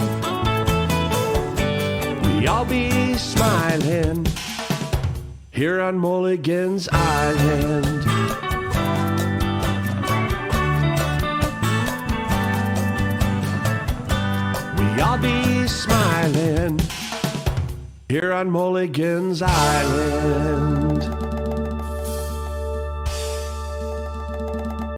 We all be smiling here on Mulligan's Island. We all be smiling here on Mulligan's Island.